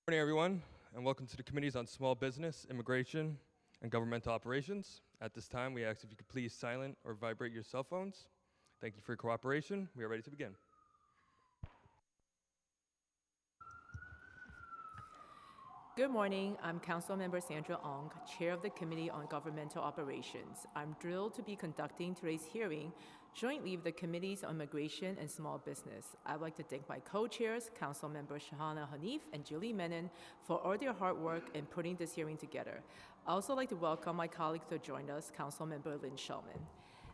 Good morning, everyone, and welcome to the Committees on Small Business, Immigration, and Governmental Operations. At this time, we ask if you could please silent or vibrate your cell phones. Thank you for your cooperation. We are ready to begin. Good morning. I'm Councilmember Sandra Ong, Chair of the Committee on Governmental Operations. I'm thrilled to be conducting today's hearing jointly with the Committees on Immigration and Small Business. I'd like to thank my co-chairs, Councilmember Shahana Hanif and Julie Menon, for all their hard work in putting this hearing together. I'd also like to welcome my colleagues to join us, Councilmember Lynn Shulman.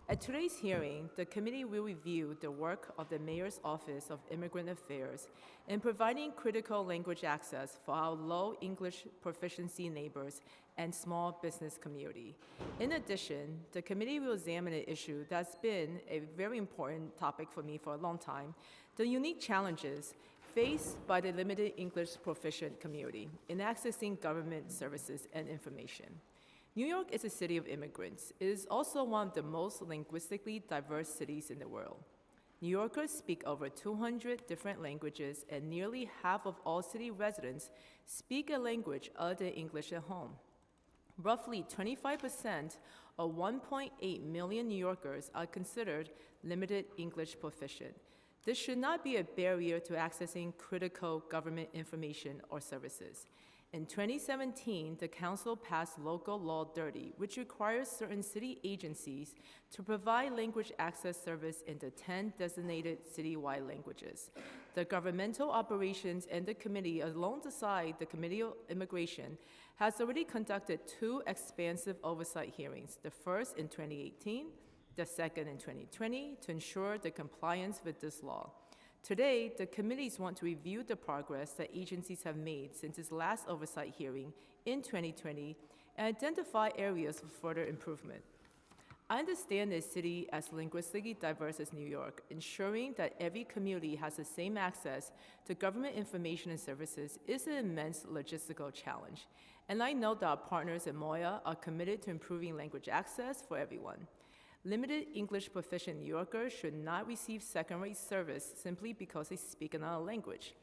At today's hearing, the committee will review the work of the Mayor's Office of Immigrant Affairs in providing critical language access for our low English proficiency neighbors and small business community. In addition, the committee will examine an issue that's been a very important topic for me for a long time, the unique challenges faced by the limited English proficient community in accessing government services and information. New York is a city of immigrants. It is also one of the most linguistically diverse cities in the world. New Yorkers speak over 200 different languages, and nearly half of all city residents speak a language other than English at home. Roughly 25% or 1.8 million New Yorkers are considered limited English proficient. This should not be a barrier to accessing critical government information or services. In 2017, the Council passed Local Law 30, which requires certain city agencies to provide language access service in the 10 designated citywide languages. The Governmental Operations and the Committee, alongside the Committee on Immigration, has already conducted 2 expansive oversight hearings, the first in 2018, the second in 2020, to ensure the compliance with this law. Today, the committees want to review the progress that agencies have made since its last oversight hearing in 2020 and identify areas for further improvement. I understand a city as linguistically diverse as New York, ensuring that every community has the same access to government information and services is an immense logistical challenge. And I know that our partners at MOIA are committed to improving language access for everyone. Limited English proficient New Yorkers should not receive second-rate service simply because they speak another language.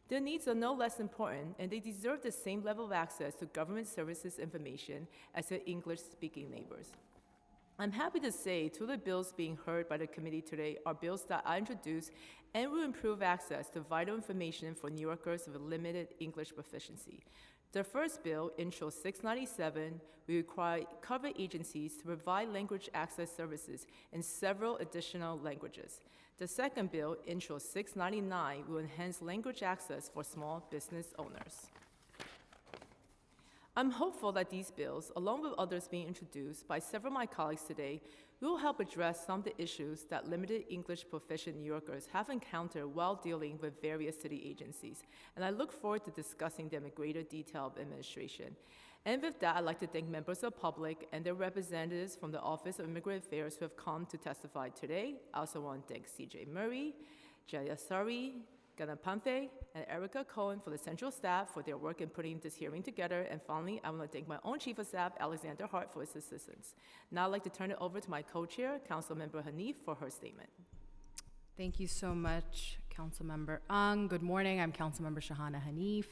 Their needs are no less important, and they deserve the same level of access to government services information as their English-speaking neighbors. I'm happy to say 2 of the bills being heard by the committee today are bills that I introduced and will improve access to vital information for New Yorkers with limited English proficiency. The first bill, Intro 697, will require covered agencies to provide language access services in several additional languages. The second bill, Intro 699, will enhance language access for small business owners. I'm hopeful that these bills, along with others being introduced by several of my colleagues today, will help address some of the issues that limited English proficient New Yorkers have encountered while dealing with various city agencies, and I look forward to discussing them in greater detail of administration. And with that, I'd like to thank members of the public and their representatives from the Office of Immigrant Affairs who have come to testify today. I also want to thank C.J. Murray, Jayasari, Ganapanthe, and Erica Cohen for the central staff for their work in putting this hearing together. And finally, I want to thank my own Chief of Staff, Alexander Hart, for his assistance. Now I'd like to turn it over to my co-chair, Councilmember Hanif, for her statement. Thank you so much, Councilmember Ong. Good morning. I'm Councilmember Shahana Hanif,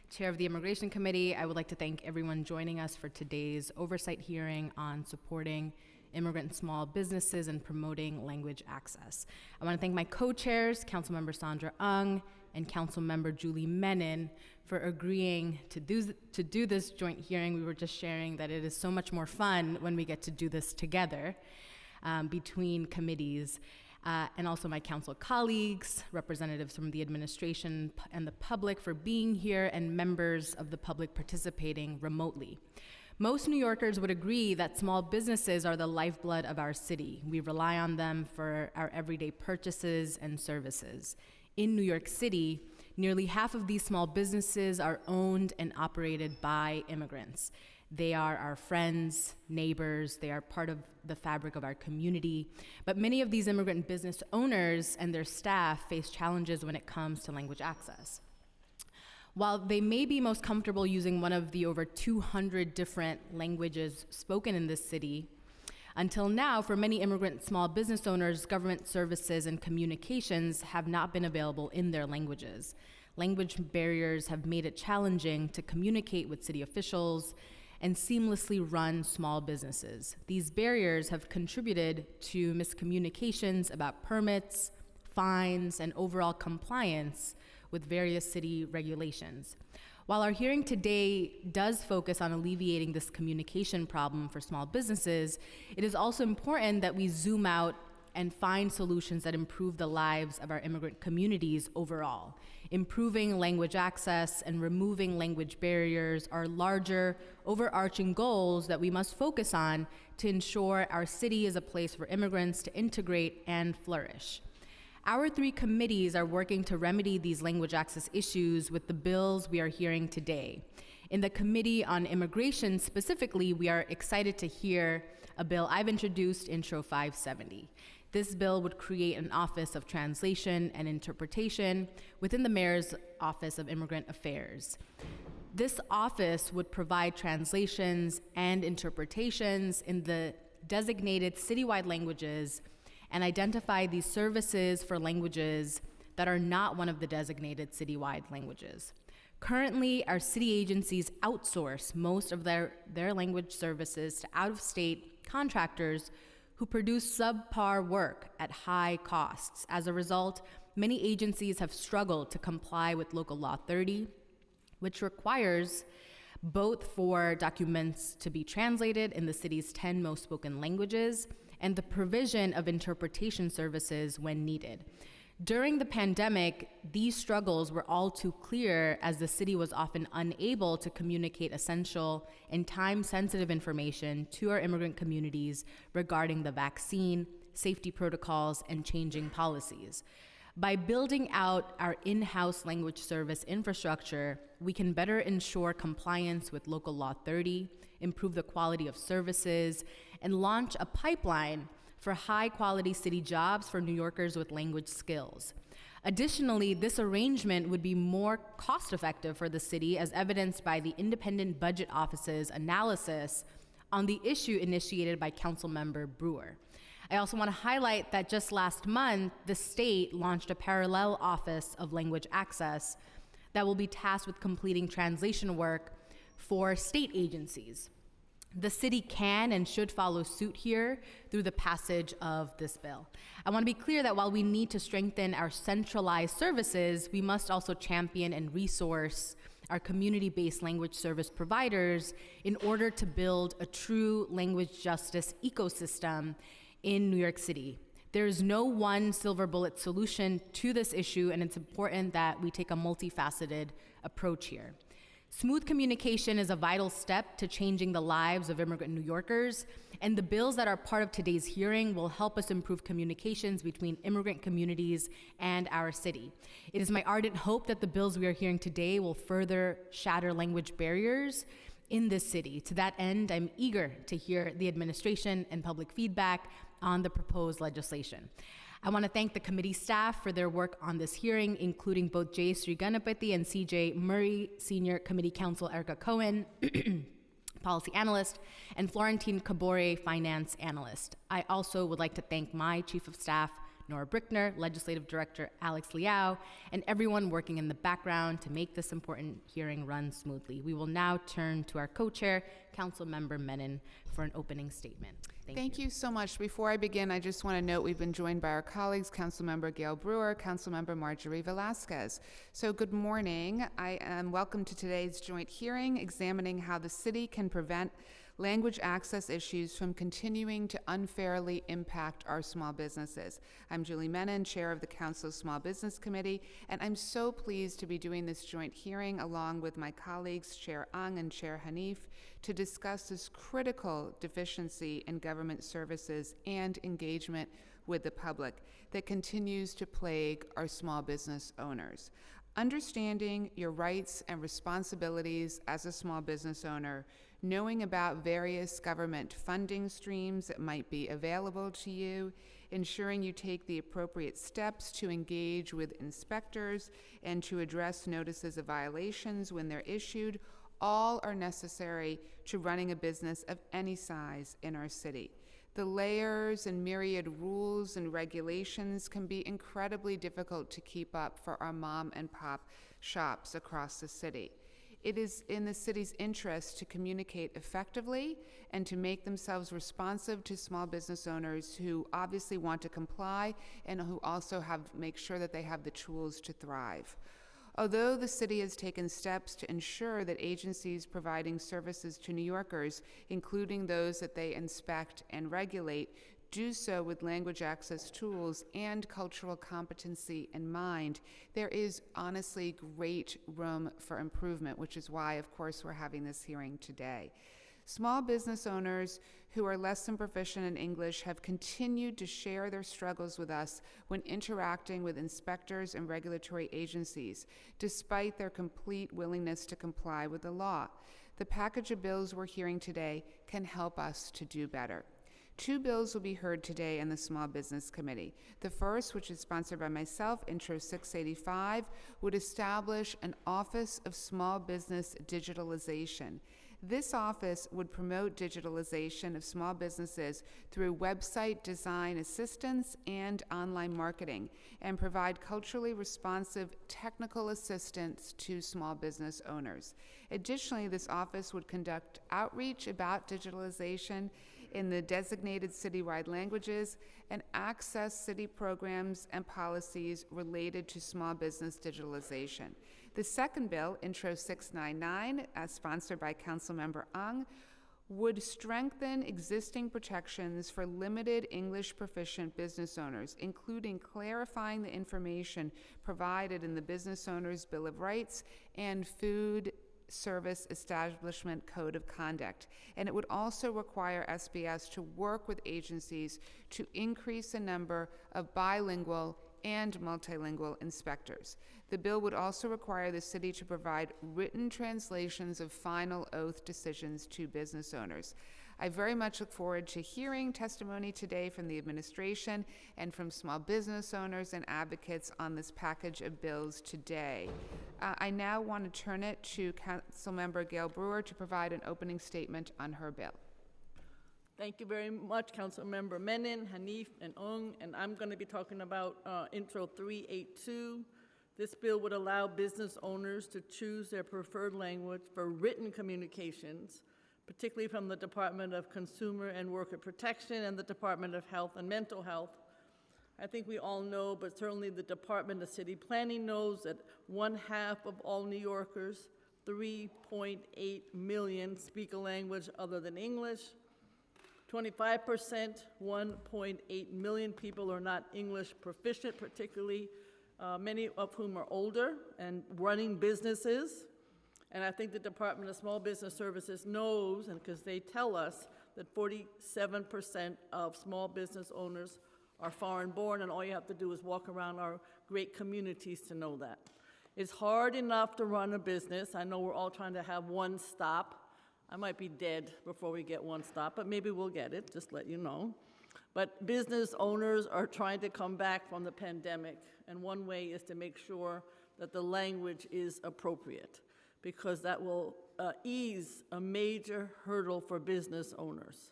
Chair of the Immigration Committee. I would like to thank everyone joining us for today's oversight hearing on supporting immigrant and small businesses and promoting language access. I want to thank my co-chairs, Councilmember Sandra Ong and Councilmember Julie Menon, for agreeing to do this joint hearing. We were just sharing that it is so much more fun when we get to do this together between committees. And also my council colleagues, representatives from the administration and the public for being here, and members of the public participating remotely. Most New Yorkers would agree that small businesses are the lifeblood of our city. We rely on them for our everyday purchases and services. In New York City, nearly half of these small businesses are owned and operated by immigrants. They are our friends, neighbors, they are part of the fabric of our community. But many of these immigrant business owners and their staff face challenges when it comes to language access. While they may be most comfortable using one of the over 200 different languages spoken in this city, until now, for many immigrant small business owners, government services and communications have not been available in their languages. language barriers have made it challenging to communicate with city officials and seamlessly run small businesses. These barriers have contributed to miscommunications about permits, fines, and overall compliance with various city regulations. While our hearing today does focus on alleviating this communication problem for small businesses, it is also important that we zoom out and find solutions that improve the lives of our immigrant communities overall. Improving language access and removing language barriers are larger, overarching goals that we must focus on to ensure our city is a place for immigrants to integrate and flourish. Our 3 committees are working to remedy these language access issues with the bills we are hearing today. In the Committee on Immigration specifically, we are excited to hear a bill I've introduced, Intro 570. This bill would create an Office of Translation and Interpretation within the Mayor's Office of Immigrant Affairs. This office would provide translations and interpretations in the designated citywide languages and identify these services for languages that are not one of the designated citywide languages. Currently, our city agencies outsource most of their language services to out-of-state contractors who produce subpar work at high costs. As a result, many agencies have struggled to comply with Local Law 30, which requires both for documents to be translated in the city's 10 most spoken languages and the provision of interpretation services when needed. During the pandemic, these struggles were all too clear as the city was often unable to communicate essential and time-sensitive information to our immigrant communities regarding the vaccine, safety protocols, and changing policies. By building out our in-house language service infrastructure, we can better ensure compliance with Local Law 30, improve the quality of services, and launch a pipeline for high-quality city jobs for New Yorkers with language skills. Additionally, this arrangement would be more cost-effective for the city, as evidenced by the Independent Budget Office's analysis on the issue initiated by Councilmember Brewer. I also want to highlight that just last month, the state launched a parallel Office of Language Access that will be tasked with completing translation work for state agencies. The city can and should follow suit here through the passage of this bill. I want to be clear that while we need to strengthen our centralized services, we must also champion and resource our community-based language service providers in order to build a true language justice ecosystem in New York City. There is no one silver bullet solution to this issue, and it's important that we take a multifaceted approach here. Smooth communication is a vital step to changing the lives of immigrant New Yorkers, and the bills that are part of today's hearing will help us improve communications between immigrant communities and our city. It is my ardent hope that the bills we are hearing today will further shatter language barriers in this city. To that end, I'm eager to hear the administration and public feedback on the proposed legislation. I want to thank the committee staff for their work on this hearing, including both J. Sriganapathy and C.J. Murray, Senior Committee Counsel Erica Cohen, Policy Analyst, and Florentine Cabore, Finance Analyst. I also would like to thank my Chief of Staff, Nora Brickner, Legislative Director Alex Liao, and everyone working in the background to make this important hearing run smoothly. We will now turn to our co-chair, Councilmember Menon, for an opening statement. Thank you so much. Before I begin, I just want to note we've been joined by our colleagues, Councilmember Gail Brewer, Councilmember Marjorie Velasquez. So good morning. I am welcome to today's joint hearing examining how the city can prevent language access issues from continuing to unfairly impact our small businesses. I'm Julie Menon, Chair of the Council's Small Business Committee, and I'm so pleased to be doing this joint hearing along with my colleagues, Chair Ung and Chair Hanif, to discuss this critical deficiency in government services and engagement with the public that continues to plague our small business owners. Understanding your rights and responsibilities as a small business owner, knowing about various government funding streams that might be available to you, ensuring you take the appropriate steps to engage with inspectors and to address notices of violations when they're issued, all are necessary to running a business of any size in our city. The layers and myriad rules and regulations can be incredibly difficult to keep up for our mom and pop shops across the city. It is in the city's interest to communicate effectively and to make themselves responsive to small business owners who obviously want to comply and who also make sure that they have the tools to thrive. Although the city has taken steps to ensure that agencies providing services to New Yorkers, including those that they inspect and regulate, do so with language access tools and cultural competency in mind, there is honestly great room for improvement, which is why, of course, we're having this hearing today. Small business owners who are less than proficient in English have continued to share their struggles with us when interacting with inspectors and regulatory agencies, despite their complete willingness to comply with the law. The package of bills we're hearing today can help us to do better. 2 bills will be heard today in the Small Business Committee. The first, which is sponsored by myself, Intro 685, would establish an Office of Small Business Digitalization. This office would promote digitalization of small businesses through website design assistance and online marketing, and provide culturally responsive technical assistance to small business owners. Additionally, this office would conduct outreach about digitalization in the designated citywide languages and access city programs and policies related to small business digitalization. The second bill, Intro 699, as sponsored by Councilmember Ung, would strengthen existing protections for limited English proficient business owners, including clarifying the information provided in the Business Owner's Bill of Rights and Food Service Establishment Code of Conduct. And it would also require SBS to work with agencies to increase the number of bilingual and multilingual inspectors. The bill would also require the city to provide written translations of final oath decisions to business owners. I very much look forward to hearing testimony today from the administration and from small business owners and advocates on this package of bills today. I now want to turn it to Councilmember Gail Brewer to provide an opening statement on her bill. Thank you very much, Councilmember Menon, Hanif, and Ung, and I'm going to be talking about Intro 382. This bill would allow business owners to choose their preferred language for written communications, particularly from the Department of Consumer and Worker Protection and the Department of Health and Mental Health. I think we all know, but certainly the Department of City Planning knows, that 1/2 of all New Yorkers, 3.8 million, speak a language other than English. 25%, 1.8 million people are not English proficient, particularly many of whom are older and running businesses. And I think the Department of Small Business Services knows, and because they tell us, that 47% of small business owners are foreign born, and all you have to do is walk around our great communities to know that. It's hard enough to run a business. I know we're all trying to have one stop. I might be dead before we get one stop, but maybe we'll get it, just let you know. But business owners are trying to come back from the pandemic, and one way is to make sure that the language is appropriate, because that will ease a major hurdle for business owners.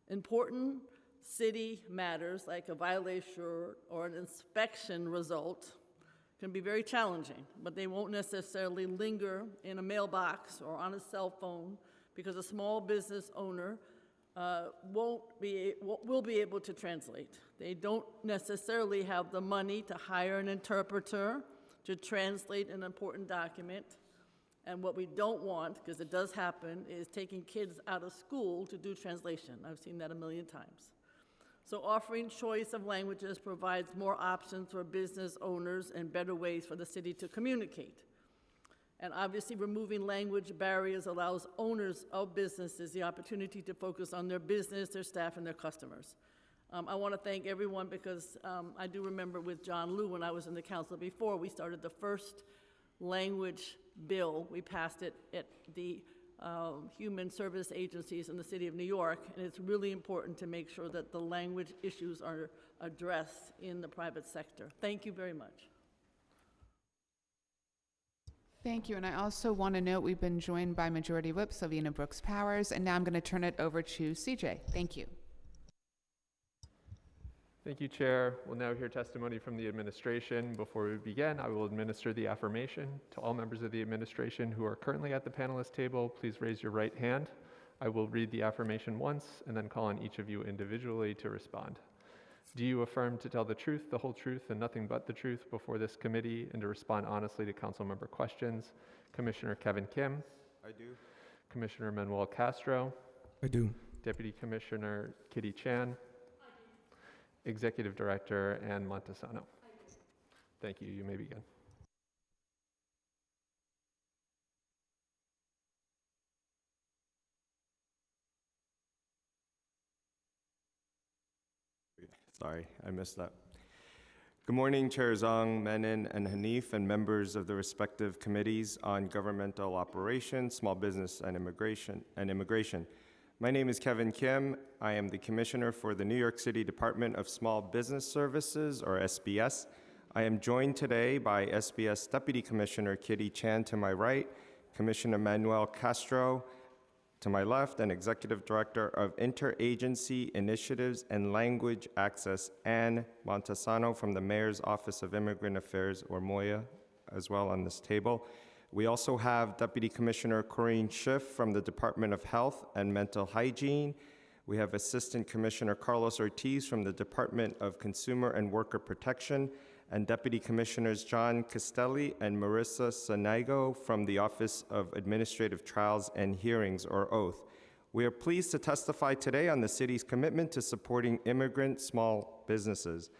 Important city matters, like a violation or an inspection result, can be very challenging, but they won't necessarily linger in a mailbox or on a cell phone, because a small business owner will be able to translate. They don't necessarily have the money to hire an interpreter to translate an important document. And what we don't want, because it does happen, is taking kids out of school to do translation. I've seen that a million times. So offering choice of languages provides more options for business owners and better ways for the city to communicate. And obviously, removing language barriers allows owners of businesses the opportunity to focus on their business, their staff, and their customers. I want to thank everyone, because I do remember with John Liu, when I was in the council before, we started the first language bill. We passed it at the human service agencies in the city of New York, and it's really important to make sure that the language issues are addressed in the private sector. Thank you very much. Thank you, and I also want to note we've been joined by Majority Whip Sylvina Brooks Powers, and now I'm going to turn it over to CJ. Thank you. Thank you, Chair. We'll now hear testimony from the administration. Before we begin, I will administer the affirmation. To all members of the administration who are currently at the panelist table, please raise your right hand. I will read the affirmation once and then call on each of you individually to respond. Do you affirm to tell the truth, the whole truth, and nothing but the truth before this committee and to respond honestly to council member questions? Commissioner Kevin Kim? I do. Commissioner Manuel Castro? I do. Deputy Commissioner Kitty Chan? Executive Director Ann Montesano? Thank you. You may begin. Sorry, I missed that. Good morning, Chair Zong, Menon, and Hanif, and members of the respective committees on governmental operations, small business, and immigration. My name is Kevin Kim. I am the Commissioner for the New York City Department of Small Business Services, or SBS. I am joined today by SBS Deputy Commissioner Kitty Chan to my right, Commissioner Manuel Castro to my left, and Executive Director of Interagency Initiatives and Language Access, Ann Montesano from the Mayor's Office of Immigrant Affairs, or MOIA, as well on this table. We also have Deputy Commissioner Corinne Schiff from the Department of Health and Mental Hygiene. We have Assistant Commissioner Carlos Ortiz from the Department of Consumer and Worker Protection, and Deputy Commissioners John Castelli and Marissa Sanago from the Office of Administrative Trials and Hearings, or OATH. We are pleased to testify today on the city's commitment to supporting immigrant small businesses.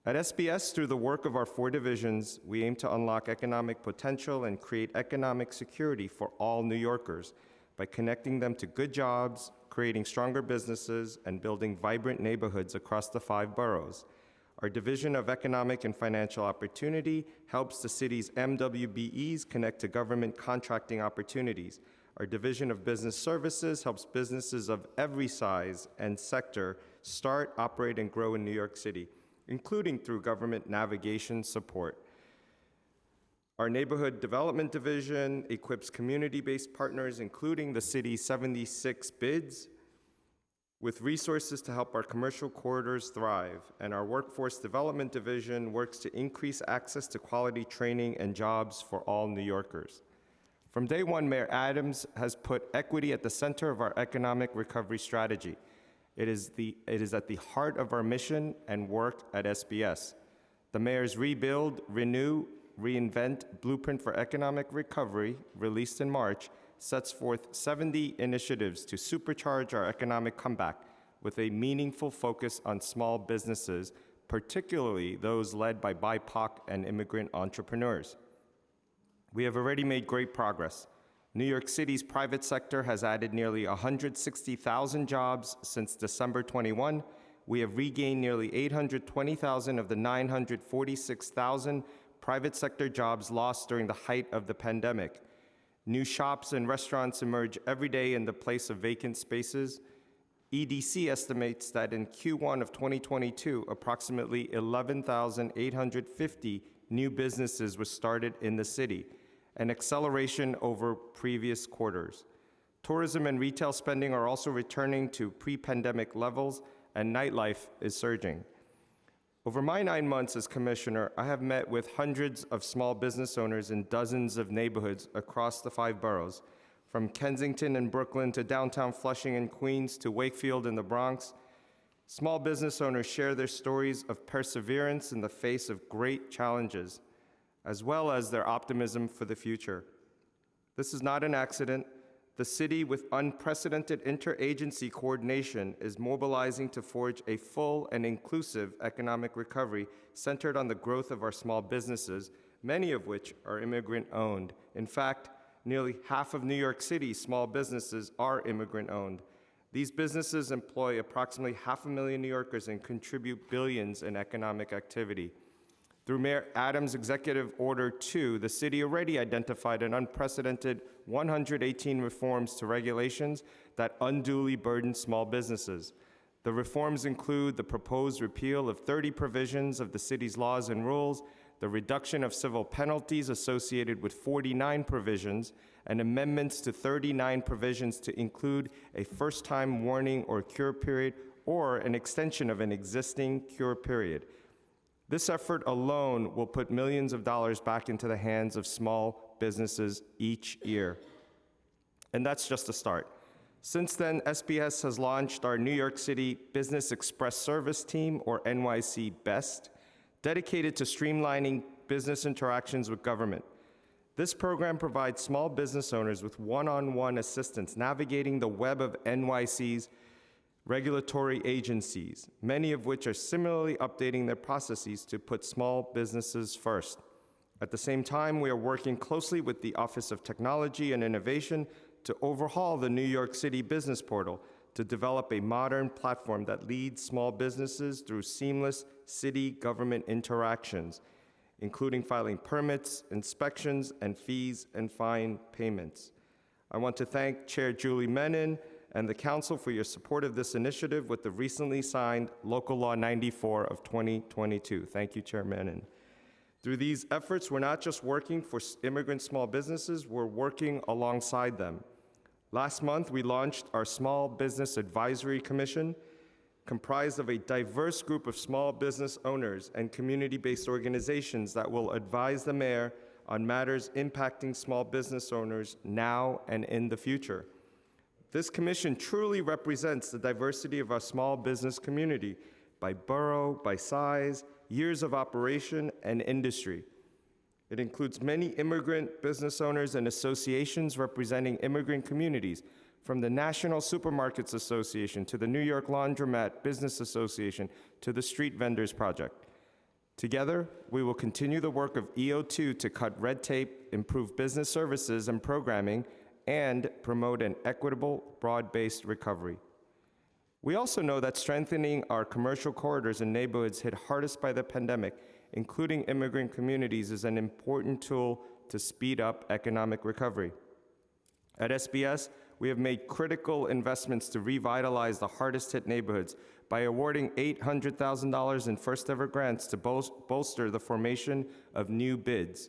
At SBS, through the work of our 4 divisions, we aim to unlock economic potential and create economic security for all New Yorkers by connecting them to good jobs, creating stronger businesses, and building vibrant neighborhoods across the 5 boroughs. Our Division of Economic and Financial Opportunity helps the city's MWBEs connect to government contracting opportunities. Our Division of Business Services helps businesses of every size and sector start, operate, and grow in New York City, including through government navigation support. Our Neighborhood Development Division equips community-based partners, including the city's 76 BIDs, with resources to help our commercial corridors thrive. And our Workforce Development Division works to increase access to quality training and jobs for all New Yorkers. From day one, Mayor Adams has put equity at the center of our economic recovery strategy. It is at the heart of our mission and work at SBS. The Mayor's Rebuild, Renew, Reinvent Blueprint for Economic Recovery, released in March, sets forth 70 initiatives to supercharge our economic comeback with a meaningful focus on small businesses, particularly those led by BIPOC and immigrant entrepreneurs. We have already made great progress. New York City's private sector has added nearly 160,000 jobs since December 21. We have regained nearly 820,000 of the 946,000 private sector jobs lost during the height of the pandemic. New shops and restaurants emerge every day in the place of vacant spaces. EDC estimates that in Q1 of 2022, approximately 11,850 new businesses were started in the city, an acceleration over previous quarters. Tourism and retail spending are also returning to pre-pandemic levels, and nightlife is surging. Over my 9 months as commissioner, I have met with hundreds of small business owners in dozens of neighborhoods across the 5 boroughs, from Kensington and Brooklyn to downtown Flushing and Queens to Wakefield and the Bronx. Small business owners share their stories of perseverance in the face of great challenges, as well as their optimism for the future. This is not an accident. The city, with unprecedented interagency coordination, is mobilizing to forge a full and inclusive economic recovery centered on the growth of our small businesses, many of which are immigrant-owned. In fact, nearly half of New York City's small businesses are immigrant-owned. These businesses employ approximately 500,000 New Yorkers and contribute billions in economic activity. Through Mayor Adams' Executive Order 2, the city already identified an unprecedented 118 reforms to regulations that unduly burden small businesses. The reforms include the proposed repeal of 30 provisions of the city's laws and rules, the reduction of civil penalties associated with 49 provisions, and amendments to 39 provisions to include a first-time warning or cure period or an extension of an existing cure period. This effort alone will put millions of dollars back into the hands of small businesses each year. And that's just a start. Since then, SBS has launched our New York City Business Express Service Team, or NYC BEST, dedicated to streamlining business interactions with government. This program provides small business owners with one-on-one assistance navigating the web of NYC's regulatory agencies, many of which are similarly updating their processes to put small businesses first. At the same time, we are working closely with the Office of Technology and Innovation to overhaul the New York City Business Portal to develop a modern platform that leads small businesses through seamless city government interactions, including filing permits, inspections, and fees and fine payments. I want to thank Chair Julie Menin and the Council for your support of this initiative with the recently signed Local Law 94 of 2022. Thank you, Chair Menin. Through these efforts, we're not just working for immigrant small businesses, we're working alongside them. Last month, we launched our Small Business Advisory Commission, comprised of a diverse group of small business owners and community-based organizations that will advise the mayor on matters impacting small business owners now and in the future. This commission truly represents the diversity of our small business community by borough, by size, years of operation, and industry. It includes many immigrant business owners and associations representing immigrant communities, from the National Supermarkets Association to the New York Laundromat Business Association to the Street Vendors Project. Together, we will continue the work of EO2 to cut red tape, improve business services and programming, and promote an equitable, broad-based recovery. We also know that strengthening our commercial corridors in neighborhoods hit hardest by the pandemic, including immigrant communities, is an important tool to speed up economic recovery. At SBS, we have made critical investments to revitalize the hardest hit neighborhoods by awarding $800,000 in first-ever grants to bolster the formation of new bids.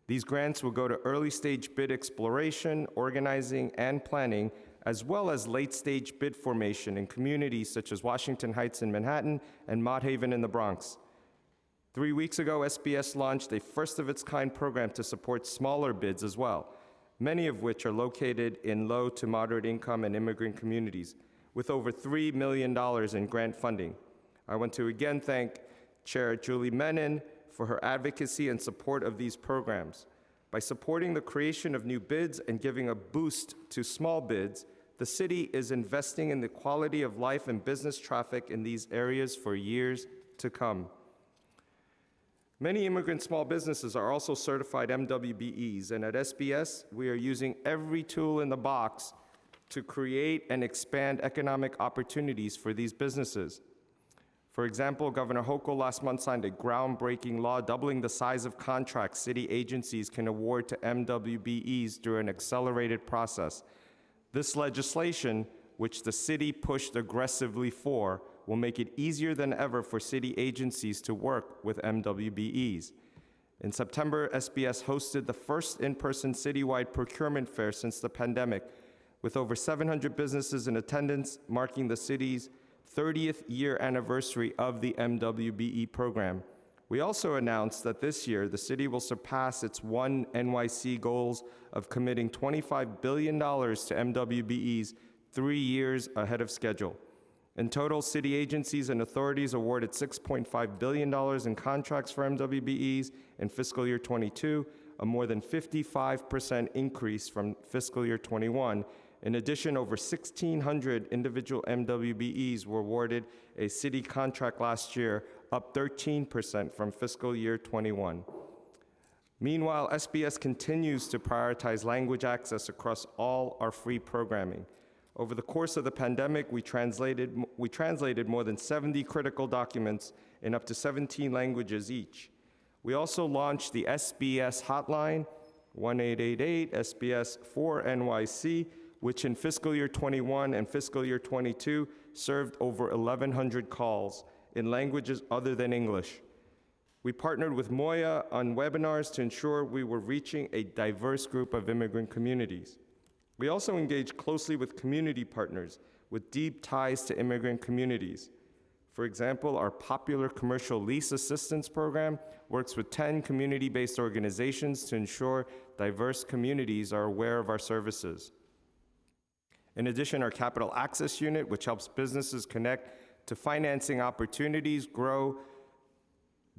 These grants will go to early-stage bid exploration, organizing, and planning, as well as late-stage bid formation in communities such as Washington Heights in Manhattan and Mott Haven in the Bronx. 3 weeks ago, SBS launched a first-of-its-kind program to support smaller bids as well, many of which are located in low to moderate income and immigrant communities, with over $3 million in grant funding. I want to again thank Chair Julie Menin for her advocacy and support of these programs. By supporting the creation of new bids and giving a boost to small bids, the city is investing in the quality of life and business traffic in these areas for years to come. Many immigrant small businesses are also certified MWBEs, and at SBS, we are using every tool in the box to create and expand economic opportunities for these businesses. For example, Governor Hochul last month signed a groundbreaking law doubling the size of contracts city agencies can award to MWBEs through an accelerated process. This legislation, which the city pushed aggressively for, will make it easier than ever for city agencies to work with MWBEs. In September, SBS hosted the first in-person citywide procurement fair since the pandemic, with over 700 businesses in attendance, marking the city's 30th year anniversary of the MWBE program. We also announced that this year, the city will surpass its One NYC goals of committing $25 billion to MWBEs 3 years ahead of schedule. In total, city agencies and authorities awarded $6.5 billion in contracts for MWBEs in fiscal year 22, a more than 55% increase from fiscal year 21. In addition, over 1,600 individual MWBEs were awarded a city contract last year, up 13% from fiscal year 21. Meanwhile, SBS continues to prioritize language access across all our free programming. Over the course of the pandemic, we translated more than 70 critical documents in up to 17 languages each. We also launched the SBS hotline, 1-888-SBS-4-NYC, which in fiscal year 21 and fiscal year 22 served over 1,100 calls in languages other than English. We partnered with Moya on webinars to ensure we were reaching a diverse group of immigrant communities. We also engaged closely with community partners with deep ties to immigrant communities. For example, our popular commercial lease assistance program works with 10 community-based organizations to ensure diverse communities are aware of our services. In addition, our Capital Access Unit, which helps businesses connect to financing opportunities, grow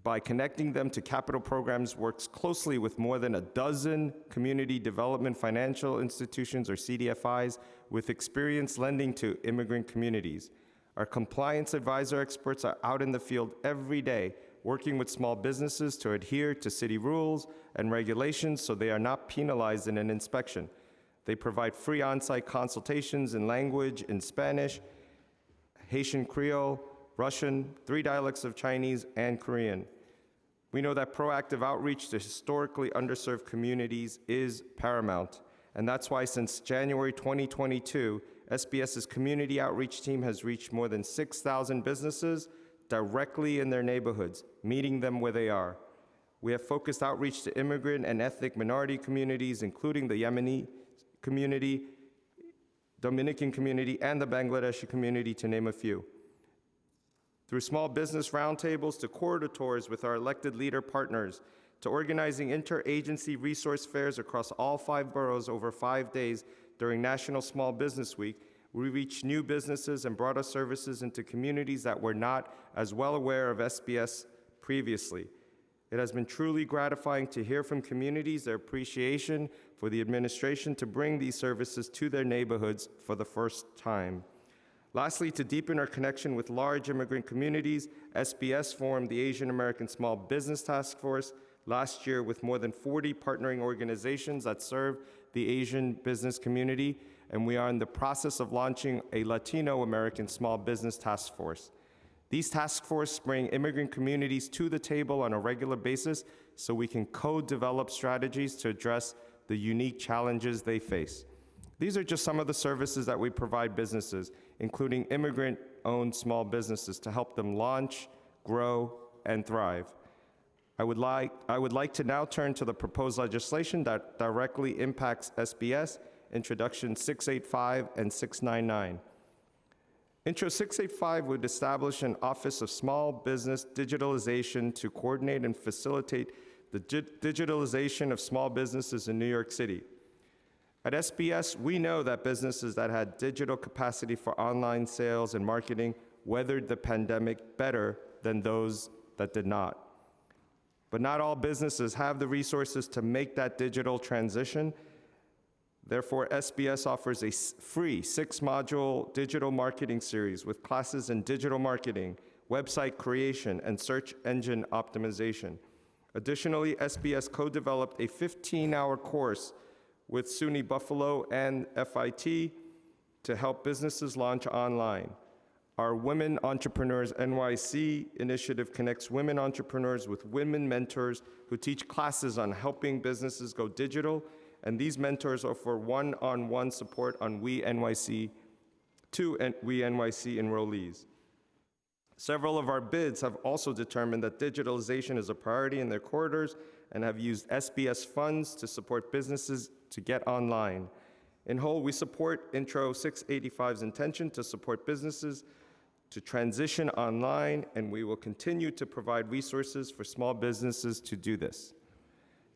by connecting them to capital programs, works closely with more than a dozen community development financial institutions, or CDFIs, with experience lending to immigrant communities. Our compliance advisor experts are out in the field every day, working with small businesses to adhere to city rules and regulations so they are not penalized in an inspection. They provide free on-site consultations in language, in Spanish, Haitian Creole, Russian, 3 dialects of Chinese, and Korean. We know that proactive outreach to historically underserved communities is paramount, and that's why since January 2022, SBS's community outreach team has reached more than 6,000 businesses directly in their neighborhoods, meeting them where they are. We have focused outreach to immigrant and ethnic minority communities, including the Yemeni community, Dominican community, and the Bangladeshi community, to name a few. Through small business roundtables to corridor tours with our elected leader partners, to organizing interagency resource fairs across all 5 boroughs over 5 days during National Small Business Week, we reached new businesses and brought our services into communities that were not as well aware of SBS previously. It has been truly gratifying to hear from communities their appreciation for the administration to bring these services to their neighborhoods for the first time. Lastly, to deepen our connection with large immigrant communities, SBS formed the Asian American Small Business Task Force last year with more than 40 partnering organizations that serve the Asian business community, and we are in the process of launching a Latino American Small Business Task Force. These task forces bring immigrant communities to the table on a regular basis so we can co-develop strategies to address the unique challenges they face. These are just some of the services that we provide businesses, including immigrant-owned small businesses, to help them launch, grow, and thrive. I would like to now turn to the proposed legislation that directly impacts SBS, Introduction 685 and 699. Intro 685 would establish an Office of Small Business Digitalization to coordinate and facilitate the digitalization of small businesses in New York City. At SBS, we know that businesses that had digital capacity for online sales and marketing weathered the pandemic better than those that did not. But not all businesses have the resources to make that digital transition. Therefore, SBS offers a free 6-module digital marketing series with classes in digital marketing, website creation, and search engine optimization. Additionally, SBS co-developed a 15-hour course with SUNY Buffalo and FIT to help businesses launch online. Our Women Entrepreneurs NYC initiative connects women entrepreneurs with women mentors who teach classes on helping businesses go digital, and these mentors offer one-on-one support on We NYC enrollees. Several of our bids have also determined that digitalization is a priority in their corridors and have used SBS funds to support businesses to get online. In whole, we support Intro 685's intention to support businesses to transition online, and we will continue to provide resources for small businesses to do this.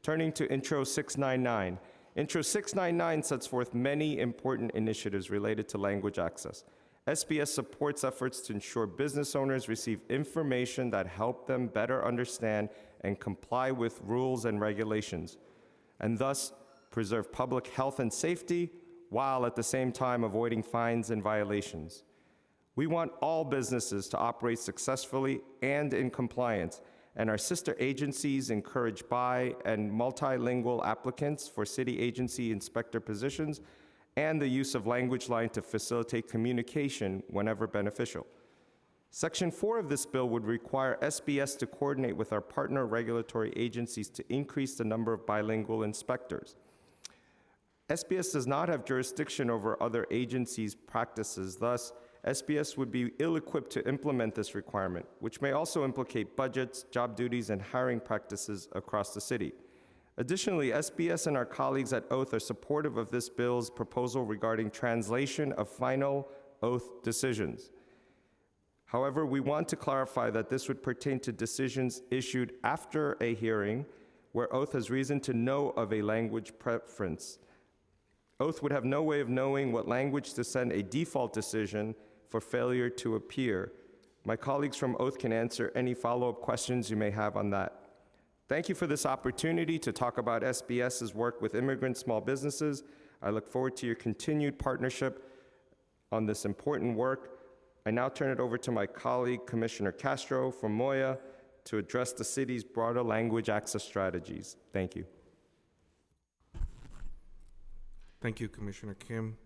Turning to Intro 699. Intro 699 sets forth many important initiatives related to language access. SBS supports efforts to ensure business owners receive information that help them better understand and comply with rules and regulations, and thus preserve public health and safety while at the same time avoiding fines and violations. We want all businesses to operate successfully and in compliance, and our sister agencies encourage bi- and multilingual applicants for city agency inspector positions and the use of language line to facilitate communication whenever beneficial. Section 4 of this bill would require SBS to coordinate with our partner regulatory agencies to increase the number of bilingual inspectors. SBS does not have jurisdiction over other agencies' practices, thus, SBS would be ill-equipped to implement this requirement, which may also implicate budgets, job duties, and hiring practices across the city. Additionally, SBS and our colleagues at Oath are supportive of this bill's proposal regarding translation of final oath decisions. However, we want to clarify that this would pertain to decisions issued after a hearing where oath has reason to know of a language preference. Oath would have no way of knowing what language to send a default decision for failure to appear. My colleagues from Oath can answer any follow-up questions you may have on that. Thank you for this opportunity to talk about SBS's work with immigrant small businesses. I look forward to your continued partnership on this important work. I now turn it over to my colleague, Commissioner Castro from Moya, to address the city's broader language access strategies. Thank you. Thank you, Commissioner Kim.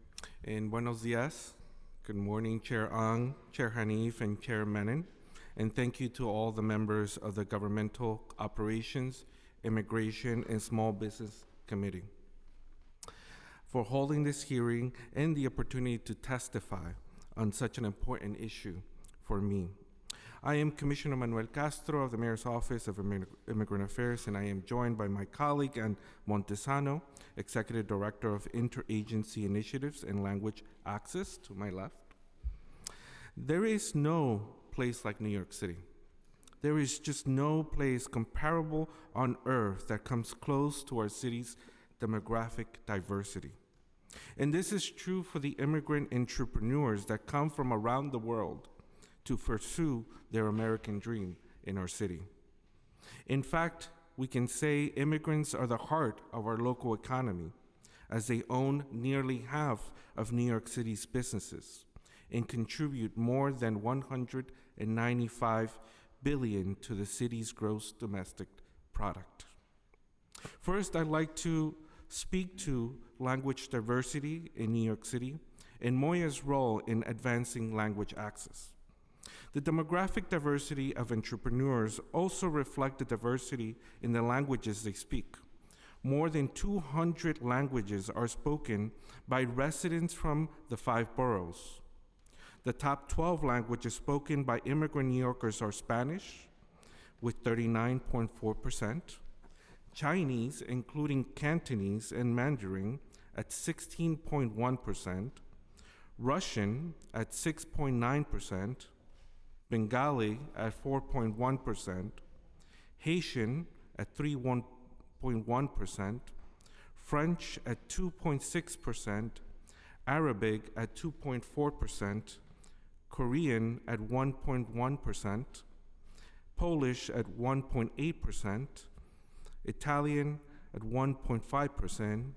And buenos dias. Good morning, Chair Ang, Chair Hanif, and Chair Menon. And thank you to all the members of the Governmental Operations, Immigration, and Small Business Committee for holding this hearing and the opportunity to testify on such an important issue for me. I am Commissioner Manuel Castro of the Mayor's Office of Immigrant Affairs, and I am joined by my colleague Ann Montesano, Executive Director of Interagency Initiatives and Language Access, to my left. There is no place like New York City. There is just no place comparable on earth that comes close to our city's demographic diversity. And this is true for the immigrant entrepreneurs that come from around the world to pursue their American dream in our city. In fact, we can say immigrants are the heart of our local economy, as they own nearly half of New York City's businesses and contribute more than $195 billion to the city's gross domestic product. First, I'd like to speak to language diversity in New York City and Moya's role in advancing language access. The demographic diversity of entrepreneurs also reflect the diversity in the languages they speak. More than 200 languages are spoken by residents from the 5 boroughs. The top 12 languages spoken by immigrant New Yorkers are Spanish, with 39.4%, Chinese, including Cantonese and Mandarin, at 16.1%, Russian at 6.9%, Bengali at 4.1%, Haitian at 3.1%, French at 2.6%, Arabic at 2.4%, Korean at 1.1%, Polish at 1.8%, Italian at 1.5%,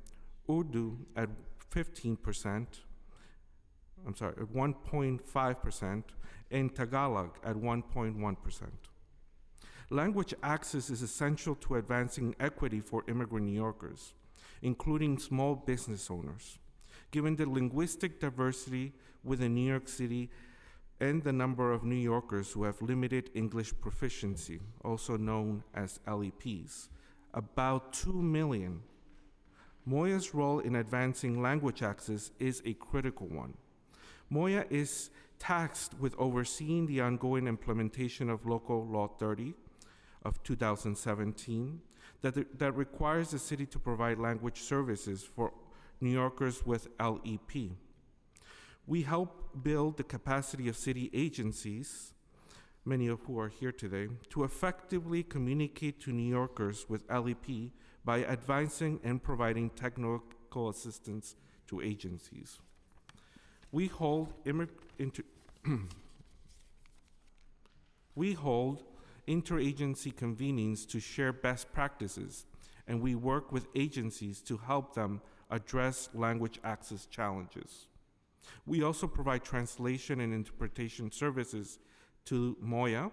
Urdu at 1.5%, and Tagalog at 1.1%. Language access is essential to advancing equity for immigrant New Yorkers, including small business owners. Given the linguistic diversity within New York City and the number of New Yorkers who have limited English proficiency, also known as LEPs, about 2 million, Moya's role in advancing language access is a critical one. Moya is tasked with overseeing the ongoing implementation of Local Law 30 of 2017 that requires the city to provide language services for New Yorkers with LEP. We help build the capacity of city agencies, many of who are here today, to effectively communicate to New Yorkers with LEP by advancing and providing technical assistance to agencies. We hold interagency convenings to share best practices, and we work with agencies to help them address language access challenges. We also provide translation and interpretation services to Moya,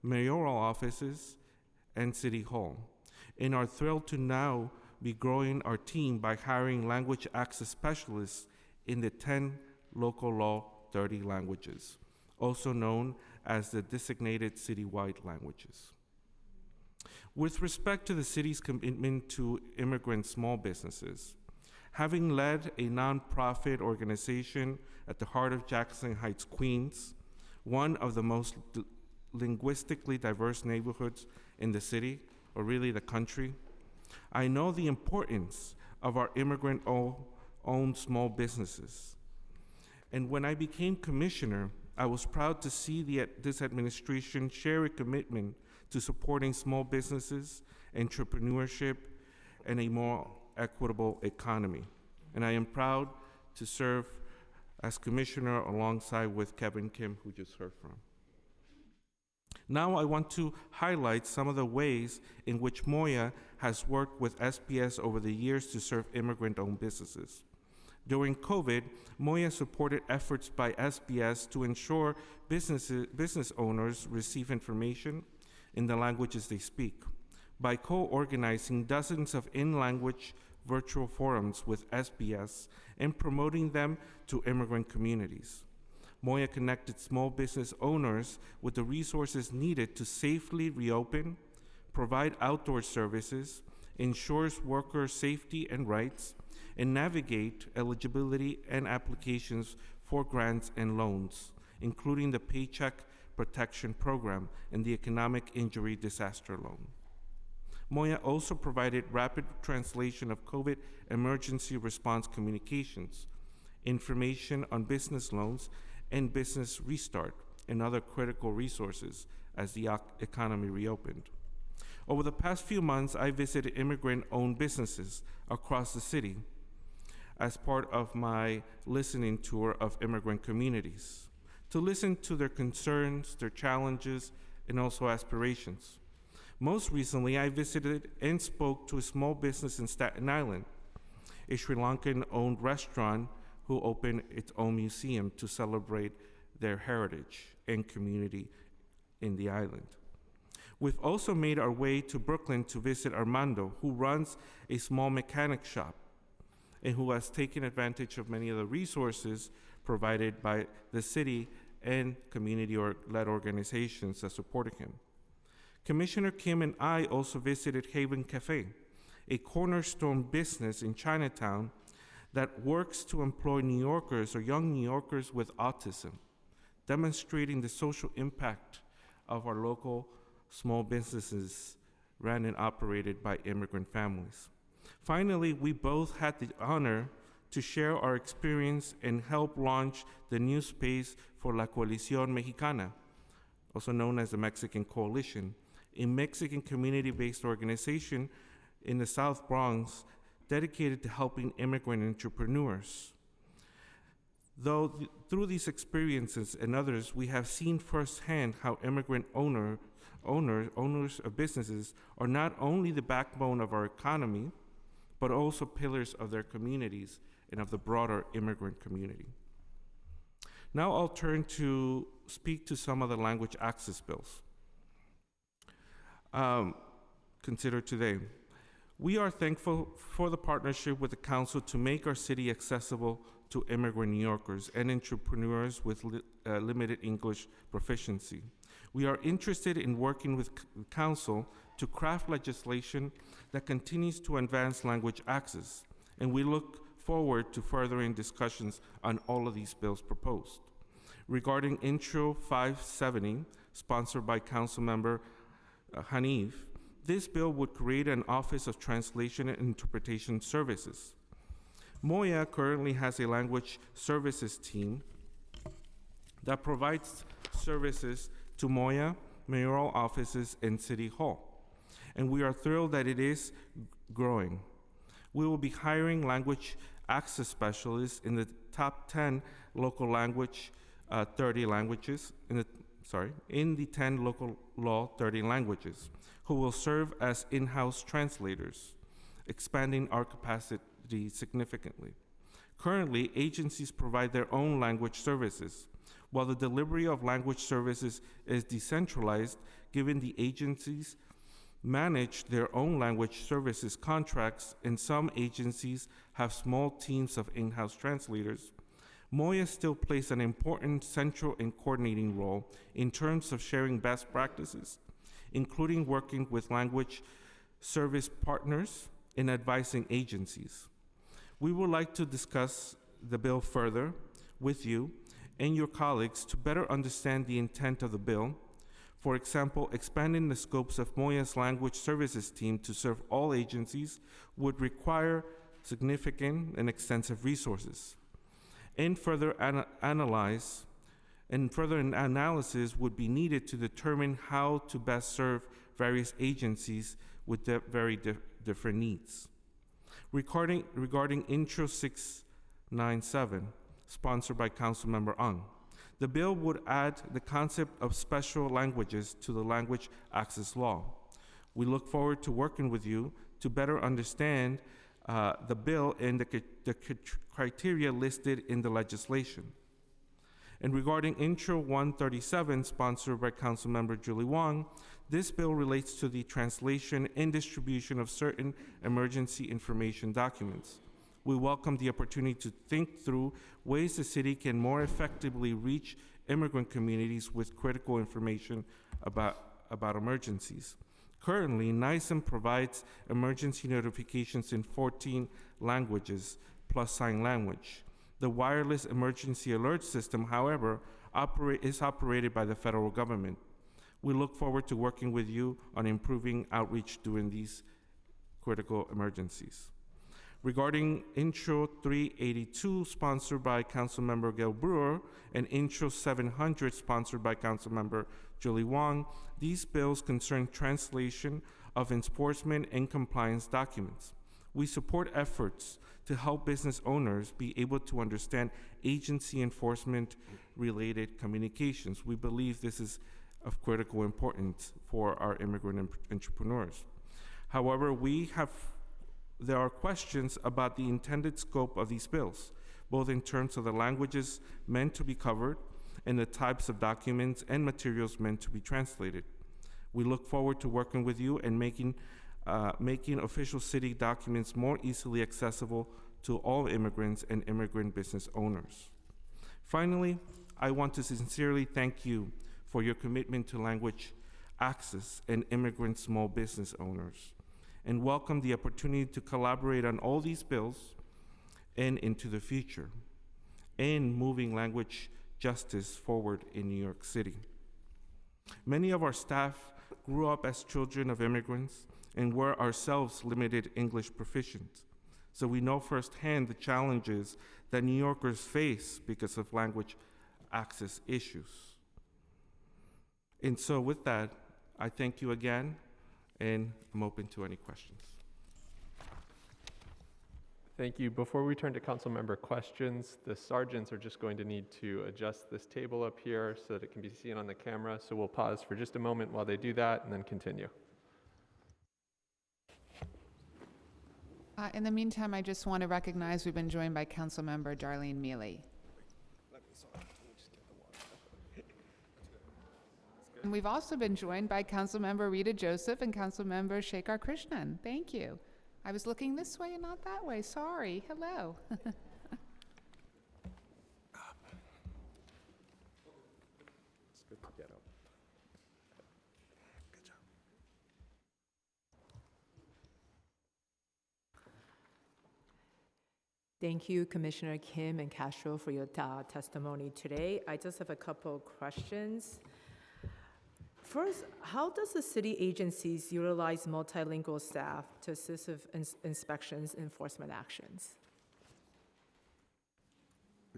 mayoral offices, and City Hall, and are thrilled to now be growing our team by hiring language access specialists in the 10 Local Law 30 languages, also known as the designated citywide languages. With respect to the city's commitment to immigrant small businesses, having led a nonprofit organization at the heart of Jackson Heights, Queens, one of the most linguistically diverse neighborhoods in the city, or really the country, I know the importance of our immigrant-owned small businesses And when I became commissioner, I was proud to see this administration share a commitment to supporting small businesses, entrepreneurship, and a more equitable economy. And I am proud to serve as commissioner alongside with Kevin Kim, who just heard from. Now I want to highlight some of the ways in which MOYA has worked with SPS over the years to serve immigrant-owned businesses. During COVID, MOYA supported efforts by SPS to ensure business owners receive information in the languages they speak by co-organizing dozens of in-language virtual forums with SPS and promoting them to immigrant communities. MOYA connected small business owners with the resources needed to safely reopen, provide outdoor services, ensures worker safety and rights, and navigate eligibility and applications for grants and loans, including the Paycheck Protection Program and the Economic Injury Disaster Loan. MOYA also provided rapid translation of COVID emergency response communications, information on business loans, and business restart, and other critical resources as the economy reopened. Over the past few months, I visited immigrant-owned businesses across the city as part of my listening tour of immigrant communities, to listen to their concerns, their challenges, and also aspirations. Most recently, I visited and spoke to a small business in Staten Island, a Sri Lankan-owned restaurant who opened its own museum to celebrate their heritage and community in the island. We've also made our way to Brooklyn to visit Armando, who runs a small mechanic shop and who has taken advantage of many of the resources provided by the city and community-led organizations that supported him. Commissioner Kim and I also visited Haven Cafe, a cornerstone business in Chinatown that works to employ New Yorkers or young New Yorkers with autism, demonstrating the social impact of our local small businesses ran and operated by immigrant families. Finally, we both had the honor to share our experience and help launch the new space for La Coalición Mexicana, also known as the Mexican Coalition, a Mexican community-based organization in the South Bronx dedicated to helping immigrant entrepreneurs. Through these experiences and others, we have seen firsthand how immigrant owners of businesses are not only the backbone of our economy, but also pillars of their communities and of the broader immigrant community. Now I'll turn to speak to some of the language access bills considered today. We are thankful for the partnership with the Council to make our city accessible to immigrant New Yorkers and entrepreneurs with limited English proficiency. We are interested in working with Council to craft legislation that continues to advance language access, and we look forward to furthering discussions on all of these bills proposed. Regarding Intro 570, sponsored by Councilmember Hanif, this bill would create an Office of Translation and Interpretation Services. MOYA currently has a language services team that provides services to MOYA, mayoral offices, and City Hall, and we are thrilled that it is growing. We will be hiring language access specialists in the top 10 local language, 30 languages, in the 10 local law 30 languages, who will serve as in-house translators, expanding our capacity significantly. Currently, agencies provide their own language services. While the delivery of language services is decentralized, given the agencies manage their own language services contracts, and some agencies have small teams of in-house translators, MOYA still plays an important central and coordinating role in terms of sharing best practices, including working with language service partners and advising agencies. We would like to discuss the bill further with you and your colleagues to better understand the intent of the bill. For example, expanding the scopes of MOYA's language services team to serve all agencies would require significant and extensive resources. and further analysis would be needed to determine how to best serve various agencies with different needs. Regarding Intro 697, sponsored by Councilmember Ung, the bill would add the concept of special languages to the language access law. We look forward to working with you to better understand the bill and the criteria listed in the legislation. And regarding Intro 137, sponsored by Councilmember Julie Wong, this bill relates to the translation and distribution of certain emergency information documents. We welcome the opportunity to think through ways the city can more effectively reach immigrant communities with critical information about emergencies. Currently, NISM provides emergency notifications in 14 languages plus sign language. The wireless emergency alert system, however, is operated by the federal government. We look forward to working with you on improving outreach during these critical emergencies. Regarding Intro 382, sponsored by Councilmember Gail Brewer, and Intro 700, sponsored by Councilmember Julie Wong, these bills concern translation of enforcement and compliance documents. We support efforts to help business owners be able to understand agency enforcement-related communications. We believe this is of critical importance for our immigrant entrepreneurs. However, there are questions about the intended scope of these bills, both in terms of the languages meant to be covered and the types of documents and materials meant to be translated. We look forward to working with you and making official city documents more easily accessible to all immigrants and immigrant business owners. Finally, I want to sincerely thank you for your commitment to language access and immigrant small business owners, and welcome the opportunity to collaborate on all these bills and into the future, and moving language justice forward in New York City. Many of our staff grew up as children of immigrants and were ourselves limited English proficient, so we know firsthand the challenges that New Yorkers face because of language access issues. And so with that, I thank you again, and I'm open to any questions. Thank you. Before we turn to council member questions, the sergeants are just going to need to adjust this table up here so that it can be seen on the camera. So we'll pause for just a moment while they do that and then continue. In the meantime, I just want to recognize we've been joined by Councilmember Darlene Mealy. And we've also been joined by Councilmember Rita Joseph and Councilmember Shekhar Krishnan. Thank you. I was looking this way and not that way. Sorry. Hello. It's good to get up. Good job. Thank you, Commissioner Kim and Castro, for your testimony today. I just have a couple of questions. First, how does the city agencies utilize multilingual staff to assist with inspections and enforcement actions?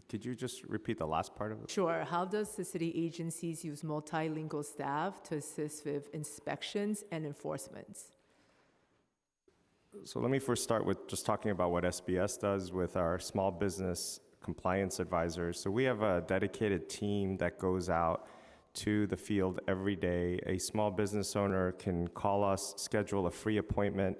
Could you just repeat the last part of it? Sure. How does the city agencies use multilingual staff to assist with inspections and enforcements? So let me first start with just talking about what SBS does with our small business compliance advisors. So we have a dedicated team that goes out to the field every day. A small business owner can call us, schedule a free appointment.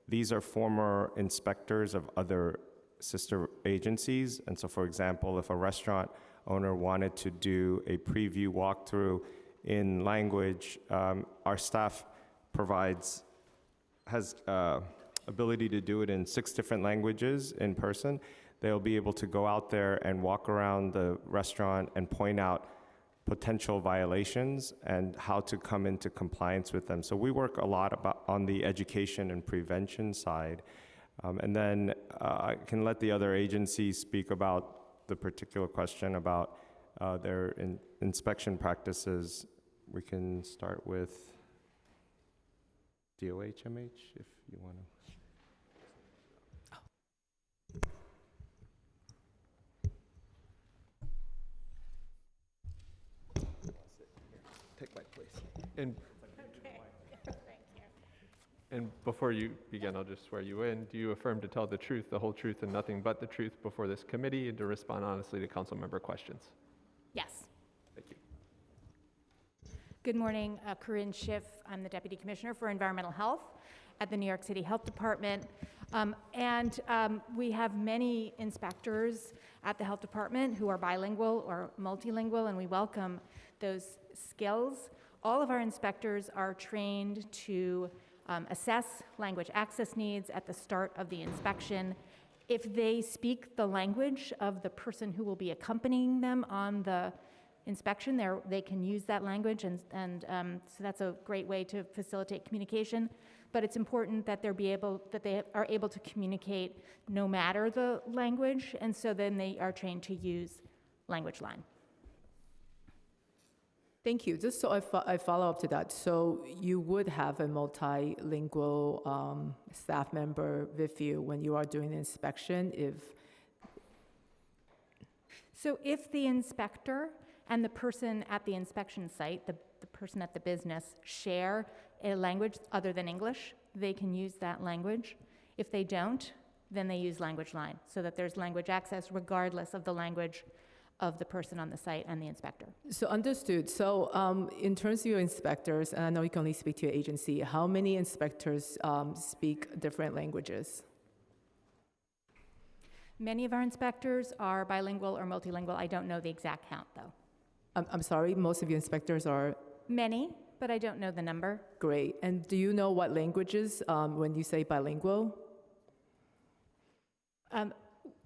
These are former inspectors of other sister agencies. And so, for example, if a restaurant owner wanted to do a preview walkthrough in language, our staff has ability to do it in 6 different languages in person. They'll be able to go out there and walk around the restaurant and point out potential violations and how to come into compliance with them. So we work a lot on the education and prevention side. And then I can let the other agencies speak about the particular question about their inspection practices. We can start with DOH-MH if you want to. And And before you begin, I'll just swear you in. Do you affirm to tell the truth, the whole truth, and nothing but the truth before this committee, and to respond honestly to council member questions? Yes. Thank you. Good morning, Corinne Schiff. I'm the Deputy Commissioner for Environmental Health at the New York City Health Department. We have many inspectors at the Health Department who are bilingual or multilingual, and we welcome those skills. All of our inspectors are trained to assess language access needs at the start of the inspection. If they speak the language of the person who will be accompanying them on the inspection, they can use that language, and so that's a great way to facilitate communication. But it's important that they are able to communicate no matter the language, and so then they are trained to use language line. Thank you. Just so I follow up to that. So you would have a multilingual staff member with you when you are doing the inspection So if the inspector and the person at the inspection site, the person at the business, share a language other than English, they can use that language. If they don't, then they use language line, so that there's language access regardless of the language of the person on the site and the inspector. So understood. So in terms of your inspectors, and I know you can only speak to your agency, how many inspectors speak different languages? Many of our inspectors are bilingual or multilingual. I don't know the exact count, though. I'm sorry, most of your inspectors are? Many, but I don't know the number. Great. And do you know what languages when you say bilingual?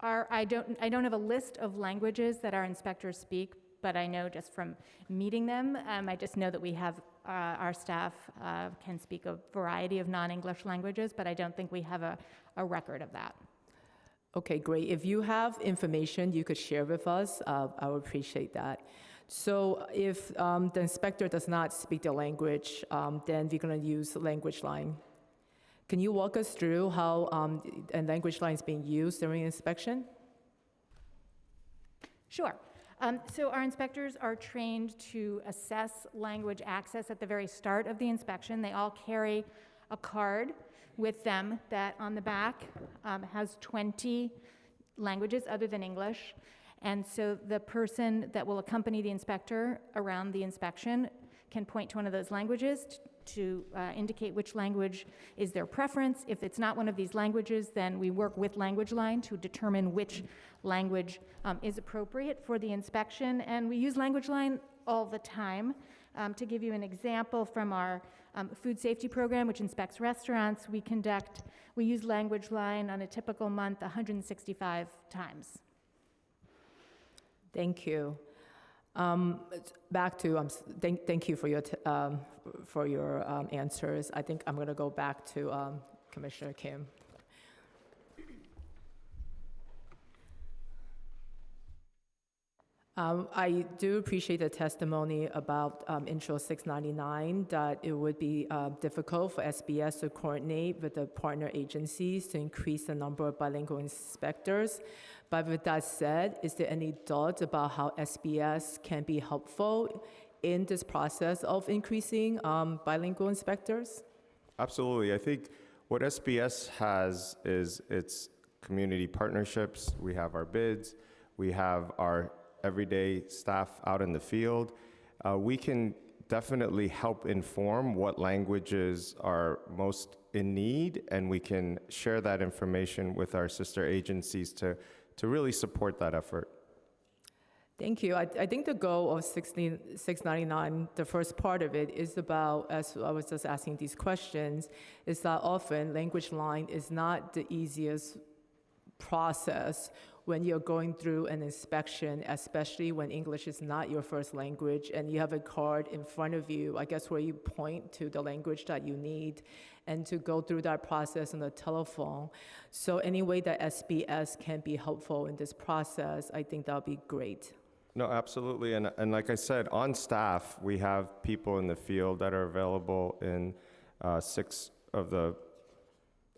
I don't have a list of languages that our inspectors speak, but I know just from meeting them, I just know that we have our staff can speak a variety of non-English languages, but I don't think we have a record of that. Okay, great. If you have information you could share with us, I would appreciate that. So if the inspector does not speak the language, then we're going to use language line. Can you walk us through how a language line is being used during inspection? Sure. So our inspectors are trained to assess language access at the very start of the inspection. They all carry a card with them that on the back has 20 languages other than English. And so the person that will accompany the inspector around the inspection can point to one of those languages to indicate which language is their preference. If it's not one of these languages, then we work with Language Line to determine which language is appropriate for the inspection. And we use Language Line all the time. To give you an example from our food safety program, which inspects restaurants, we use Language Line on a typical month 165 times. Thank you. Back to thank you for your answers. I think I'm going to go back to Commissioner Kim. I do appreciate the testimony about Intro 699, that it would be difficult for SBS to coordinate with the partner agencies to increase the number of bilingual inspectors. But with that said, is there any thought about how SBS can be helpful in this process of increasing bilingual inspectors? Absolutely. I think what SBS has is its community partnerships. We have our bids. We have our everyday staff out in the field. We can definitely help inform what languages are most in need, and we can share that information with our sister agencies to really support that effort. Thank you. I think the goal of 699, the first part of it, is about, as I was just asking these questions, is that often Language Line is not the easiest process when you're going through an inspection, especially when English is not your first language and you have a card in front of you, I guess, where you point to the language that you need and to go through that process on the telephone. So any way that SBS can be helpful in this process, I think that would be great. No, absolutely. And like I said, on staff, we have people in the field that are available in 6 of the,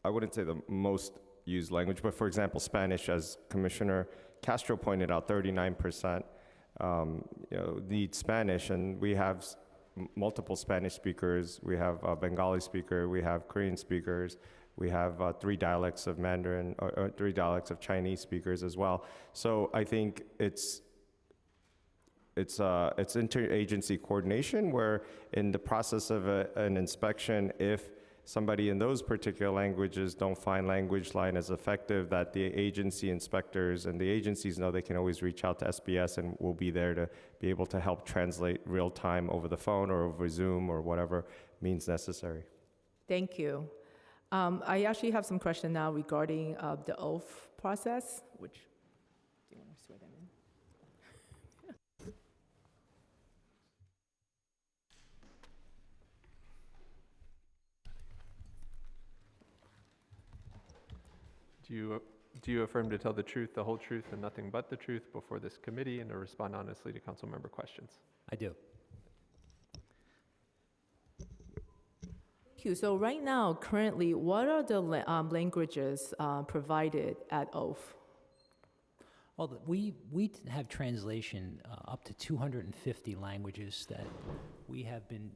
I wouldn't say the most used language, but for example, Spanish, as Commissioner Castro pointed out, 39% need Spanish, and we have multiple Spanish speakers, we have a Bengali speaker, we have Korean speakers, we have 3 dialects of Mandarin, or 3 dialects of Chinese speakers as well. So I think it's interagency coordination, where in the process of an inspection, if somebody in those particular languages don't find language line as effective, that the agency inspectors and the agencies know they can always reach out to SBS, and we'll be there to be able to help translate real time over the phone or over Zoom or whatever means necessary. Thank you. I actually have some question now regarding the oath process, which, do you want to swear them in? Do you affirm to tell the truth, the whole truth, and nothing but the truth before this committee, and to respond honestly to council member questions? I do. Thank you. So right now, currently, what are the languages provided at oath? Well, we have translation up to 250 languages that we have been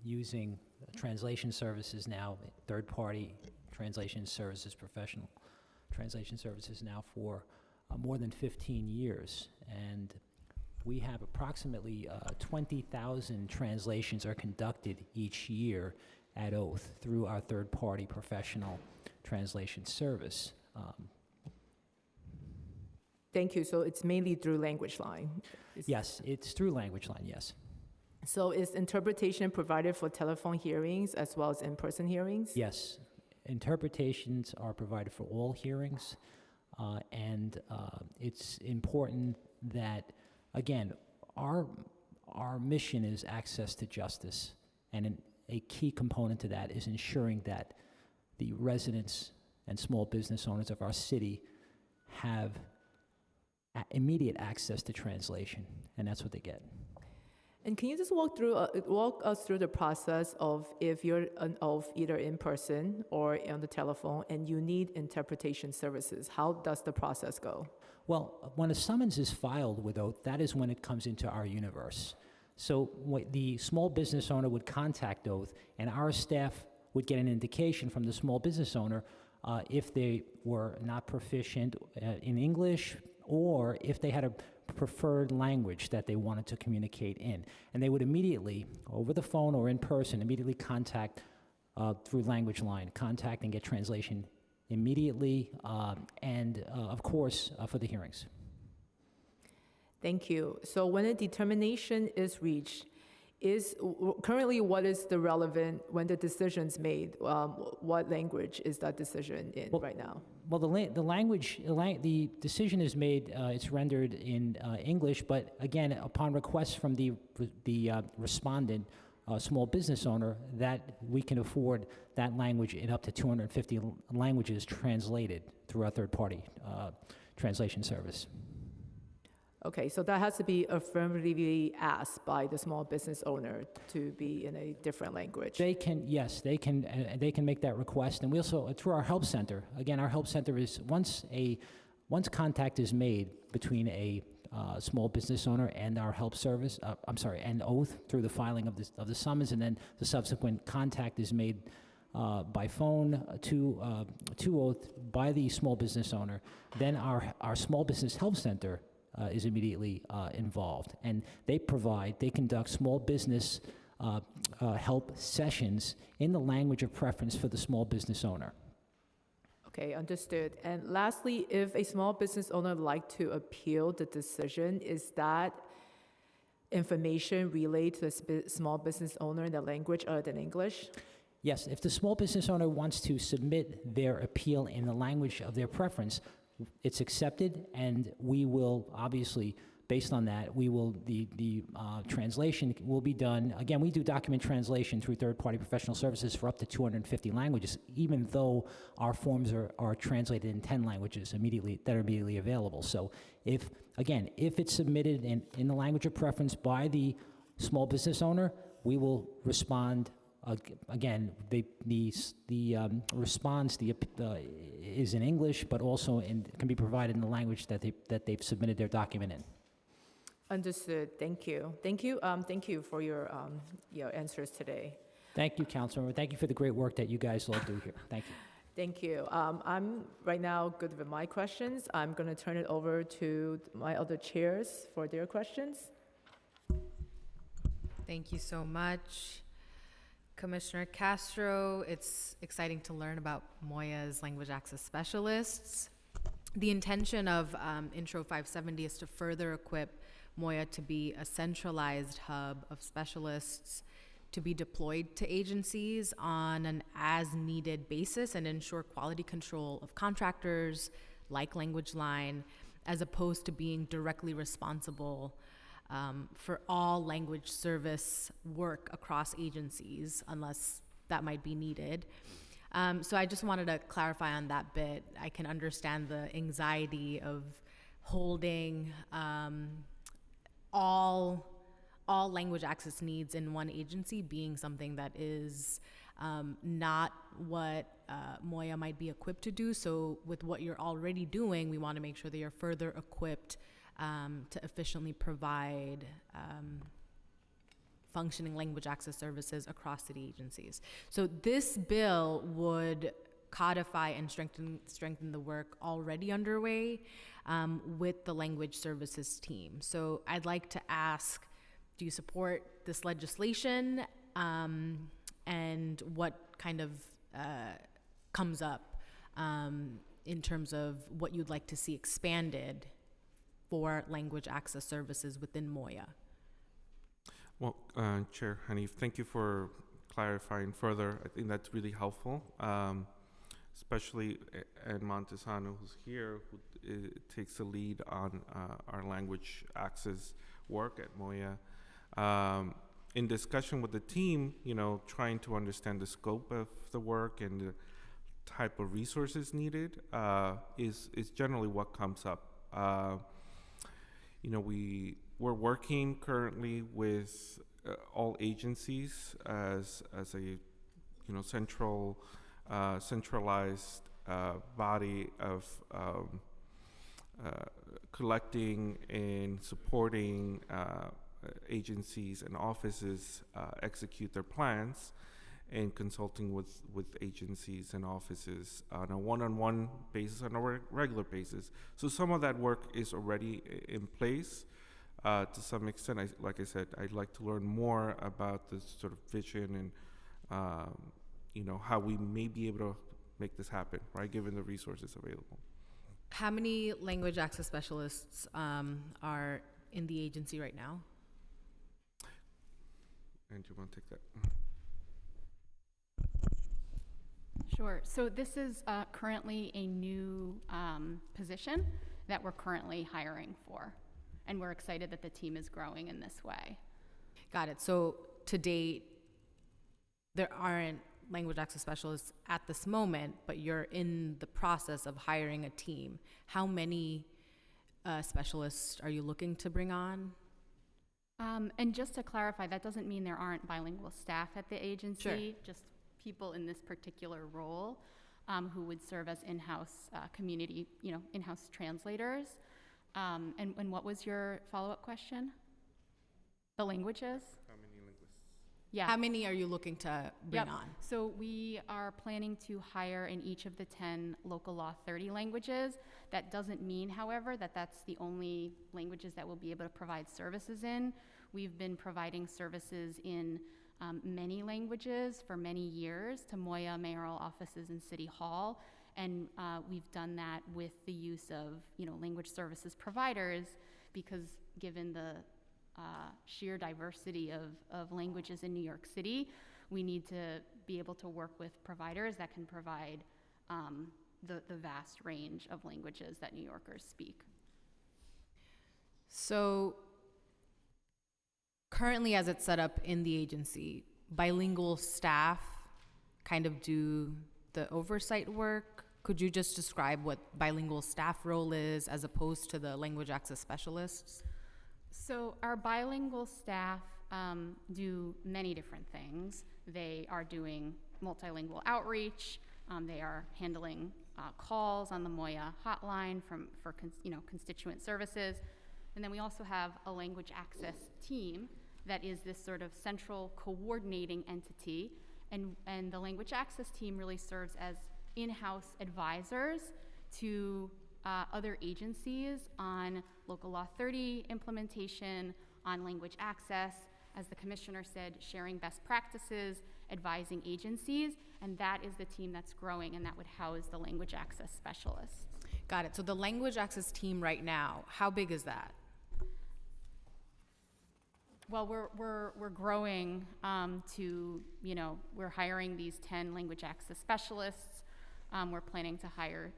using translation services now, third-party translation services, professional translation services now for more than 15 years. And we have approximately 20,000 translations are conducted each year at oath through our third-party professional translation service. Thank you. So it's mainly through language line? Yes, it's through language line, yes. So is interpretation provided for telephone hearings as well as in-person hearings? Yes. Interpretations are provided for all hearings, and it's important that, again, our mission is access to justice, and a key component to that is ensuring that the residents and small business owners of our city have immediate access to translation, and that's what they get. And can you just walk us through the process of if you're an oath either in person or on the telephone and you need interpretation services? How does the process go? Well, when a summons is filed with oath, that is when it comes into our universe. So the small business owner would contact oath, and our staff would get an indication from the small business owner if they were not proficient in English, or if they had a preferred language that they wanted to communicate in. And they would immediately, over the phone or in person, immediately contact through language line, contact and get translation immediately, and of course, for the hearings. Thank you. So when a determination is reached, currently what is the relevant, when the decision's made, what language is that decision in right now? Well, the decision is made, it's rendered in English, but again, upon request from the respondent, small business owner, that we can afford that language in up to 250 languages translated through our third-party translation service. Okay, so that has to be affirmatively asked by the small business owner to be in a different language. They can, yes, they can make that request, and we also through our help center. Again, our help center is once contact is made between a small business owner and our help service. And oath through the filing of the summons, and then the subsequent contact is made by phone to oath by the small business owner. Then our small business help center is immediately involved, and they conduct small business help sessions in the language of preference for the small business owner. Okay, understood. And lastly, if a small business owner would like to appeal the decision, is that information relayed to the small business owner in the language other than English? Yes, if the small business owner wants to submit their appeal in the language of their preference, it's accepted, and we will obviously, based on that, the translation will be done. Again, we do document translation through third-party professional services for up to 250 languages, even though our forms are translated in 10 languages that are immediately available. So if it's submitted in the language of preference by the small business owner, we will respond. Again, the response is in English, but also can be provided in the language that they've submitted their document in. Understood. Thank you. Thank you. Thank you for your answers today. Thank you, Councilmember. Thank you for the great work that you guys all do here. Thank you. Thank you. I'm right now good with my questions. I'm going to turn it over to my other chairs for their questions. Thank you so much. Commissioner Castro, it's exciting to learn about Moya's language access specialists. The intention of Intro 570 is to further equip Moya to be a centralized hub of specialists to be deployed to agencies on an as-needed basis and ensure quality control of contractors like LanguageLine, as opposed to being directly responsible for all language service work across agencies, unless that might be needed. So I just wanted to clarify on that bit. I can understand the anxiety of holding all language access needs in one agency being something that is not what Moya might be equipped to do. So with what you're already doing, we want to make sure that you're further equipped to efficiently provide functioning language access services across city agencies. So this bill would codify and strengthen the work already underway with the language services team. So I'd like to ask, do you support this legislation, and what kind of comes up in terms of what you'd like to see expanded for language access services within Moya? Well, Chair Hanif, thank you for clarifying further. I think that's really helpful, especially Ed Montesano, who's here, who takes the lead on our language access work at Moya. In discussion with the team, trying to understand the scope of the work and the type of resources needed is generally what comes up. We're working currently with all agencies as a centralized body of collecting and supporting agencies and offices execute their plans, and consulting with agencies and offices on a one-on-one basis, on a regular basis. So some of that work is already in place. To some extent, like I said, I'd like to learn more about this sort of vision and how we may be able to make this happen, right, given the resources available. How many language access specialists are in the agency right now? And you want to take that? Sure. So this is currently a new position that we're currently hiring for. And we're excited that the team is growing in this way. Got it. So to date, there aren't language access specialists at this moment, but you're in the process of hiring a team. How many specialists are you looking to bring on? And just to clarify, that doesn't mean there aren't bilingual staff at the agency, Sure. Just people in this particular role who would serve as in-house community, in-house translators. And what was your follow-up question? The languages? How many linguists? Yeah. How many are you looking to bring Yep. on? So we are planning to hire in each of the 10 local law 30 languages. That doesn't mean, however, that that's the only languages that we'll be able to provide services in. We've been providing services in many languages for many years to Moya mayoral offices and City Hall. And we've done that with the use of, language services providers, because given the sheer diversity of languages in New York City, we need to be able to work with providers that can provide the vast range of languages that New Yorkers speak. So currently, as it's set up in the agency, bilingual staff kind of do the oversight work. Could you just describe what bilingual staff role is as opposed to the language access specialists? So our bilingual staff do many different things. They are doing multilingual outreach. They are handling calls on the Moya hotline for constituent services. And then we also have a language access team that is this sort of central coordinating entity. And the language access team really serves as in-house advisors to other agencies on Local Law 30 implementation, on language access, as the commissioner said, sharing best practices, advising agencies, and that is the team that's growing, and that would house the language access specialists. Got it. So the language access team right now, how big is that? Well, we're growing to, you know, we're hiring these 10 language access specialists. We're planning to hire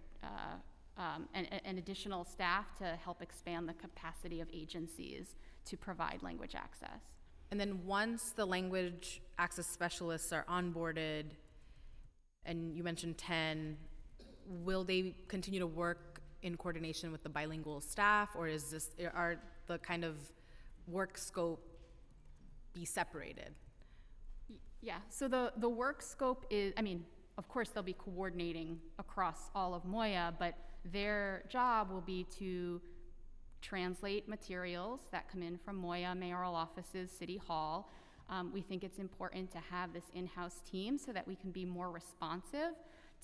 an additional staff to help expand the capacity of agencies to provide language access. And then once the language access specialists are onboarded, and you mentioned 10, will they continue to work in coordination with the bilingual staff, or are the kind of work scope be separated? Yeah, so the work scope is, I mean, of course they'll be coordinating across all of Moya, but their job will be to translate materials that come in from Moya, mayoral offices, City Hall. We think it's important to have this in-house team so that we can be more responsive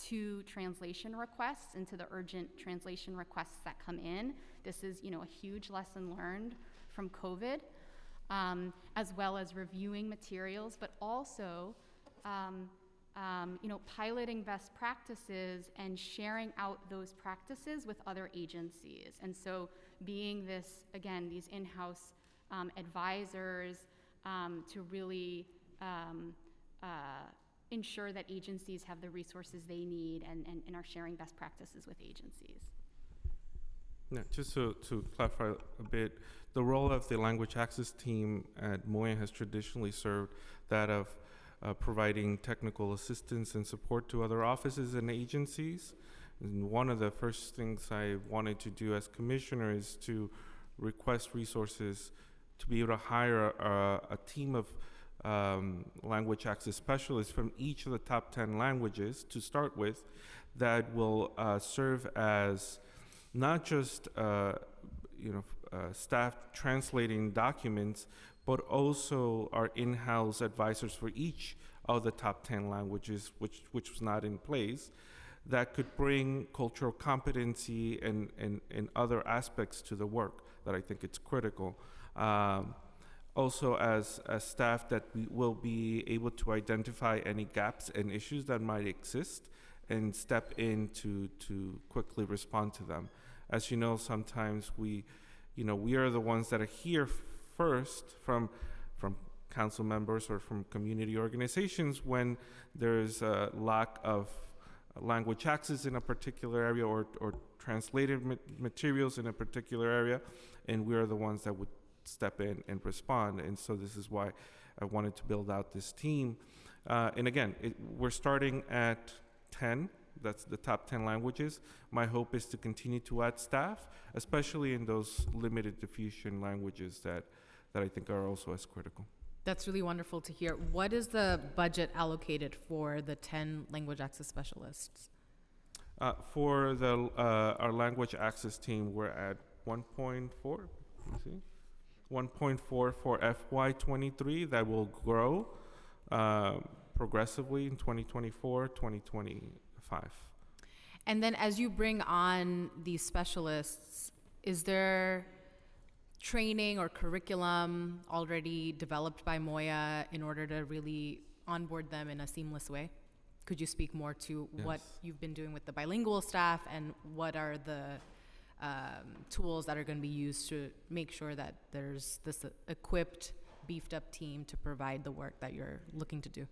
to translation requests and to the urgent translation requests that come in. This is, you know, a huge lesson learned from COVID, as well as reviewing materials, but also, you know, piloting best practices and sharing out those practices with other agencies. And so being this, again, these in-house advisors to really ensure that agencies have the resources they need and are sharing best practices with agencies. Yeah, just to clarify a bit, the role of the language access team at Moya has traditionally served that of providing technical assistance and support to other offices and agencies. And one of the first things I wanted to do as commissioner is to request resources to be able to hire a team of language access specialists from each of the top 10 languages to start with that will serve as not just staff translating documents, but also our in-house advisors for each of the top 10 languages, which was not in place, that could bring cultural competency and other aspects to the work that I think it's critical. Also as staff that we will be able to identify any gaps and issues that might exist and step in to quickly respond to them. As you know, sometimes we are the ones that are here first from council members or from community organizations when there's a lack of language access in a particular area or translated materials in a particular area, and we are the ones that would step in and respond. And so this is why I wanted to build out this team. And again, we're starting at 10. That's the top 10 languages. My hope is to continue to add staff, especially in those limited diffusion languages that I think are also as critical. That's really wonderful to hear. What is the budget allocated for the 10 language access specialists? For our language access team, we're at 1.4. Let me see. 1.4 for FY23. That will grow progressively in 2024, 2025. And then as you bring on these specialists, is there training or curriculum already developed by Moya in order to really onboard them in a seamless way? Could you speak more to what you've been doing with the bilingual staff and what are the tools that are going to be used to make sure that there's this equipped, beefed up team to provide the work that you're looking to do?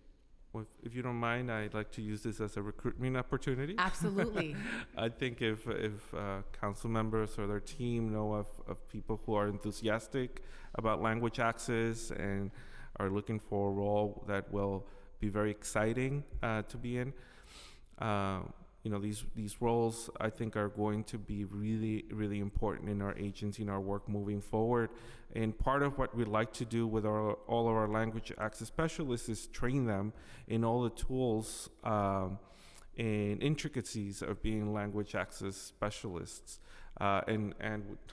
Well, if you don't mind, I'd like to use this as a recruitment opportunity. Absolutely. I think if council members or their team know of people who are enthusiastic about language access and are looking for a role that will be very exciting to be in, these roles I think are going to be really, really important in our agency, in our work moving forward. And part of what we'd like to do with all of our language access specialists is train them in all the tools and intricacies of being language access specialists. And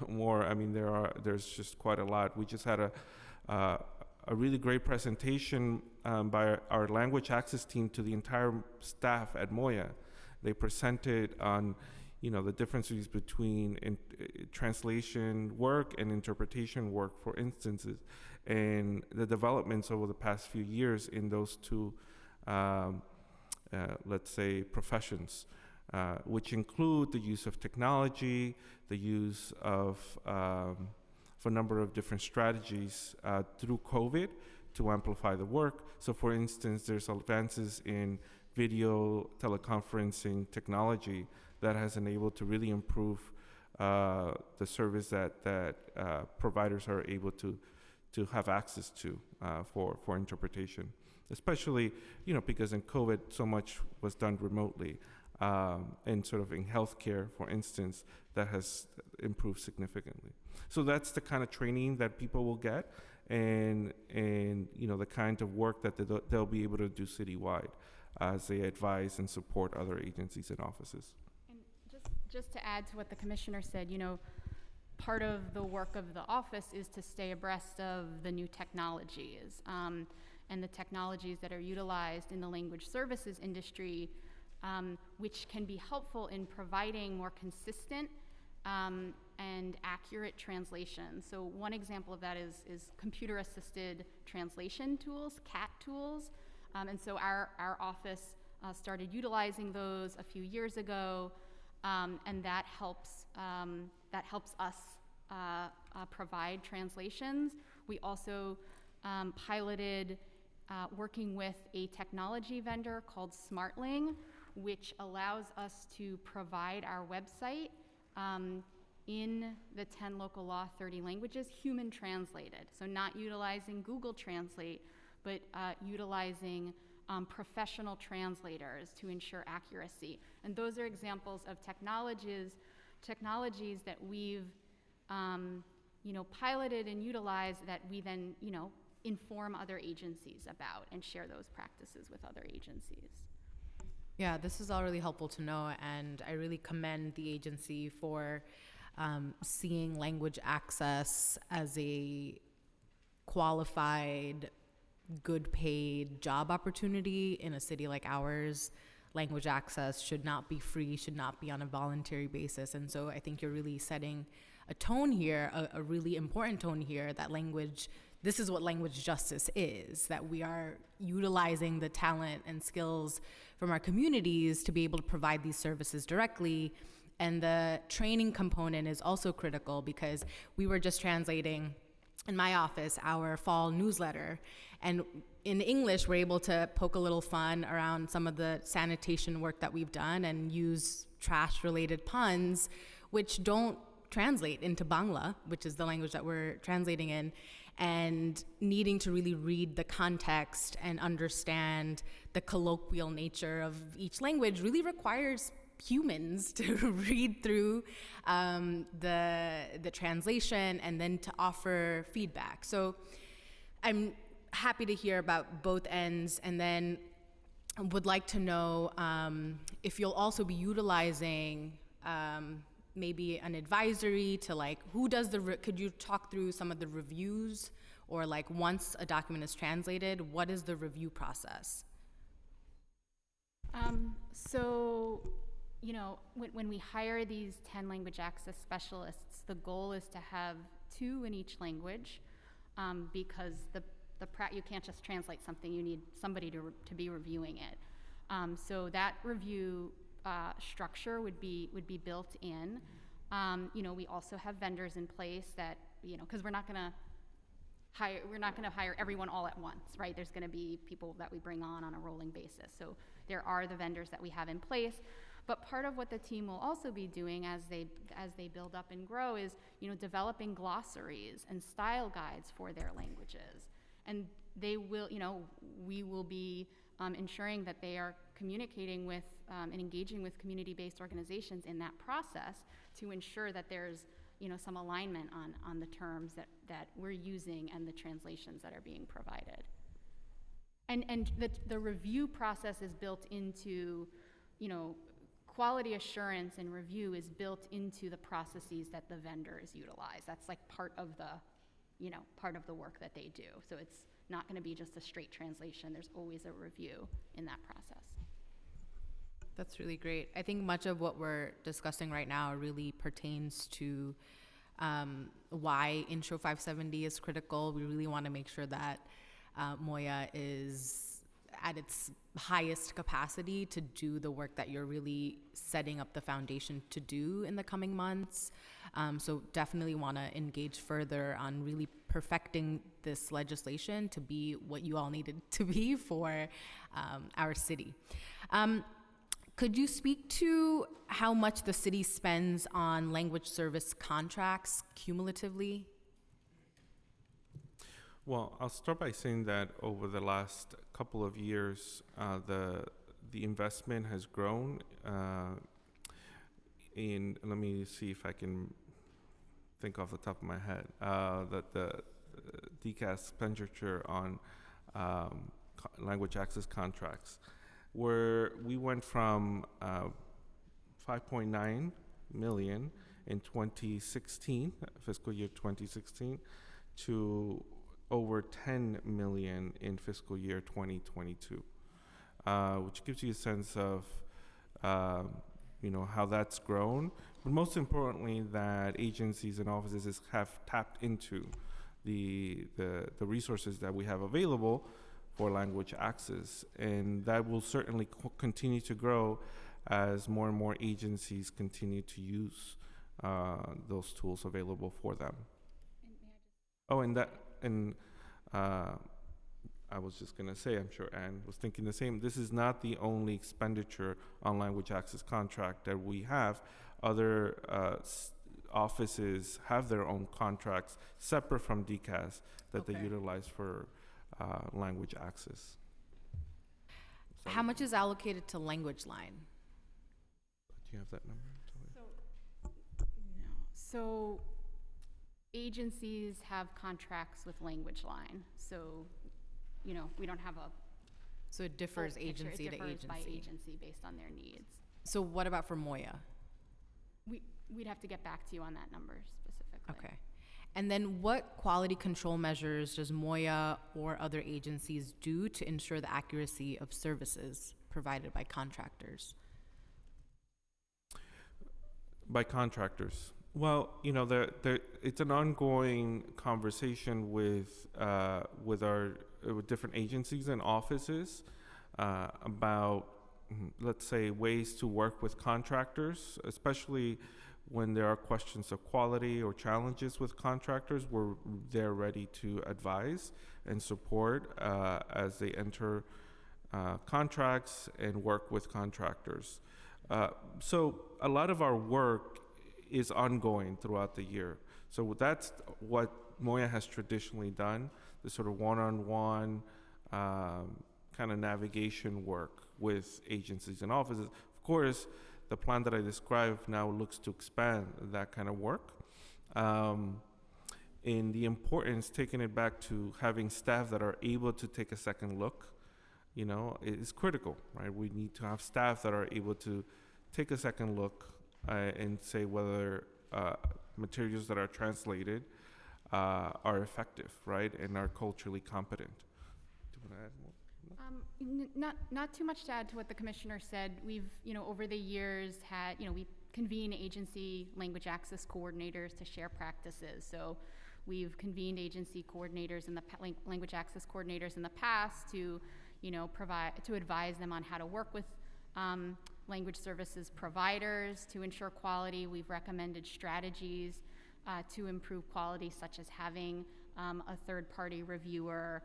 more, I mean, there's just quite a lot. We just had a really great presentation by our language access team to the entire staff at Moya. They presented on, the differences between translation work and interpretation work, for instances, and the developments over the past few years in those two, let's say, professions, which include the use of technology, the use of a number of different strategies through COVID to amplify the work. So for instance, there's advances in video teleconferencing technology that has enabled to really improve the service that providers are able to have access to for interpretation, especially, because in COVID, so much was done remotely. And sort of in healthcare, for instance, that has improved significantly. So that's the kind of training that people will get, and the kind of work that they'll be able to do citywide as they advise and support other agencies and offices. And just to add to what the commissioner said, part of the work of the office is to stay abreast of the new technologies and the technologies that are utilized in the language services industry, which can be helpful in providing more consistent and accurate translation. So one example of that is computer-assisted translation tools, CAT tools. And so our office started utilizing those a few years ago, and that helps us provide translations. We also piloted working with a technology vendor called SmartLing, which allows us to provide our website in the 10 local law 30 languages, human translated. So not utilizing Google Translate, but utilizing professional translators to ensure accuracy. And those are examples of technologies that we've piloted and utilized that we then inform other agencies about and share those practices with other agencies. Yeah, this is all really helpful to know, and I really commend the agency for seeing language access as a qualified, good paid job opportunity in a city like ours. Language access should not be free, should not be on a voluntary basis. And so I think you're really setting a tone here, a really important tone here, that this is what language justice is, that we are utilizing the talent and skills from our communities to be able to provide these services directly. And the training component is also critical, because we were just translating in my office our fall newsletter, and in English we're able to poke a little fun around some of the sanitation work that we've done and use trash related puns which don't translate into Bangla, which is the language that we're translating in, and needing to really read the context and understand the colloquial nature of each language really requires humans to read through the translation and then to offer feedback. So I'm happy to hear about both ends, and then would like to know if you'll also be utilizing maybe an advisory to who does could you talk through some of the reviews, or once a document is translated, what is the review process? So, when we hire these 10 language access specialists, the goal is to have 2 in each language, because you can't just translate something, you need somebody to be reviewing it. So that review structure would be built in. We also have vendors in place that, because we're not going to hire everyone all at once, right? There's going to be people that we bring on a rolling basis. So there are the vendors that we have in place. But part of what the team will also be doing as they build up and grow is, developing glossaries and style guides for their languages. And they will, we will be ensuring that they are communicating with and engaging with community-based organizations in that process to ensure that there's, some alignment on the terms that we're using and the translations that are being provided. And the review process is built into you know, quality assurance and review is built into the processes that the vendors utilize. That's like part of the, you know, part of the work that they do. So it's not going to be just a straight translation. There's always a review in that process. That's really great. I think much of what we're discussing right now really pertains to why Intro 570 is critical. We really want to make sure that Moya is at its highest capacity to do the work that you're really setting up the foundation to do in the coming months. So definitely want to engage further on really perfecting this legislation to be what you all needed to be for our city. Could you speak to how much the city spends on language service contracts cumulatively? Well, I'll start by saying that over the last couple of years, the investment has grown. Let me see if I can think off the top of my head that the DCAS expenditure on language access contracts, where we went from 5.9 million in 2016, fiscal year 2016, to over 10 million in fiscal year 2022, which gives you a sense of how that's grown, but most importantly that agencies and offices have tapped into the resources that we have available for language access, and that will certainly continue to grow as more and more agencies continue to use those tools available for them. I was just going to say, I'm sure Anne was thinking the same, this is not the only expenditure on language access contract that we have. Other offices have their own contracts separate from DCAS that they utilize for language access. How much is allocated to Language Line? Do you have that number? So agencies have contracts with Language Line. So, we don't have a. So it differs agency to agency. It differs by agency based on their needs. So what about for Moya? We'd have to get back to you on that number specifically. Okay. And then what quality control measures does Moya or other agencies do to ensure the accuracy of services provided by contractors? By contractors. Well, it's an ongoing conversation with different agencies and offices about, let's say, ways to work with contractors, especially when there are questions of quality or challenges with contractors. They're ready to advise and support as they enter contracts and work with contractors. So a lot of our work is ongoing throughout the year. So that's what Moya has traditionally done, the sort of one-on-one kind of navigation work with agencies and offices. Of course, the plan that I described now looks to expand that kind of work. And the importance, taking it back to having staff that are able to take a second look, is critical, right? We need to have staff that are able to take a second look and say whether materials that are translated are effective, right, and are culturally competent. Do you want to add more? Not too much to add to what the commissioner said. We've, over the years had, we convene agency language access coordinators to share practices. So we've convened agency coordinators in the language access coordinators in the past to, to advise them on how to work with language services providers to ensure quality. We've recommended strategies to improve quality, such as having a third-party reviewer,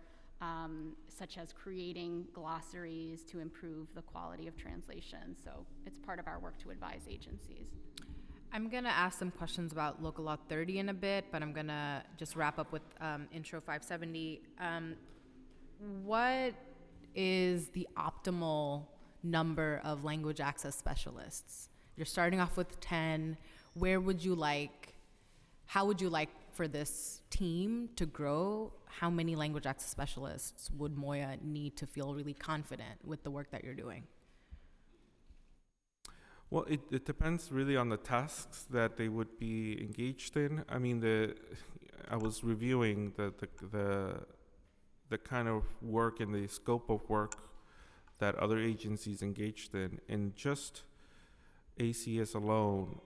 such as creating glossaries to improve the quality of translation. So it's part of our work to advise agencies. I'm going to ask some questions about Local Law 30 in a bit, but I'm going to just wrap up with Intro 570. What is the optimal number of language access specialists? You're starting off with 10. How would you like for this team to grow? How many language access specialists would Moya need to feel really confident with the work that you're doing? Well, it depends really on the tasks that they would be engaged in. I mean, I was reviewing the kind of work and the scope of work that other agencies engaged in, and just ACS alone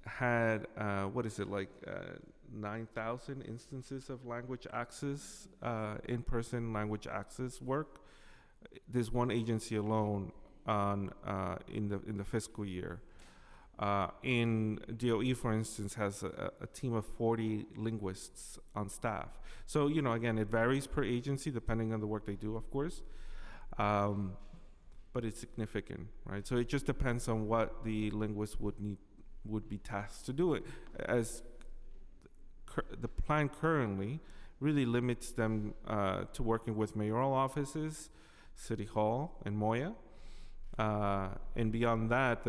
had 9,000 instances of language access, in-person language access work. There's one agency alone in the fiscal year. In DOE, for instance, has a team of 40 linguists on staff. So, again, it varies per agency depending on the work they do, of course. But it's significant, right? So it just depends on what the linguist would be tasked to do. It as the plan currently really limits them to working with mayoral offices, City Hall, and Moya. And beyond that,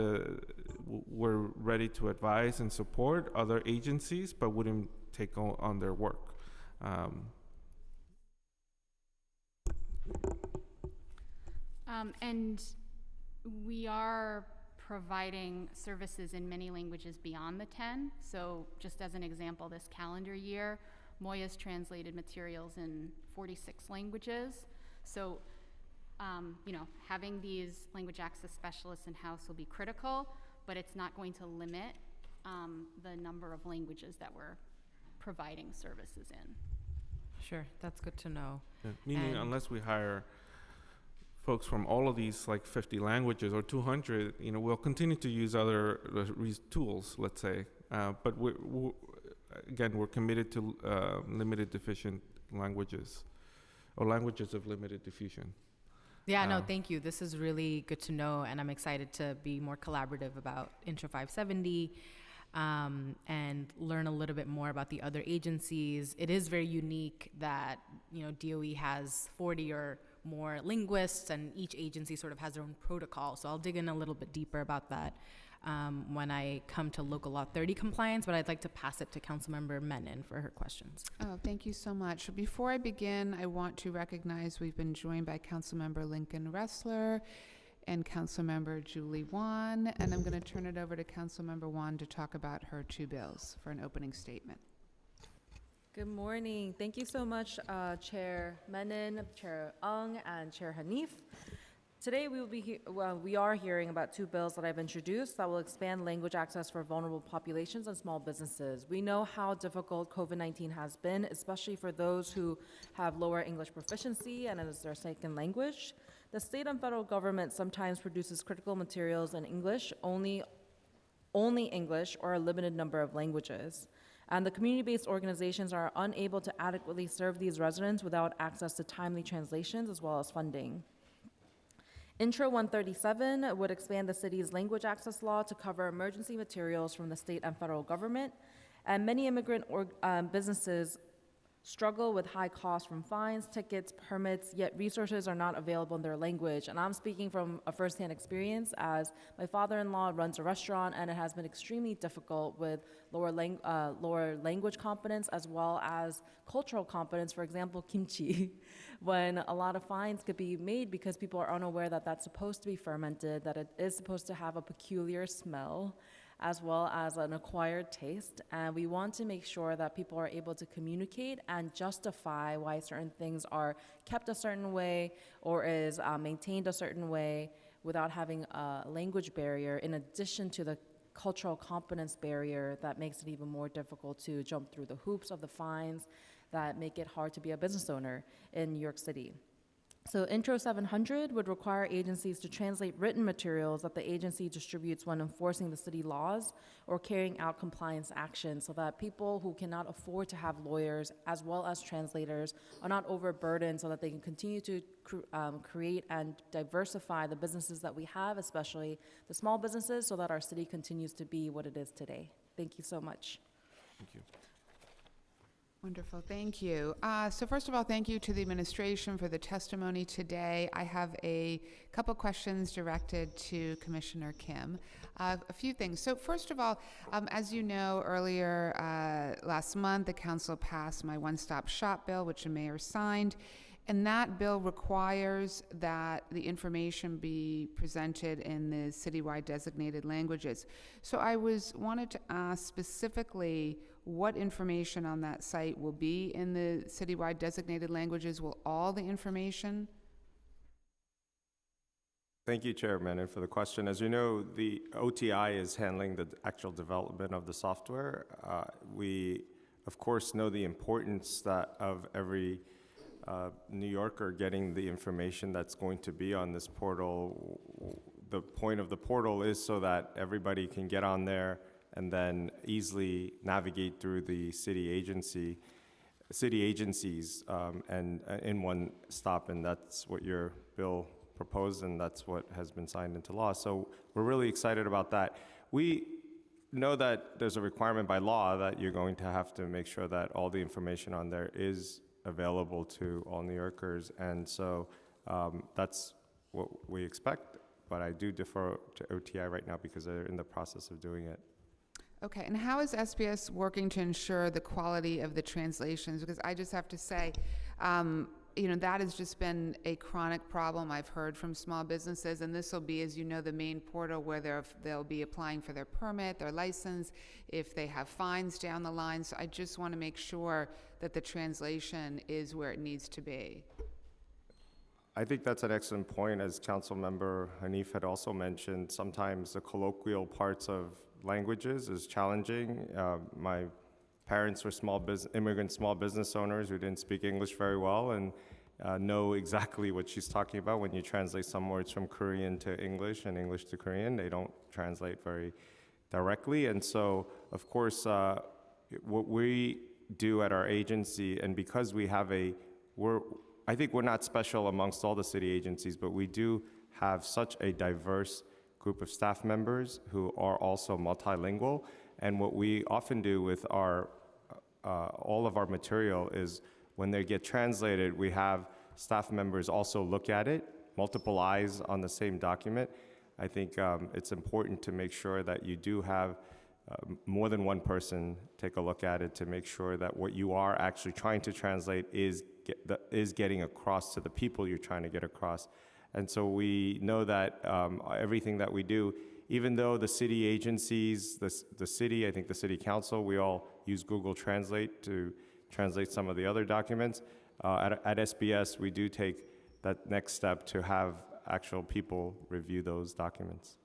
we're ready to advise and support other agencies, but wouldn't take on their work. And we are providing services in many languages beyond the 10. So just as an example, this calendar year, Moya's translated materials in 46 languages. So, having these language access specialists in-house will be critical, but it's not going to limit the number of languages that we're providing services in. Sure, that's good to know. Yeah, meaning, unless we hire folks from all of these 50 languages or 200, we'll continue to use other tools, let's say. But we're committed to limited deficient languages, or languages of limited diffusion. Yeah, no, thank you. This is really good to know, and I'm excited to be more collaborative about Intro 570 and learn a little bit more about the other agencies. It is very unique that, DOE has 40 or more linguists, and each agency sort of has their own protocol. So I'll dig in a little bit deeper about that when I come to Local Law 30 compliance, but I'd like to pass it to Councilmember Menon for her questions. Oh, thank you so much. Before I begin, I want to recognize we've been joined by Councilmember Lincoln Ressler and Councilmember Julie Wan, and I'm going to turn it over to Councilmember Wan to talk about her two bills for an opening statement. Good morning. Thank you so much, Chair Menon, Chair Ung, and Chair Hanif. Today we are hearing about two bills that I've introduced that will expand language access for vulnerable populations and small businesses. We know how difficult COVID-19 has been, especially for those who have lower English proficiency and it is their second language. The state and federal government sometimes produces critical materials in English, only English, or a limited number of languages. And the community-based organizations are unable to adequately serve these residents without access to timely translations as well as funding. Intro 137 would expand the city's language access law to cover emergency materials from the state and federal government, and many immigrant businesses struggle with high costs from fines, tickets, permits, yet resources are not available in their language. And I'm speaking from a firsthand experience, as my father-in-law runs a restaurant, and it has been extremely difficult with lower language competence as well as cultural competence, for example, kimchi, when a lot of fines could be made because people are unaware that that's supposed to be fermented, that it is supposed to have a peculiar smell, as well as an acquired taste. And we want to make sure that people are able to communicate and justify why certain things are kept a certain way or is maintained a certain way without having a language barrier, in addition to the cultural competence barrier that makes it even more difficult to jump through the hoops of the fines that make it hard to be a business owner in New York City. So Intro 700 would require agencies to translate written materials that the agency distributes when enforcing the city laws or carrying out compliance actions, so that people who cannot afford to have lawyers as well as translators are not overburdened, so that they can continue to create and diversify the businesses that we have, especially the small businesses, so that our city continues to be what it is today. Thank you so much. Thank you. Wonderful, thank you. So first of all, thank you to the administration for the testimony today. I have a couple questions directed to Commissioner Kim. A few things. So first of all, as you know, earlier last month, the council passed my one-stop shop bill, which the mayor signed. And that bill requires that the information be presented in the citywide designated languages. So I wanted to ask specifically what information on that site will be in the citywide designated languages. Will all the information? Thank you, Chair Menon, for the question. As you know, the OTI is handling the actual development of the software. We, of course, know the importance of every New Yorker getting the information that's going to be on this portal. The point of the portal is so that everybody can get on there and then easily navigate through the city agencies and in one stop, and that's what your bill proposed, and that's what has been signed into law. So we're really excited about that. We know that there's a requirement by law that you're going to have to make sure that all the information on there is available to all New Yorkers, and so that's what we expect, but I do defer to OTI right now because they're in the process of doing it. Okay, and how is SBS working to ensure the quality of the translations? Because I just have to say, that has just been a chronic problem I've heard from small businesses, and this will be, as you know, the main portal where they'll be applying for their permit, their license, if they have fines down the line. So I just want to make sure that the translation is where it needs to be. I think that's an excellent point. As Councilmember Hanif had also mentioned, sometimes the colloquial parts of languages is challenging. My parents were immigrant small business owners who didn't speak English very well and know exactly what she's talking about. When you translate some words from Korean to English and English to Korean, they don't translate very directly. And so, of course, what we do at our agency, and because we have I think we're not special amongst all the city agencies, but we do have such a diverse group of staff members who are also multilingual. And what we often do with all of our material is when they get translated, we have staff members also look at it, multiple eyes on the same document. I think it's important to make sure that you do have more than one person take a look at it to make sure that what you are actually trying to translate is getting across to the people you're trying to get across. And so we know that everything that we do, even though the city agencies, the city, I think the city council, we all use Google Translate to translate some of the other documents. At SBS, we do take that next step to have actual people review those documents.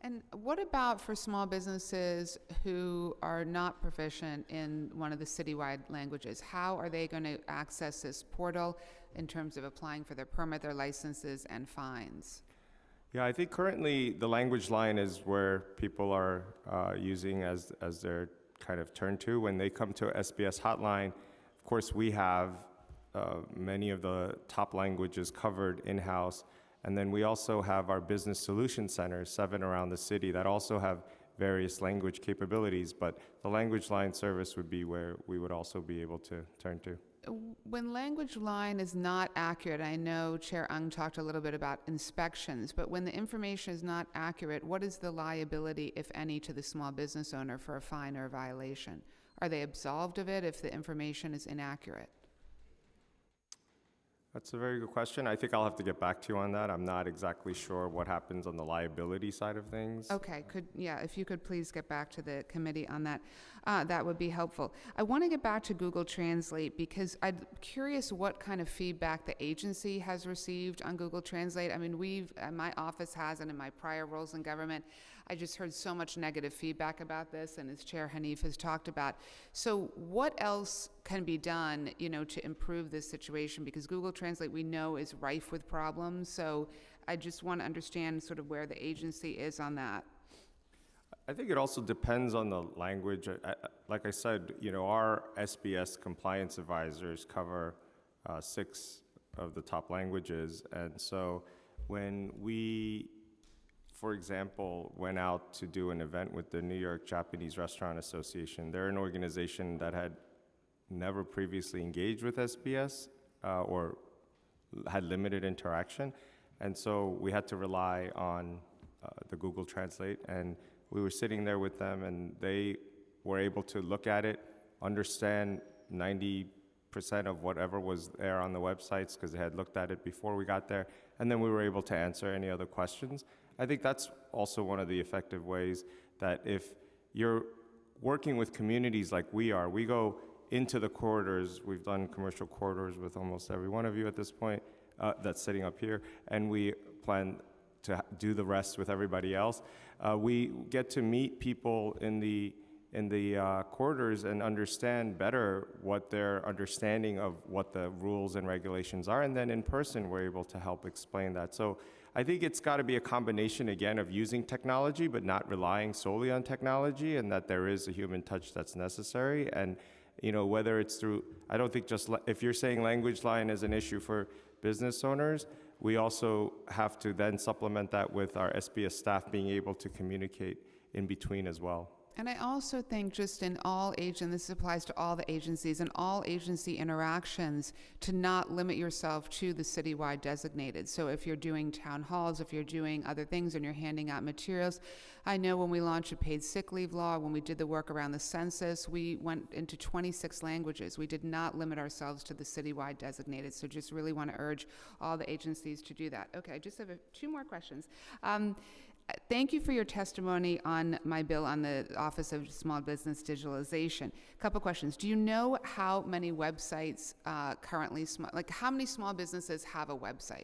And what about for small businesses who are not proficient in one of the citywide languages? How are they going to access this portal in terms of applying for their permit, their licenses, and fines? Yeah, I think currently the language line is where people are using as their kind of turn to. When they come to SBS Hotline, of course, we have many of the top languages covered in-house. And then we also have our business solution centers, 7 around the city, that also have various language capabilities. But the language line service would be where we would also be able to turn to. When language line is not accurate, I know Chair Ung talked a little bit about inspections, but when the information is not accurate, what is the liability, if any, to the small business owner for a fine or a violation? Are they absolved of it if the information is inaccurate? That's a very good question. I think I'll have to get back to you on that. I'm not exactly sure what happens on the liability side of things. Okay, if you could please get back to the committee on that, that would be helpful. I want to get back to Google Translate because I'm curious what kind of feedback the agency has received on Google Translate. I mean, my office has, and in my prior roles in government, I just heard so much negative feedback about this, and as Chair Hanif has talked about. So what else can be done, to improve this situation? Because Google Translate, we know, is rife with problems. So I just want to understand sort of where the agency is on that. I think it also depends on the language. Like I said, our SBS compliance advisors cover 6 of the top languages. And so when we, for example, went out to do an event with the New York Japanese Restaurant Association, they're an organization that had never previously engaged with SBS or had limited interaction. And so we had to rely on the Google Translate, and we were sitting there with them, and they were able to look at it, understand 90 of whatever was there on the websites because they had looked at it before we got there, and then we were able to answer any other questions. I think that's also one of the effective ways that if you're working with communities like we are, we go into the corridors. We've done commercial corridors with almost every one of you at this point that's sitting up here, and we plan to do the rest with everybody else. We get to meet people in the corridors and understand better what their understanding of what the rules and regulations are, and then in person we're able to help explain that. So I think it's got to be a combination again of using technology but not relying solely on technology, and that there is a human touch that's necessary. And whether it's through, I don't think just if you're saying language line is an issue for business owners, we also have to then supplement that with our SBS staff being able to communicate in between as well. And I also think just in all and this applies to all the agencies and all agency interactions, to not limit yourself to the citywide designated. So if you're doing town halls, if you're doing other things and you're handing out materials, I know when we launched a paid sick leave law, when we did the work around the census, we went into 26 languages. We did not limit ourselves to the citywide designated. So just really want to urge all the agencies to do that. Okay, I just have two more questions. Thank you for your testimony on my bill on the Office of Small Business Digitalization. A couple questions. Do you know how many websites currently, how many small businesses have a website?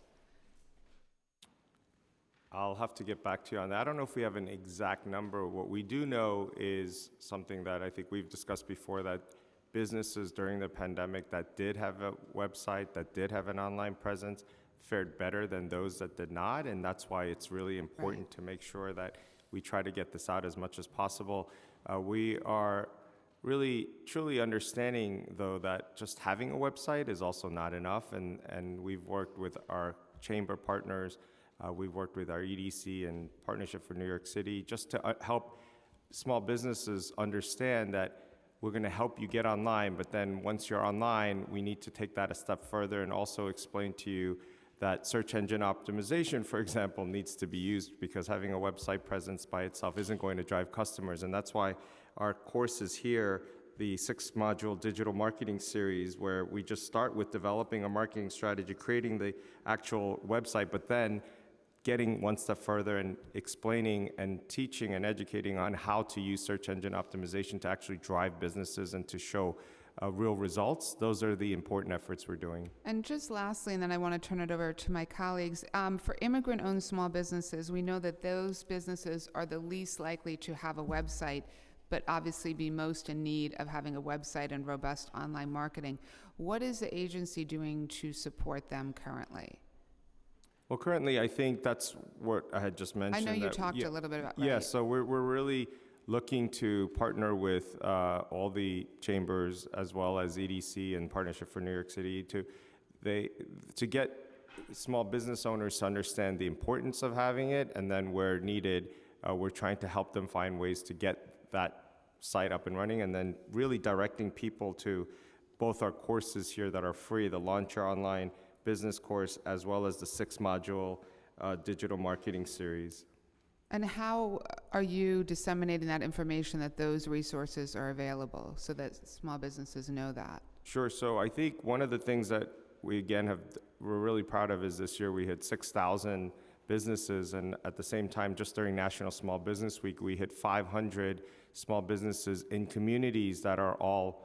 I'll have to get back to you on that. I don't know if we have an exact number. What we do know is something that I think we've discussed before, that businesses during the pandemic that did have a website, that did have an online presence, fared better than those that did not, and that's why it's really important to make sure that we try to get this out as much as possible. We are really truly understanding, though, that just having a website is also not enough, and we've worked with our chamber partners, we've worked with our EDC and Partnership for New York City, just to help small businesses understand that we're going to help you get online, but then once you're online, we need to take that a step further and also explain to you that search engine optimization, for example, needs to be used, because having a website presence by itself isn't going to drive customers. And that's why our courses here, the 6-module digital marketing series, where we just start with developing a marketing strategy, creating the actual website, but then getting one step further and explaining and teaching and educating on how to use search engine optimization to actually drive businesses and to show real results. Those are the important efforts we're doing. And just lastly, and then I want to turn it over to my colleagues, for immigrant-owned small businesses, we know that those businesses are the least likely to have a website, but obviously be most in need of having a website and robust online marketing. What is the agency doing to support them currently? Well, currently, I think that's what I had just mentioned. I know you talked a little bit about, Yeah, so we're really looking to partner with all the chambers as well as EDC and Partnership for New York City to get small business owners to understand the importance of having it, and then where needed, we're trying to help them find ways to get that site up and running, and then really directing people to both our courses here that are free, the Launch Your Online Business course, as well as the 6-module digital marketing series. And how are you disseminating that information, that those resources are available, so that small businesses know that? Sure. So I think one of the things that we're really proud of is this year we hit 6,000 businesses, and at the same time, just during National Small Business Week, we hit 500 small businesses in communities that are all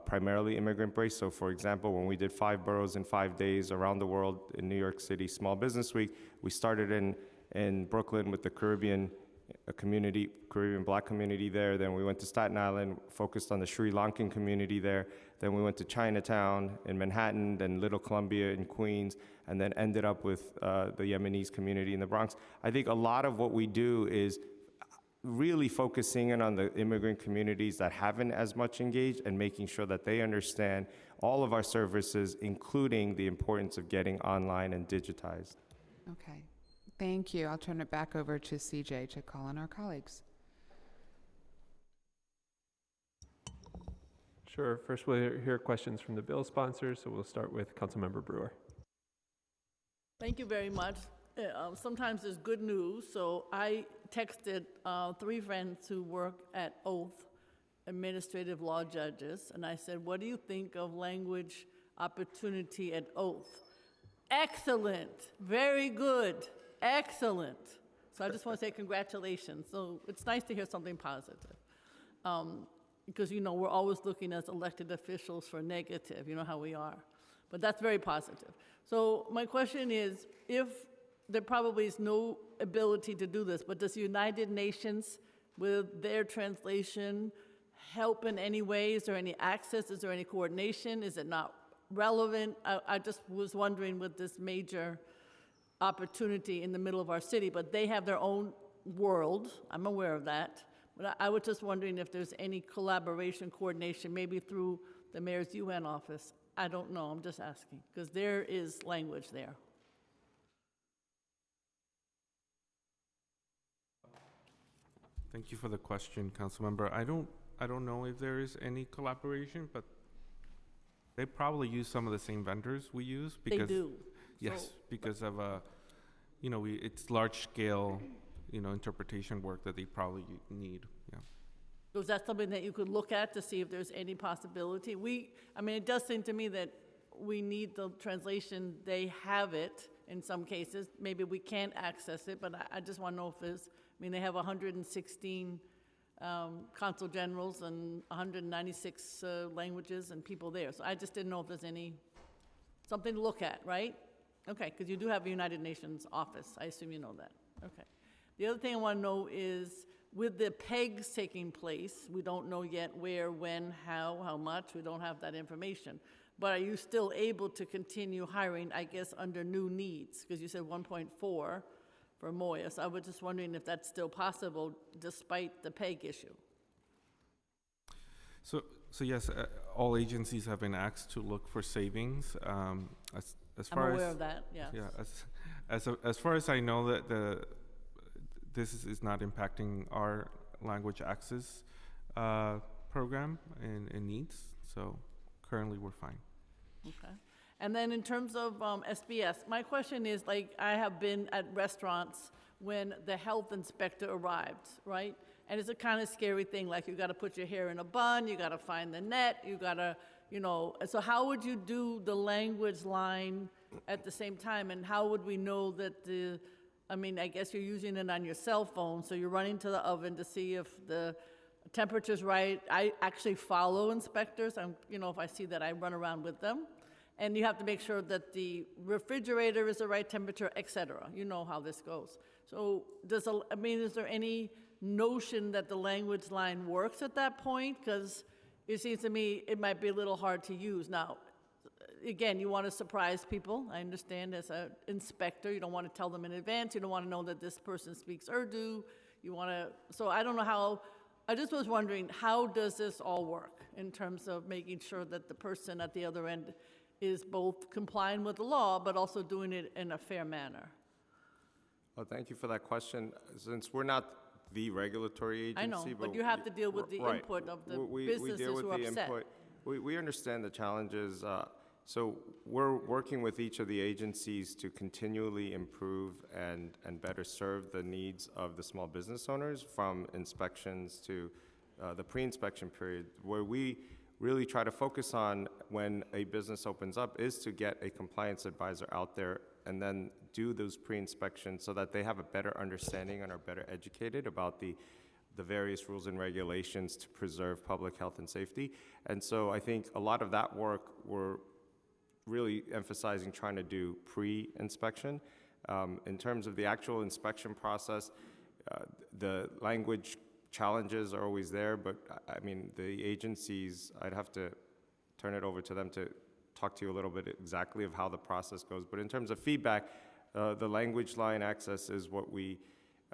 primarily immigrant-based. So for example, when we did 5 boroughs in 5 days around the world in New York City Small Business Week, we started in Brooklyn with the Caribbean Black community there. Then we went to Staten Island, focused on the Sri Lankan community there. Then we went to Chinatown in Manhattan, then Little Columbia in Queens, and then ended up with the Yemenis community in the Bronx. I think a lot of what we do is really focusing in on the immigrant communities that haven't as much engaged and making sure that they understand all of our services, including the importance of getting online and digitized. Okay. Thank you. I'll turn it back over to CJ to call on our colleagues. Sure. First, we'll hear questions from the bill sponsors, so we'll start with Councilmember Brewer. Thank you very much. Sometimes it's good news. So I texted 3 friends who work at Oath administrative law judges, and I said, what do you think of language opportunity at oath? Excellent, very good, excellent. So I just want to say congratulations. So it's nice to hear something positive. Because, you know, we're always looking as elected officials for negative, you know how we are. But that's very positive. So my question is, if there probably is no ability to do this, but does the United Nations, with their translation, help in any way? Is there any access? Is there any coordination? Is it not relevant? I just was wondering with this major opportunity in the middle of our city, but they have their own world. I'm aware of that. But I was just wondering if there's any collaboration, coordination, maybe through the mayor's UN office. I don't know, I'm just asking, because there is language there. Thank you for the question, Councilmember. I don't know if there is any collaboration, but they probably use some of the same vendors we use because They do. yes, So- because of you know, it's large scale, you know, interpretation work that they probably need. Yeah. So is that something that you could look at to see if there's any possibility? I mean, it does seem to me that we need the translation. They have it in some cases. Maybe we can't access it, but I just want to know if there's, I mean, they have 116 consul generals and 196 languages and people there. So I just didn't know if there's something to look at, right? Okay, because you do have a United Nations office. I assume you know that. Okay. The other thing I want to know is, with the PEGs taking place, we don't know yet where, when, how much. We don't have that information. But are you still able to continue hiring, I guess, under new needs? Because you said 1.4 for Moya. So I was just wondering if that's still possible despite the PEG issue. So yes, all agencies have been asked to look for savings. As far I'm aware as of that, yes. yeah, as far as I know, that this is not impacting our language access program and needs. So currently, we're fine. Okay. And then in terms of SBS, my question is, like, I have been at restaurants when the health inspector arrived, right? And it's a kind of scary thing, like you got to put your hair in a bun, you got to find the net, you got to, you know, so how would you do the language line at the same time? And how would we know that I mean, I guess you're using it on your cell phone, so you're running to the oven to see if the temperature's right. I actually follow inspectors. You know, if I see that, I run around with them. And you have to make sure that the refrigerator is the right temperature, et cetera. You know how this goes. So is there any notion that the language line works at that point? Because it seems to me it might be a little hard to use. Now, again, you want to surprise people. I understand as an inspector, you don't want to tell them in advance. You don't want to know that this person speaks Urdu. So I don't know how, I just was wondering, how does this all work in terms of making sure that the person at the other end is both complying with the law, but also doing it in a fair manner? Well, thank you for that question. Since we're not the regulatory agency. I know, but you have to deal with the right. input of the We businesses deal with who are the upset. input. We understand the challenges. So we're working with each of the agencies to continually improve and better serve the needs of the small business owners, from inspections to the pre-inspection period. Where we really try to focus on when a business opens up is to get a compliance advisor out there and then do those pre-inspections so that they have a better understanding and are better educated about the various rules and regulations to preserve public health and safety. And so I think a lot of that work we're really emphasizing trying to do pre-inspection. In terms of the actual inspection process, the language challenges are always there, but I mean, the agencies, I'd have to turn it over to them to talk to you a little bit exactly of how the process goes. But in terms of feedback, the language line access is what we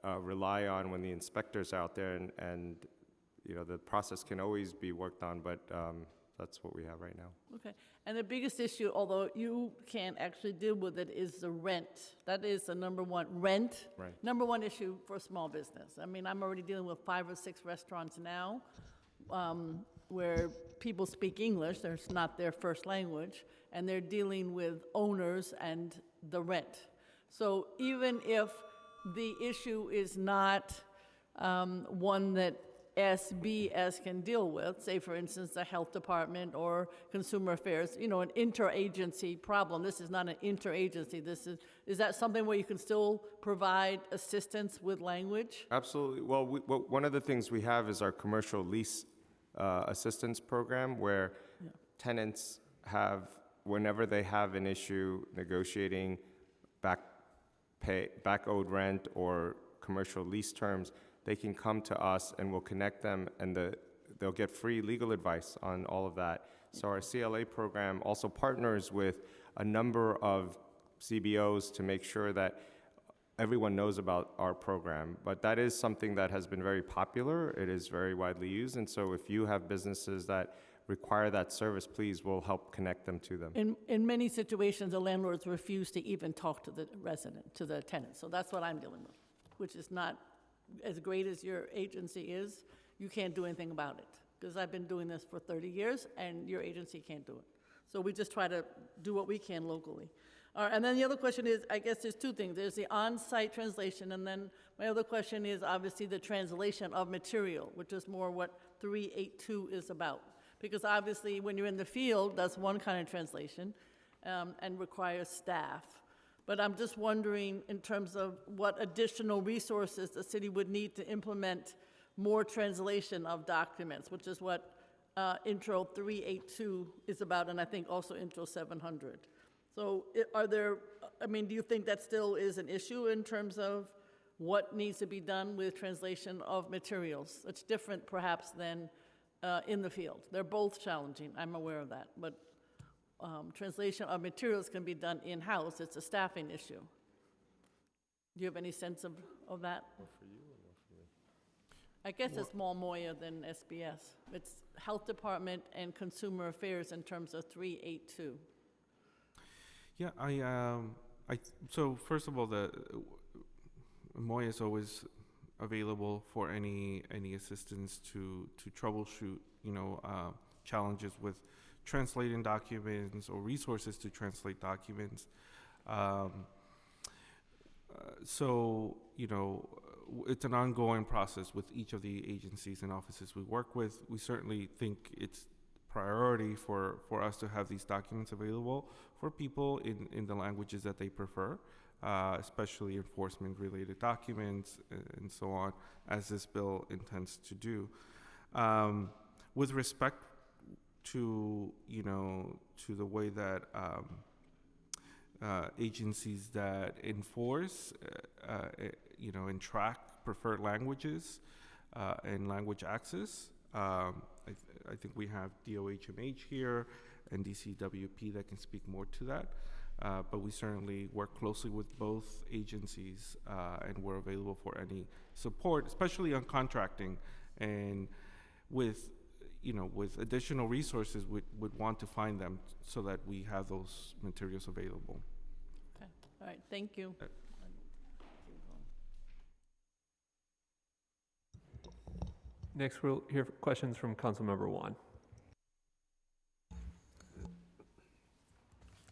rely on when the inspectors are out there, and you know, the process can always be worked on, but that's what we have right now. Okay, and the biggest issue, although you can't actually deal with it, is the rent. That is the number one, rent. Right. Number one issue for small business. I mean, I'm already dealing with 5 or 6 restaurants now where people speak English, there's not their first language, and they're dealing with owners and the rent. So even if the issue is not one that SBS can deal with, say for instance, the health department or consumer affairs, you know, an interagency problem. This is not an interagency. Is that something where you can still provide assistance with language? Absolutely. Well, one of the things we have is our commercial lease assistance program, where tenants have, whenever they have an issue negotiating back owed rent or commercial lease terms, they can come to us and we'll connect them, and they'll get free legal advice on all of that. So our CLA program also partners with a number of CBOs to make sure that everyone knows about our program. But that is something that has been very popular. It is very widely used. And so if you have businesses that require that service, please, we'll help connect them to them. In many situations, the landlords refuse to even talk to the resident, to the tenant. So that's what I'm dealing with, which is not as great as your agency is. You can't do anything about it, because I've been doing this for 30 years and your agency can't do it. So we just try to do what we can locally. And then the other question is, I guess there's two things. There's the on-site translation, and then my other question is obviously the translation of material, which is more what 382 is about. Because obviously when you're in the field, that's one kind of translation and requires staff. But I'm just wondering in terms of what additional resources the city would need to implement more translation of documents, which is what Intro 382 is about, and I think also Intro 700. So do you think that still is an issue in terms of what needs to be done with translation of materials? It's different perhaps than in the field. They're both challenging, I'm aware of that, but translation of materials can be done in-house. It's a staffing issue. Do you have any sense of that? More for you or more for me? I guess it's more Moya than SBS. It's Health Department and Consumer Affairs in terms of 382. Yeah, so first of all, the Moya is always available for any assistance to troubleshoot, challenges with translating documents or resources to translate documents. It's an ongoing process with each of the agencies and offices we work with. We certainly think it's priority for us to have these documents available for people in the languages that they prefer, especially enforcement-related documents and so on, as this bill intends to do. With respect to the way that agencies that enforce and track preferred languages and language access, I think we have DOHMH here and DCWP that can speak more to that, but we certainly work closely with both agencies and we're available for any support, especially on contracting, and with additional resources, would want to find them so that we have those materials available. Okay, all right, thank you. Next, we'll hear questions from Councilmember Wan.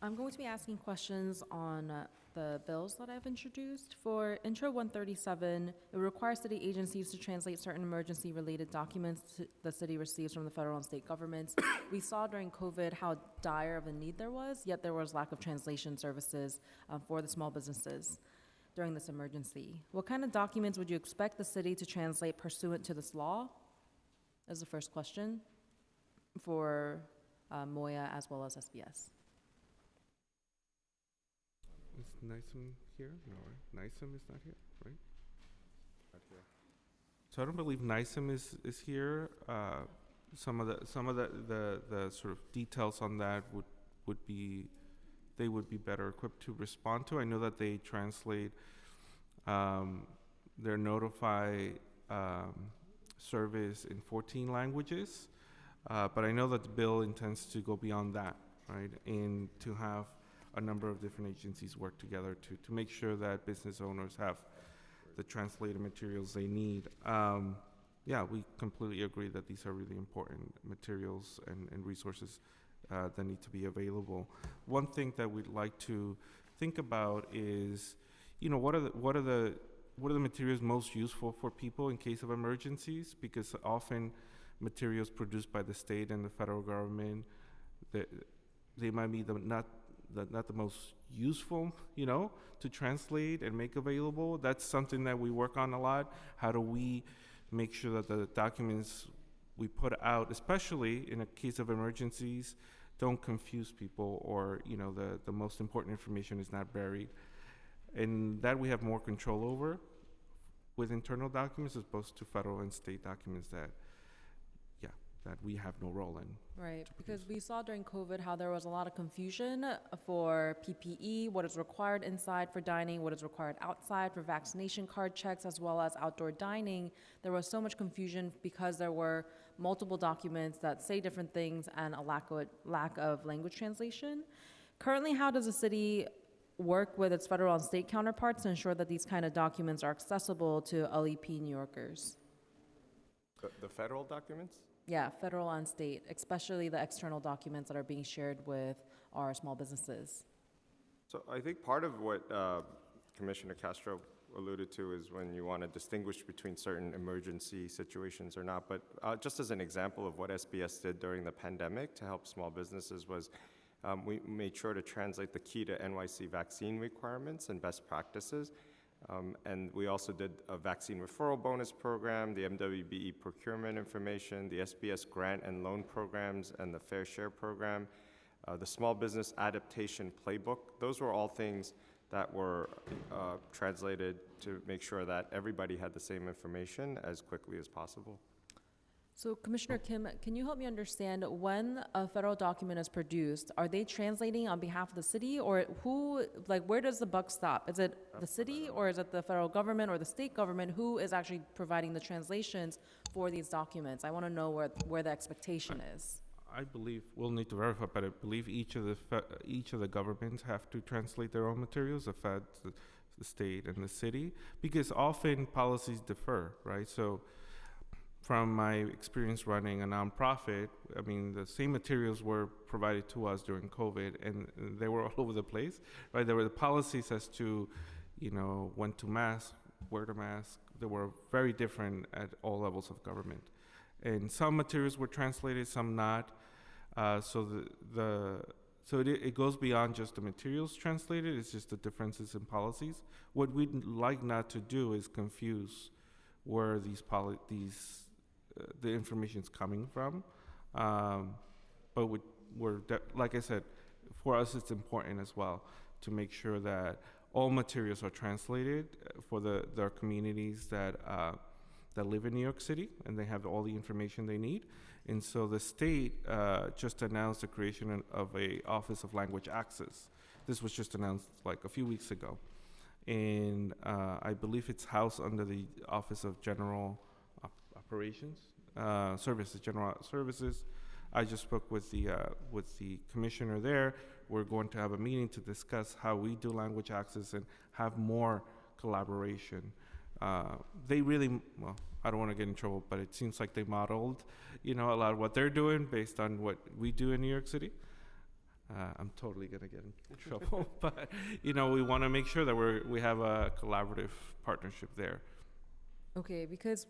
I'm going to be asking questions on the bills that I've introduced. For Intro 137, it requires city agencies to translate certain emergency-related documents the city receives from the federal and state governments. We saw during COVID how dire of a need there was, yet there was lack of translation services for the small businesses during this emergency. What kind of documents would you expect the city to translate pursuant to this law? Is the first question for Moya as well as SBS. Is NISM here? No, right? NISM is not here, right? Not here. So I don't believe NISM is here. Some of the sort of details on that would be better equipped to respond to. I know that they translate their Notify service in 14 languages, but I know that the bill intends to go beyond that, right? And to have a number of different agencies work together to make sure that business owners have the translated materials they need. Yeah, we completely agree that these are really important materials and resources that need to be available. One thing that we'd like to think about is, what are the what are the materials most useful for people in case of emergencies? Because often materials produced by the state and the federal government, they might be not the most useful, to translate and make available. That's something that we work on a lot. How do we make sure that the documents we put out, especially in a case of emergencies, don't confuse people, or the most important information is not buried, and that we have more control over with internal documents as opposed to federal and state documents that we have no role in. Right, because we saw during COVID how there was a lot of confusion for PPE, what is required inside for dining, what is required outside for vaccination card checks, as well as outdoor dining. There was so much confusion because there were multiple documents that say different things and a lack of language translation. Currently, how does the city work with its federal and state counterparts to ensure that these kind of documents are accessible to LEP New Yorkers? The federal documents? Yeah, federal and state, especially the external documents that are being shared with our small businesses. So I think part of what Commissioner Castro alluded to is when you want to distinguish between certain emergency situations or not. But just as an example of what SBS did during the pandemic to help small businesses was we made sure to translate the key to NYC vaccine requirements and best practices. And we also did a vaccine referral bonus program, the MWBE procurement information, the SBS grant and loan programs, and the Fair Share program, the small business adaptation playbook. Those were all things that were translated to make sure that everybody had the same information as quickly as possible. So Commissioner Kim, can you help me understand, when a federal document is produced, are they translating on behalf of the city, or where does the buck stop? Is it the city, or is it the federal government or the state government who is actually providing the translations for these documents? I want to know where the expectation is. I believe we'll need to verify, but I believe each of the governments have to translate their own materials, the feds, the state, and the city, because often policies differ, right? So from my experience running a nonprofit, I mean, the same materials were provided to us during COVID, and they were all over the place, right? There were the policies as to, when to mask, where to mask. They were very different at all levels of government. And some materials were translated, some not. So it goes beyond just the materials translated, it's just the differences in policies. What we'd like not to do is confuse where the information's coming from. But like I said, for us it's important as well to make sure that all materials are translated for their communities that live in New York City, and they have all the information they need. And so the state just announced the creation of a Office of Language Access. This was just announced like a few weeks ago. And I believe it's housed under the Office of General General Services. I just spoke with the commissioner there. We're going to have a meeting to discuss how we do language access and have more collaboration. They really, well, I don't want to get in trouble, but it seems like they modeled, a lot of what they're doing based on what we do in New York City. I'm totally gonna get in trouble, but we want to make sure that we have a collaborative partnership there. Okay, because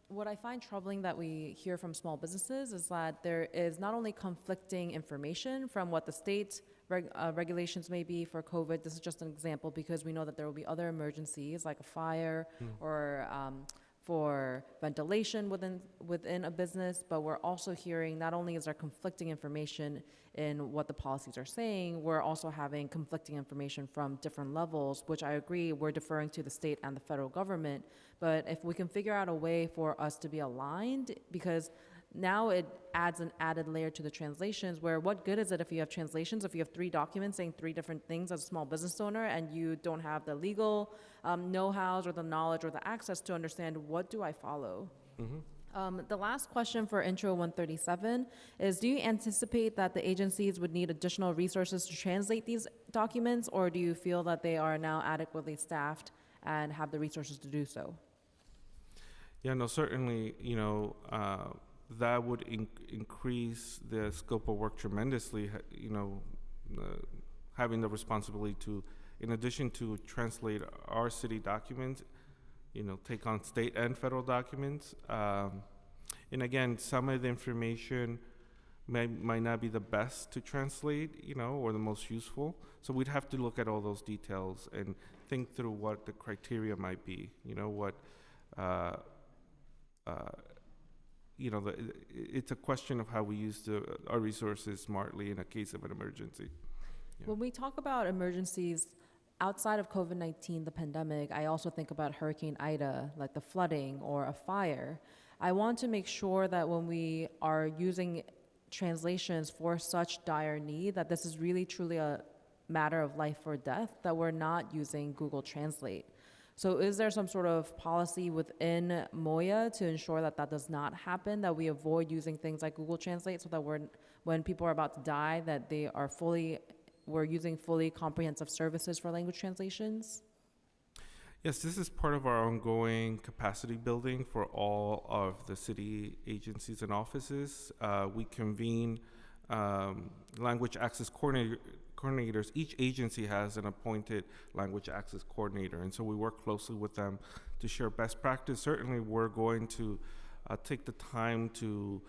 what I find troubling that we hear from small businesses is that there is not only conflicting information from what the state regulations may be for COVID. This is just an example because we know that there will be other emergencies like a fire or for ventilation within a business, but we're also hearing not only is there conflicting information in what the policies are saying, we're also having conflicting information from different levels, which I agree we're deferring to the state and the federal government. But if we can figure out a way for us to be aligned, because now it adds an added layer to the translations, where what good is it if you have translations, if you have 3 documents saying 3 different things as a small business owner and you don't have the legal know-hows or the knowledge or the access to understand what do I follow? The last question for Intro 137 is, do you anticipate that the agencies would need additional resources to translate these documents, or do you feel that they are now adequately staffed and have the resources to do so? Yeah, no, certainly, that would increase the scope of work tremendously, having the responsibility to, in addition to translate our city documents, take on state and federal documents. And again, some of the information might not be the best to translate, or the most useful. So we'd have to look at all those details and think through what the criteria might be. It's a question of how we use our resources smartly in a case of an emergency. When we talk about emergencies outside of COVID-19, the pandemic, I also think about Hurricane Ida, like the flooding or a fire. I want to make sure that when we are using translations for such dire need, that this is really truly a matter of life or death, that we're not using Google Translate. So is there some sort of policy within MOIA to ensure that that does not happen, that we avoid using things like Google Translate so that when people are about to die, that we're using fully comprehensive services for language translations? Yes, this is part of our ongoing capacity building for all of the city agencies and offices. We convene language access coordinators. Each agency has an appointed language access coordinator, and so we work closely with them to share best practice. Certainly, we're going to take the time to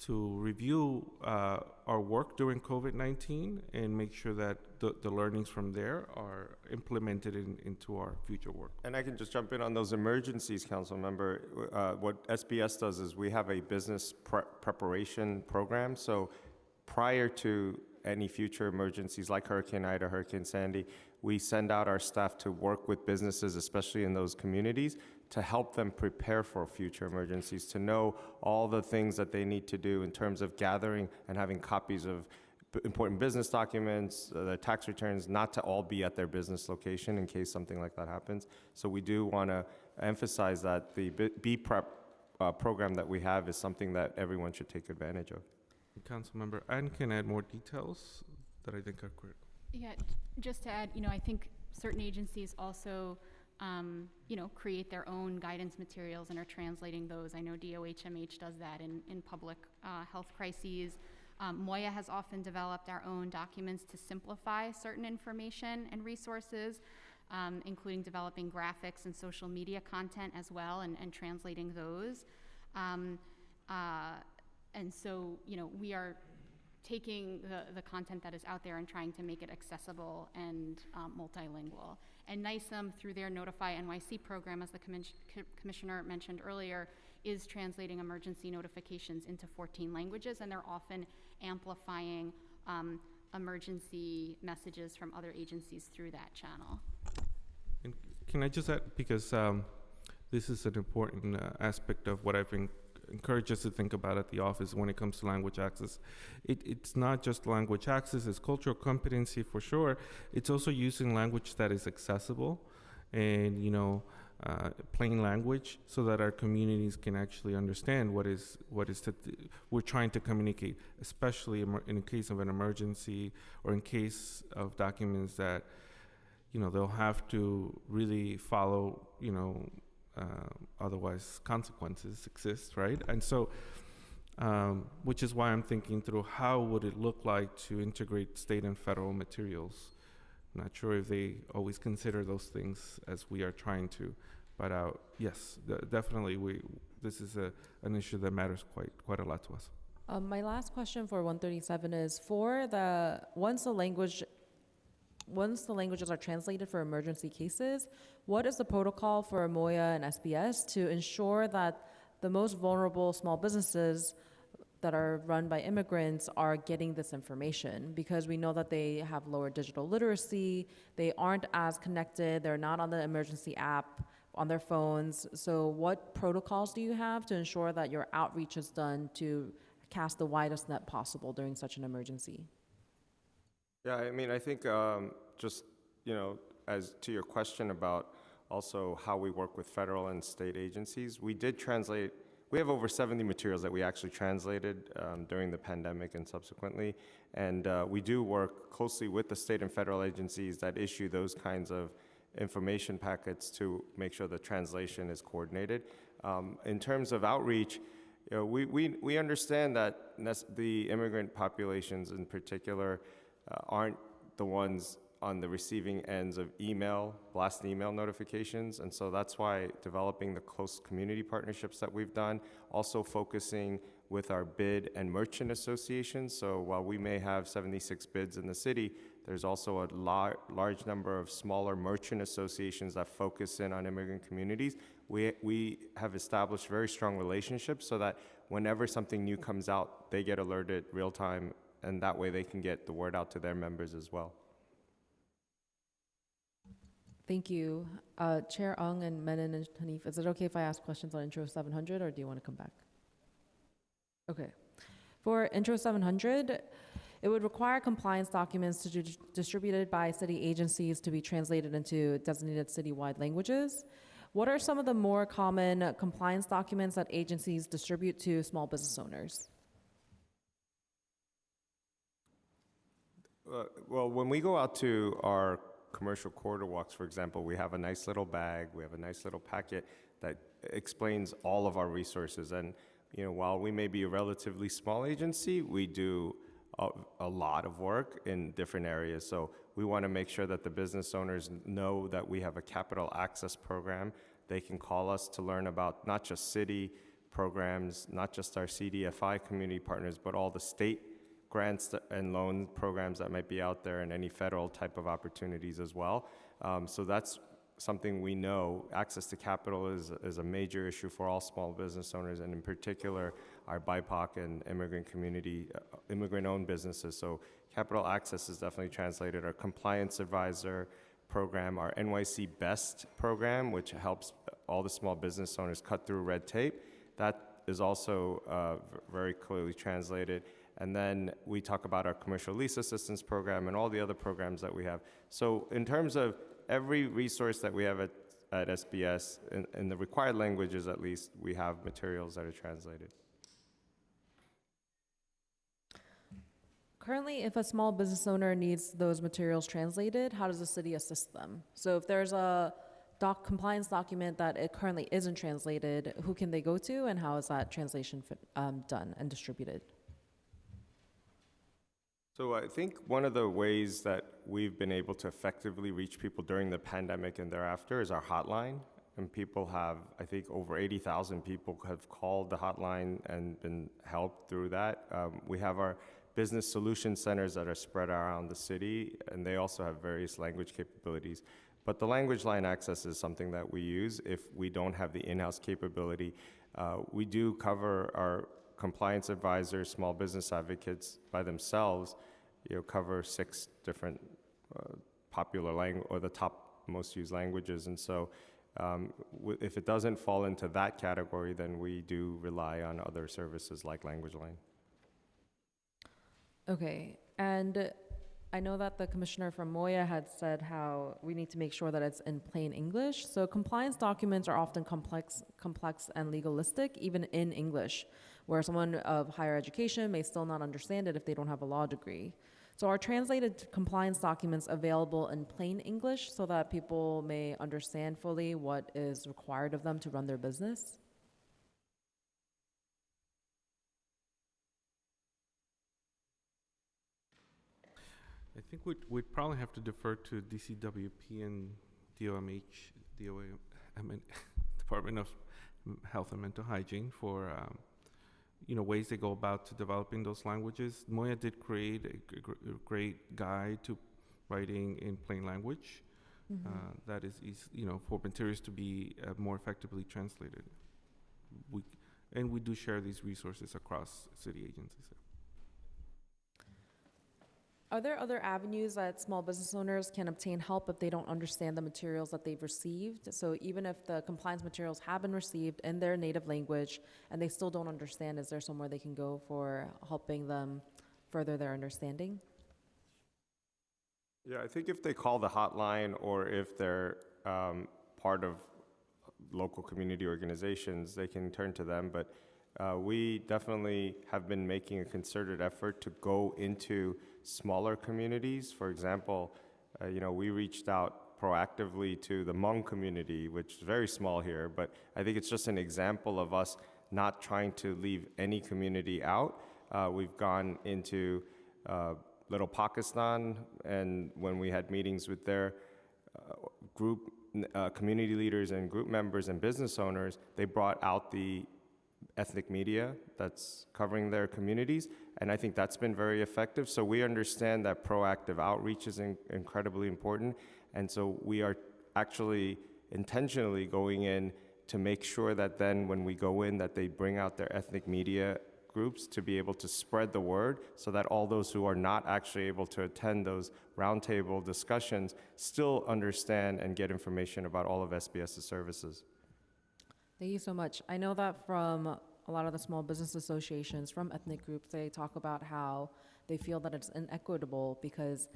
review our work during COVID-19 and make sure that the learnings from there are implemented into our future work. And I can just jump in on those emergencies, Council Member. What SBS does is we have a business preparation program. So prior to any future emergencies like Hurricane Ida, Hurricane Sandy, we send out our staff to work with businesses, especially in those communities, to help them prepare for future emergencies, to know all the things that they need to do in terms of gathering and having copies of important business documents, the tax returns, not to all be at their business location in case something like that happens. So we do want to emphasize that the B-Prep program that we have is something that everyone should take advantage of. Councilmember Ann can add more details that I think are critical. Yeah, just to add, I think certain agencies also, create their own guidance materials and are translating those. I know DOHMH does that in public health crises. MOIA has often developed our own documents to simplify certain information and resources, including developing graphics and social media content as well and translating those. And so, we are taking the content that is out there and trying to make it accessible and multilingual. And NISM, through their Notify NYC program, as the Commissioner mentioned earlier, is translating emergency notifications into 14 languages, and they're often amplifying emergency messages from other agencies through that channel. And can I just add, because this is an important aspect of what I've been encourage us to think about at the office when it comes to language access. It's not just language access, it's cultural competency for sure. It's also using language that is accessible and, plain language so that our communities can actually understand what we're trying to communicate, especially in case of an emergency or in case of documents that, they'll have to really follow, otherwise consequences exist, right? And so, which is why I'm thinking through how would it look like to integrate state and federal materials. I'm not sure if they always consider those things as we are trying to, but yes, definitely this is an issue that matters quite a lot to us. My last question for 137 is once the languages are translated for emergency cases, what is the protocol for MOIA and SBS to ensure that the most vulnerable small businesses that are run by immigrants are getting this information? Because we know that they have lower digital literacy, they aren't as connected, they're not on the emergency app on their phones. So what protocols do you have to ensure that your outreach is done to cast the widest net possible during such an emergency? Yeah, I think just, as to your question about also how we work with federal and state agencies, we have over 70 materials that we actually translated during the pandemic and subsequently, and we do work closely with the state and federal agencies that issue those kinds of information packets to make sure the translation is coordinated. In terms of outreach, we understand that the immigrant populations in particular aren't the ones on the receiving ends of blast email notifications. And so that's why developing the close community partnerships that we've done, also focusing with our bid and merchant associations. So while we may have 76 bids in the city, there's also a large number of smaller merchant associations that focus in on immigrant communities. We have established very strong relationships so that whenever something new comes out, they get alerted real time, and that way they can get the word out to their members as well. Thank you. Chair Ung and Menon and Hanif, is it okay if I ask questions on Intro 700, or do you want to come back? Okay. For Intro 700, it would require compliance documents to be distributed by city agencies to be translated into designated citywide languages. What are some of the more common compliance documents that agencies distribute to small business owners? Well, when we go out to our commercial corridor walks, for example, we have a nice little bag, we have a nice little packet that explains all of our resources. And while we may be a relatively small agency, we do a lot of work in different areas. So we want to make sure that the business owners know that we have a capital access program. They can call us to learn about not just city programs, not just our CDFI community partners, but all the state grants and loan programs that might be out there, and any federal type of opportunities as well. So that's something we know. Access to capital is a major issue for all small business owners, and in particular, our BIPOC and immigrant community, immigrant-owned businesses. So capital access is definitely translated. Our compliance advisor program, our NYC BEST program, which helps all the small business owners cut through red tape, that is also very clearly translated. And then we talk about our commercial lease assistance program and all the other programs that we have. So in terms of every resource that we have at SBS, in the required languages at least, we have materials that are translated. Currently, if a small business owner needs those materials translated, how does the city assist them? So if there's a compliance document that it currently isn't translated, who can they go to, and how is that translation done and distributed? So I think one of the ways that we've been able to effectively reach people during the pandemic and thereafter is our hotline. And people have, I think over 80,000 people have called the hotline and been helped through that. We have our business solution centers that are spread around the city, and they also have various language capabilities. But the language line access is something that we use if we don't have the in-house capability. We do cover our compliance advisors, small business advocates by themselves, cover 6 different popular language or the top most used languages. And so if it doesn't fall into that category, then we do rely on other services like Language Line. Okay, and I know that the commissioner from Moya had said how we need to make sure that it's in plain English. So compliance documents are often complex and legalistic, even in English, where someone of higher education may still not understand it if they don't have a law degree. So are translated compliance documents available in plain English so that people may understand fully what is required of them to run their business? I think we'd probably have to defer to DCWP and Department of Health and Mental Hygiene for ways they go about to developing those languages. Moya did create a great guide to writing in plain language. That is for materials to be more effectively translated. We do share these resources across city agencies. Are there other avenues that small business owners can obtain help if they don't understand the materials that they've received? So even if the compliance materials have been received in their native language and they still don't understand, is there somewhere they can go for helping them further their understanding? Yeah, I think if they call the hotline or if they're part of local community organizations, they can turn to them. But we definitely have been making a concerted effort to go into smaller communities. For example, we reached out proactively to the Hmong community, which is very small here, but I think it's just an example of us not trying to leave any community out. We've gone into Little Pakistan, and when we had meetings with their group, community leaders and group members and business owners, they brought out the ethnic media that's covering their communities, and I think that's been very effective. So we understand that proactive outreach is incredibly important, and so we are actually intentionally going in to make sure that then when we go in that they bring out their ethnic media groups to be able to spread the word so that all those who are not actually able to attend those roundtable discussions still understand and get information about all of SBS's services. Thank you so much. I know that from a lot of the small business associations, from ethnic groups, they talk about how they feel that it's inequitable because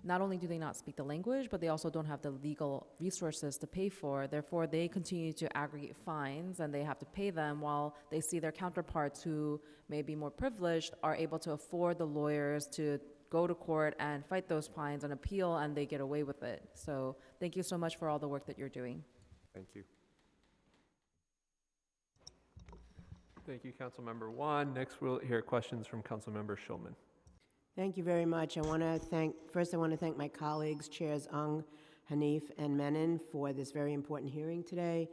not only do they not speak the language, but they also don't have the legal resources to pay for. Therefore, they continue to aggregate fines and they have to pay them while they see their counterparts who may be more privileged are able to afford the lawyers to go to court and fight those fines and appeal, and they get away with it. So thank you so much for all the work that you're doing. Thank you. Thank you, Councilmember Wan. Next, we'll hear questions from Councilmember Schulman. Thank you very much. I want to thank my colleagues, Chairs Ung, Hanif, and Menon for this very important hearing today.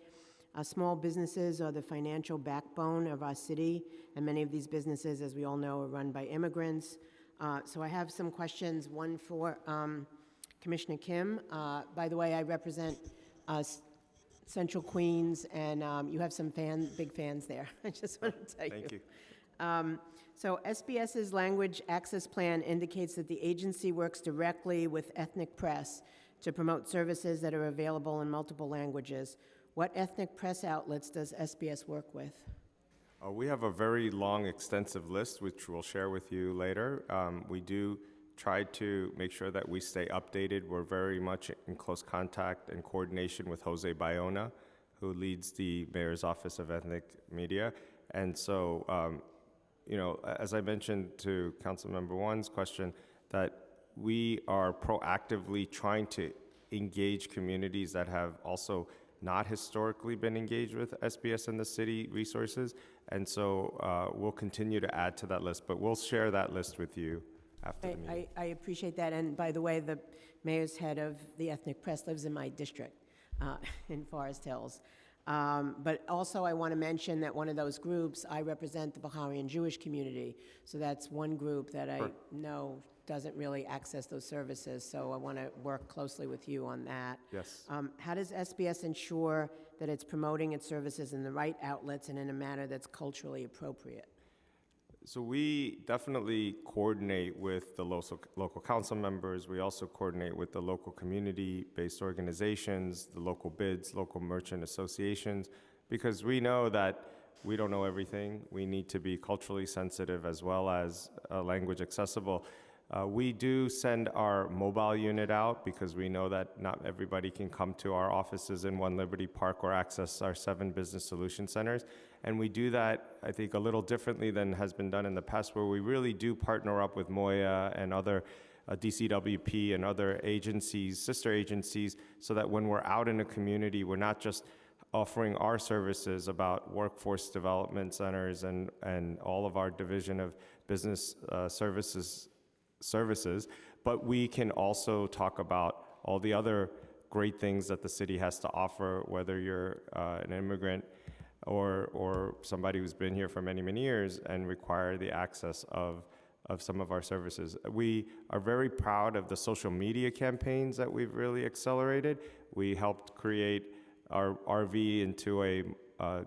Small businesses are the financial backbone of our city, and many of these businesses, as we all know, are run by immigrants. So I have some questions, one for Commissioner Kim. By the way, I represent Central Queens, and you have some big fans there. I just want to tell you. Thank you. So SBS's language access plan indicates that the agency works directly with ethnic press to promote services that are available in multiple languages. What ethnic press outlets does SBS work with? We have a very long, extensive list, which we'll share with you later. We do try to make sure that we stay updated. We're very much in close contact and coordination with Jose Bayona, who leads the Mayor's Office of Ethnic Media. And so, as I mentioned to Councilmember Wan's question, that we are proactively trying to engage communities that have also not historically been engaged with SBS and the city resources. And so we'll continue to add to that list, but we'll share that list with you after the meeting. I appreciate that. And by the way, the mayor's head of the ethnic press lives in my district in Forest Hills. But also I want to mention that one of those groups, I represent the Baharian Jewish community. So that's one group that I know doesn't really access those services. So I want to work closely with you on that. Yes. How does SBS ensure that it's promoting its services in the right outlets and in a manner that's culturally appropriate? So we definitely coordinate with the local council members. We also coordinate with the local community-based organizations, the local bids, local merchant associations, because we know that we don't know everything. We need to be culturally sensitive as well as language accessible. We do send our mobile unit out because we know that not everybody can come to our offices in One Liberty Park or access our 7 business solution centers. And we do that, I think, a little differently than has been done in the past, where we really do partner up with Moya and other DCWP and other agencies, sister agencies, so that when we're out in a community, we're not just offering our services about workforce development centers and all of our division of business services, but we can also talk about all the other great things that the city has to offer, whether you're an immigrant or somebody who's been here for many, many years and require the access of some of our services. We are very proud of the social media campaigns that we've really accelerated. We helped create our RV into a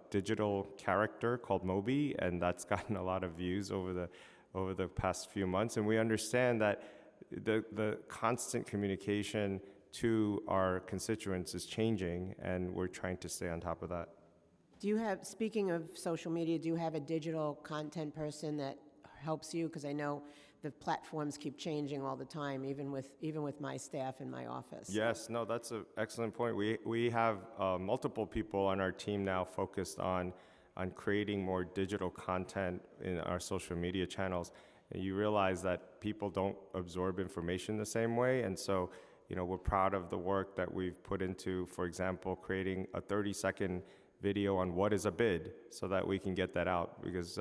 digital character called Moby, and that's gotten a lot of views over the past few months. And we understand that the constant communication to our constituents is changing, and we're trying to stay on top of that. Do you have, speaking of social media, do you have a digital content person that helps you? Because I know the platforms keep changing all the time, even with my staff in my office. Yes, no, that's an excellent point. We have multiple people on our team now focused on creating more digital content in our social media channels. And you realize that people don't absorb information the same way, and so we're proud of the work that we've put into, for example, creating a 30-second video on what is a bid so that we can get that out, because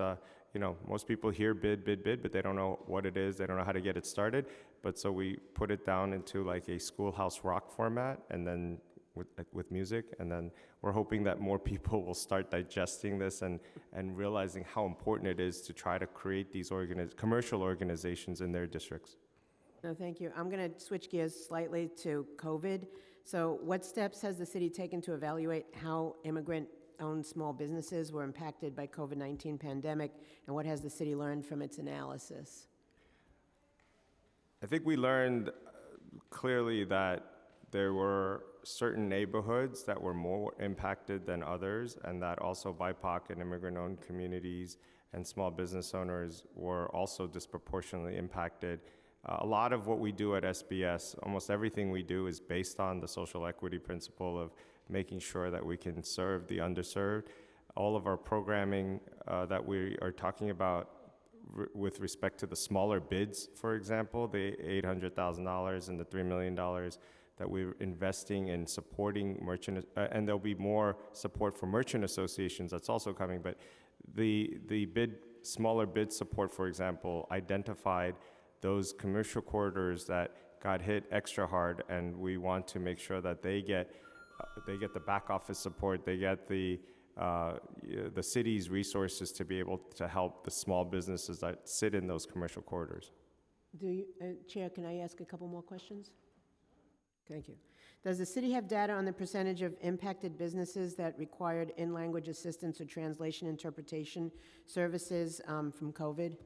most people hear bid, but they don't know what it is, they don't know how to get it started. But so we put it down into like a Schoolhouse Rock format, and then with music, and then we're hoping that more people will start digesting this and realizing how important it is to try to create these commercial organizations in their districts. No, thank you. I'm going to switch gears slightly to COVID. So what steps has the city taken to evaluate how immigrant-owned small businesses were impacted by COVID-19 pandemic, and what has the city learned from its analysis? I think we learned clearly that there were certain neighborhoods that were more impacted than others, and that also BIPOC and immigrant-owned communities and small business owners were also disproportionately impacted. A lot of what we do at SBS, almost everything we do, is based on the social equity principle of making sure that we can serve the underserved. All of our programming that we are talking about with respect to the smaller bids, for example, the $800,000 and the $3 million that we're investing in supporting merchant, and there'll be more support for merchant associations that's also coming, but the smaller bid support, for example, identified those commercial corridors that got hit extra hard, and we want to make sure that they get the back office support, they get the city's resources to be able to help the small businesses that sit in those commercial corridors. Chair, can I ask a couple more questions? Thank you. Does the city have data on the percentage of impacted businesses that required in-language assistance or translation interpretation services from COVID?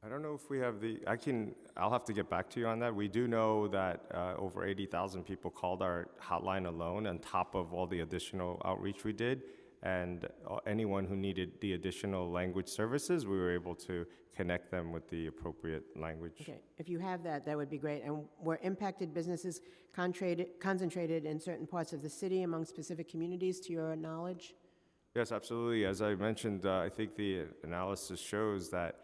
I don't know if we have I'll have to get back to you on that. We do know that over 80,000 people called our hotline alone on top of all the additional outreach we did. And anyone who needed the additional language services, we were able to connect them with the appropriate language. Okay, if you have that, that would be great. And were impacted businesses concentrated in certain parts of the city among specific communities, to your knowledge? Yes, absolutely. As I mentioned, I think the analysis shows that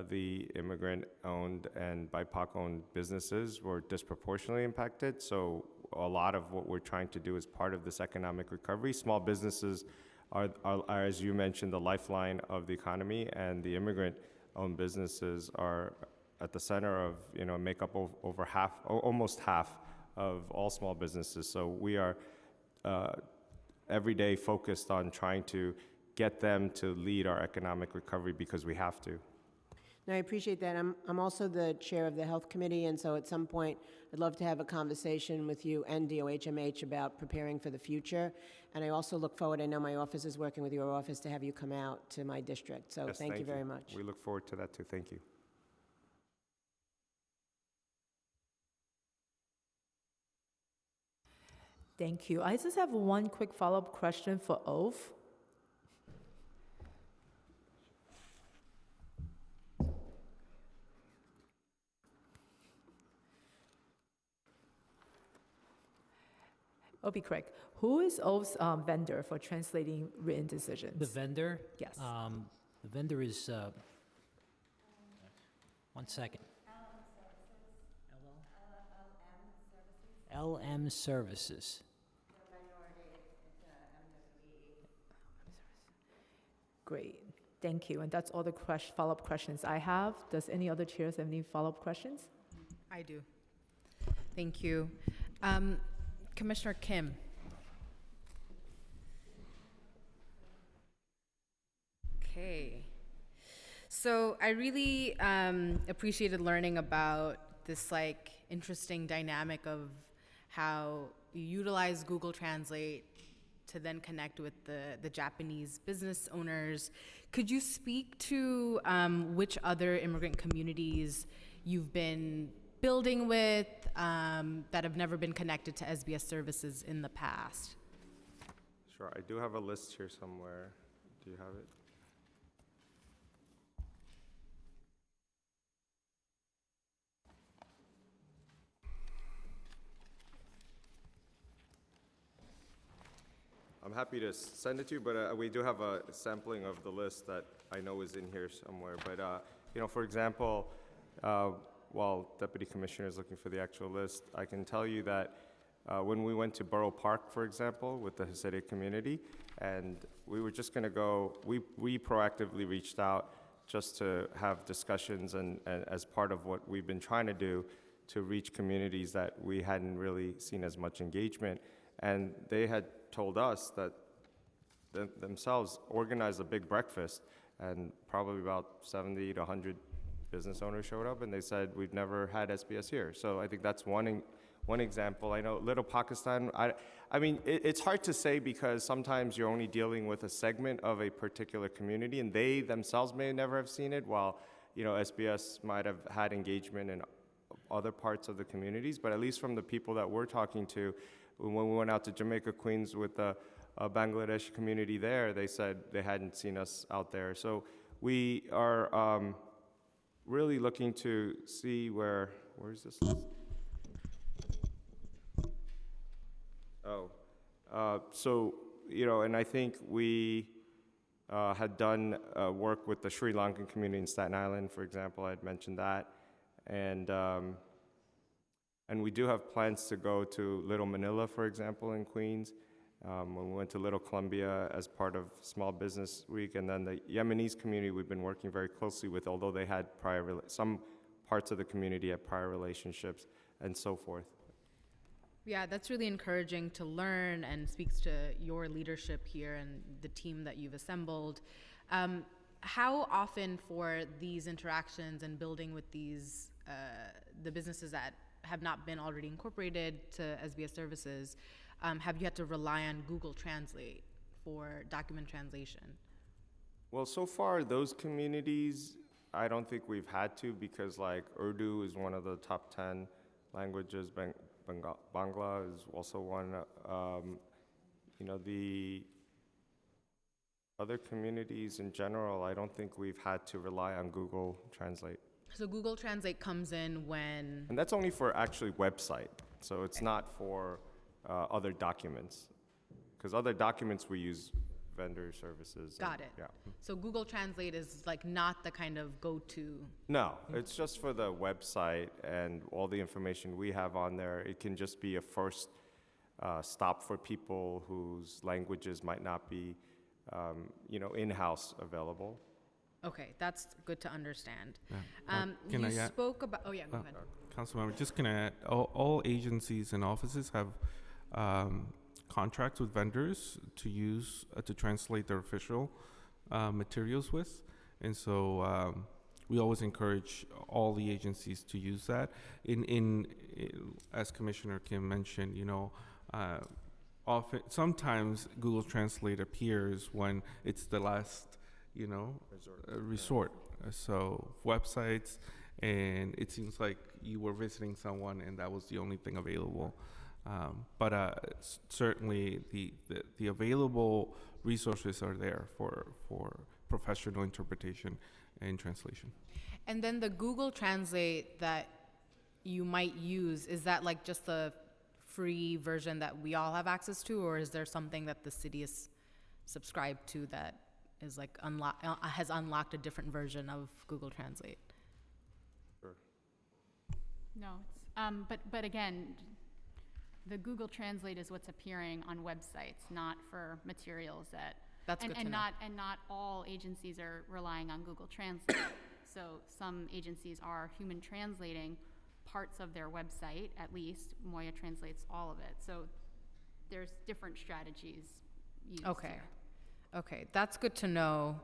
the immigrant-owned and BIPOC-owned businesses were disproportionately impacted. So a lot of what we're trying to do as part of this economic recovery, small businesses are, as you mentioned, the lifeline of the economy, and the immigrant-owned businesses are at the center of, make up over half, almost half of all small businesses. So we are every day focused on trying to get them to lead our economic recovery, because we have to. No, I appreciate that. I'm also the chair of the Health Committee, and so at some point, I'd love to have a conversation with you and DOHMH about preparing for the future. And I also look forward, I know my office is working with your office, to have you come out to my district. So Yes, thank you very much. We look forward to that too. Thank you. Thank you. I just have one quick follow-up question for Ove. I'll be quick. Who is Ove's vendor for translating written decisions? The vendor? Yes. The vendor is, one second. LM Services. Great. Thank you. And that's all the follow-up questions I have. Does any other chairs have any follow-up questions? I do. Thank you. Commissioner Kim. Okay. So I really appreciated learning about this interesting dynamic of how you utilize Google Translate to then connect with the Japanese business owners. Could you speak to which other immigrant communities you've been building with that have never been connected to SBS services in the past? Sure, I do have a list here somewhere. Do you have it? I'm happy to send it to you, but we do have a sampling of the list that I know is in here somewhere. But, for example, while Deputy Commissioner is looking for the actual list, I can tell you that when we went to Borough Park, for example, with the Hasidic community, and we were just going to go, we proactively reached out just to have discussions and as part of what we've been trying to do to reach communities that we hadn't really seen as much engagement. And they had told us that themselves organized a big breakfast, and probably about 70 to 100 business owners showed up, and they said, we've never had SBS here. So I think that's one example. I know Little Pakistan, I mean, it's hard to say because sometimes you're only dealing with a segment of a particular community, and they themselves may never have seen it, while SBS might have had engagement in other parts of the communities. But at least from the people that we're talking to, when we went out to Jamaica, Queens with the Bangladesh community there, they said they hadn't seen us out there. So we are really looking to see where is this list? And I think we had done work with the Sri Lankan community in Staten Island, for example. I had mentioned that. And we do have plans to go to Little Manila, for example, in Queens. When we went to Little Columbia as part of Small Business Week, and then the Yemenis community we've been working very closely with, although they had some parts of the community had prior relationships and so forth. Yeah, that's really encouraging to learn and speaks to your leadership here and the team that you've assembled. How often for these interactions and building with these, the businesses that have not been already incorporated to SBS services, have you had to rely on Google Translate for document translation? Well, so far, those communities, I don't think we've had to, because like Urdu is one of the top 10 languages. Bangla is also one. The other communities in general, I don't think we've had to rely on Google Translate. So Google Translate comes in when? And that's only for actually website. So it's not for other documents. Because other documents we use vendor services. Got it. Yeah. So Google Translate is like not the kind of go-to? No, it's just for the website and all the information we have on there. It can just be a first stop for people whose languages might not be, in-house available. Okay, that's good to understand. Yeah. You spoke about, oh yeah, go ahead. Councilmember, just gonna add, all agencies and offices have contracts with vendors to use, to translate their official materials with. And so we always encourage all the agencies to use that. As Commissioner Kim mentioned, sometimes Google Translate appears when it's the last, resort. So websites, and it seems like you were visiting someone and that was the only thing available. But certainly the available resources are there for professional interpretation and translation. And then the Google Translate that you might use, is that like just the free version that we all have access to, or is there something that the city is subscribed to that is like has unlocked a different version of Google Translate? Sure. No, it's, but again, the Google Translate is what's appearing on websites, not for materials that. That's good to know. Not all agencies are relying on Google Translate. So some agencies are human translating parts of their website, at least. Moya translates all of it. So there's different strategies used here. Okay, that's good to know,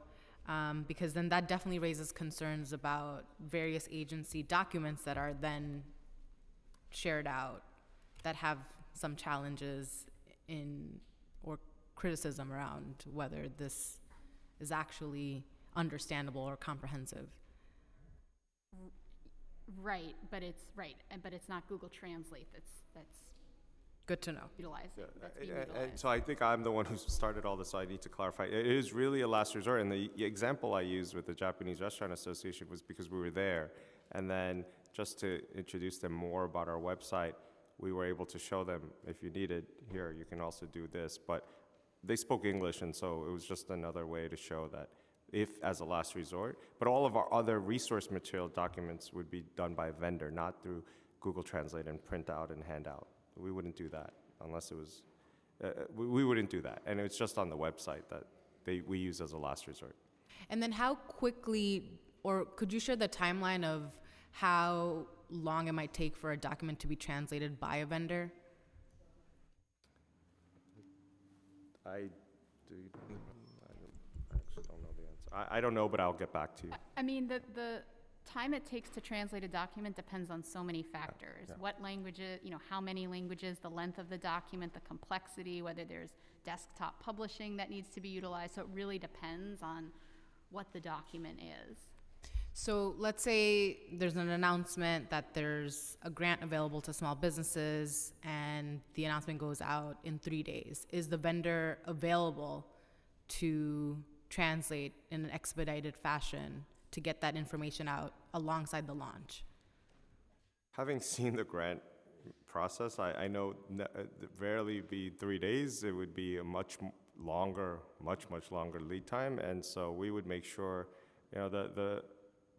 because then that definitely raises concerns about various agency documents that are then shared out that have some challenges or criticism around whether this is actually understandable or comprehensive. Right, but it's not Google Translate that's good to know. Utilized. Yeah, That's being and utilized. so I think I'm the one who started all this, so I need to clarify. It is really a last resort, and the example I used with the Japanese Restaurant Association was because we were there, and then just to introduce them more about our website, we were able to show them, if you need it here, you can also do this. But they spoke English, and so it was just another way to show that if as a last resort. But all of our other resource material documents would be done by a vendor, not through Google Translate and print out and hand out. We wouldn't do that unless it was, we wouldn't do that. And it's just on the website that we use as a last resort. And then how quickly, or could you share the timeline of how long it might take for a document to be translated by a vendor? I actually don't know the answer. I don't know, but I'll get back to you. I mean, the time it takes to translate a document depends on so many factors. Yeah. What languages, how many languages, the length of the document, the complexity, whether there's desktop publishing that needs to be utilized. So it really depends on what the document is. So let's say there's an announcement that there's a grant available to small businesses and the announcement goes out in 3 days. Is the vendor available to translate in an expedited fashion to get that information out alongside the launch? Having seen the grant process, I know rarely be 3 days. It would be a much longer lead time. And so we would make sure, the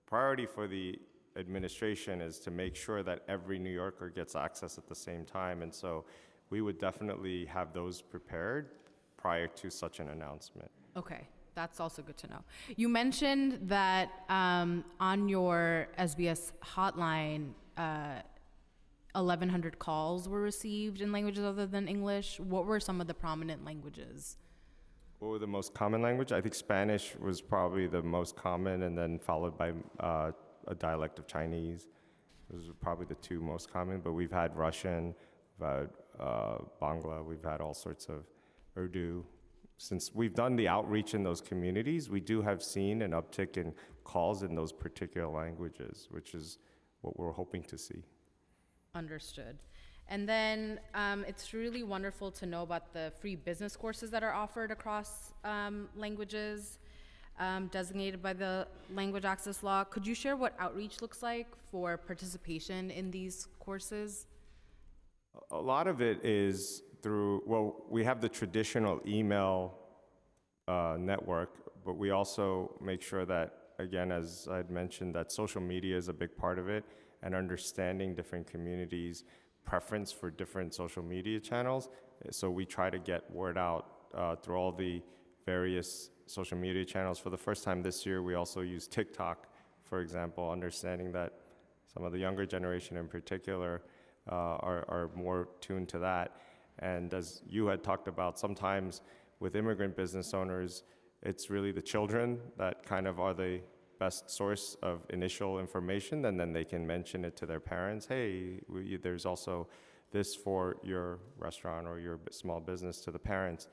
priority for the administration is to make sure that every New Yorker gets access at the same time. And so we would definitely have those prepared prior to such an announcement. Okay, that's also good to know. You mentioned that on your SBS hotline, 1,100 calls were received in languages other than English. What were some of the prominent languages? What were the most common language? I think Spanish was probably the most common, and then followed by a dialect of Chinese. Those are probably the two most common, but we've had Russian, we've had Bangla, we've had all sorts of Urdu. Since we've done the outreach in those communities, we do have seen an uptick in calls in those particular languages, which is what we're hoping to see. Understood. And then it's really wonderful to know about the free business courses that are offered across languages designated by the Language Access Law. Could you share what outreach looks like for participation in these courses? A lot of it is through, we have the traditional email network, but we also make sure that, again, as I'd mentioned, that social media is a big part of it, and understanding different communities' preference for different social media channels. So we try to get word out through all the various social media channels. For the first time this year, we also use TikTok, for example, understanding that some of the younger generation in particular are more tuned to that. And as you had talked about, sometimes with immigrant business owners, it's really the children that kind of are the best source of initial information, and then they can mention it to their parents. Hey, there's also this for your restaurant or your small business, to the parents.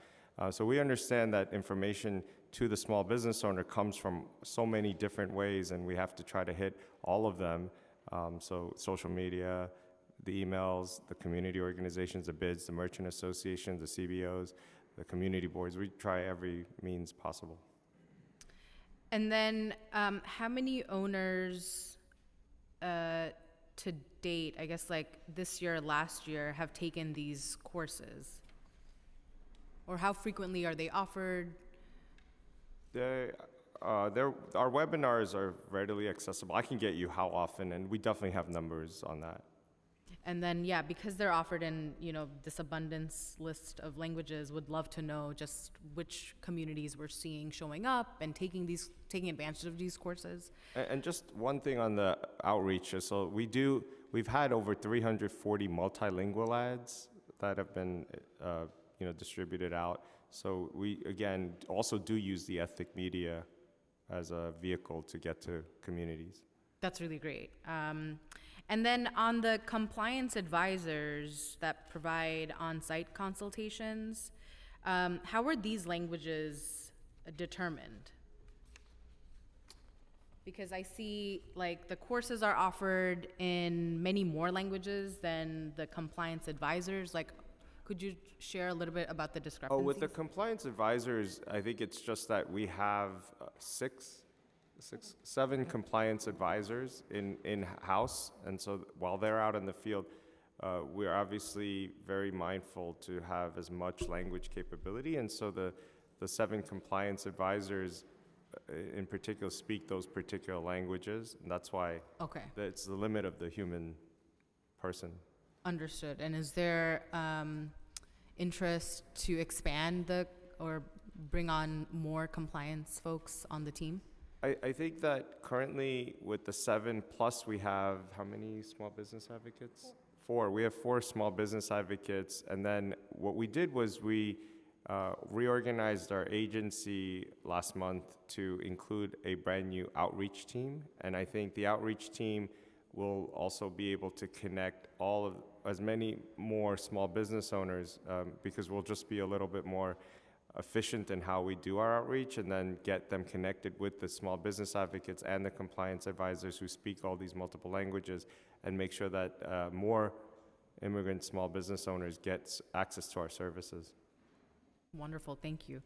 So we understand that information to the small business owner comes from so many different ways, and we have to try to hit all of them. So social media, the emails, the community organizations, the BIDs, the merchant associations, the CBOs, the community boards. We try every means possible. And then how many owners to date, I guess like this year, last year, have taken these courses? Or how frequently are they offered? Our webinars are readily accessible. I can get you how often, and we definitely have numbers on that. And then, yeah, because they're offered in, this abundance list of languages, would love to know just which communities we're seeing showing up and taking advantage of these courses. And just one thing on the outreach. So we've had over 340 multilingual ads that have been, distributed out. So we, again, also do use the ethnic media as a vehicle to get to communities. That's really great. And then on the compliance advisors that provide on-site consultations, how are these languages determined? Because I see like the courses are offered in many more languages than the compliance advisors. Like, could you share a little bit about the discrepancies? Oh, with the compliance advisors, I think it's just that we have 7 compliance advisors in-house, and so while they're out in the field, we're obviously very mindful to have as much language capability, and so the 7 compliance advisors in particular speak those particular languages, and that's why it's the limit of the human person. Understood. And is there interest to expand or bring on more compliance folks on the team? I think that currently with the 7+, we have how many small business advocates? 4. We have 4 small business advocates. And then what we did was we reorganized our agency last month to include a brand new outreach team. And I think the outreach team will also be able to connect as many more small business owners because we'll just be a little bit more efficient in how we do our outreach, and then get them connected with the small business advocates and the compliance advisors who speak all these multiple languages, and make sure that more immigrant small business owners get access to our services. Wonderful, thank you.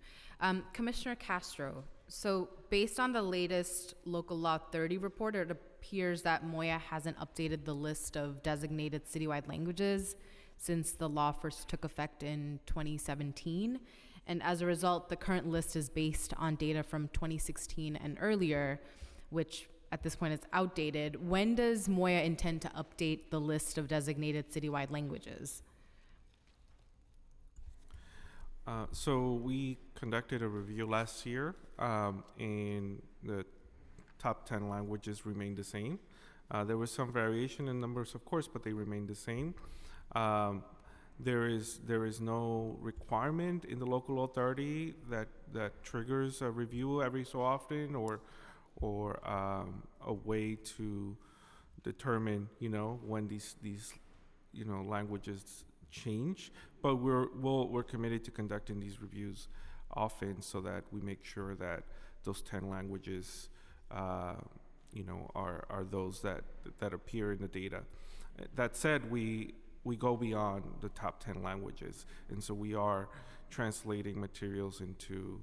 Commissioner Castro, so based on the latest Local Law 30 report, it appears that Moya hasn't updated the list of designated citywide languages since the law first took effect in 2017. And as a result, the current list is based on data from 2016 and earlier, which at this point is outdated. When does Moya intend to update the list of designated citywide languages? So we conducted a review last year, and the top 10 languages remained the same. There was some variation in numbers, of course, but they remained the same. There is no requirement in the local authority that triggers a review every so often, or a way to determine when these languages change. But we're committed to conducting these reviews often so that we make sure that those 10 languages are those that appear in the data. That said, we go beyond the top 10 languages, and so we are translating materials into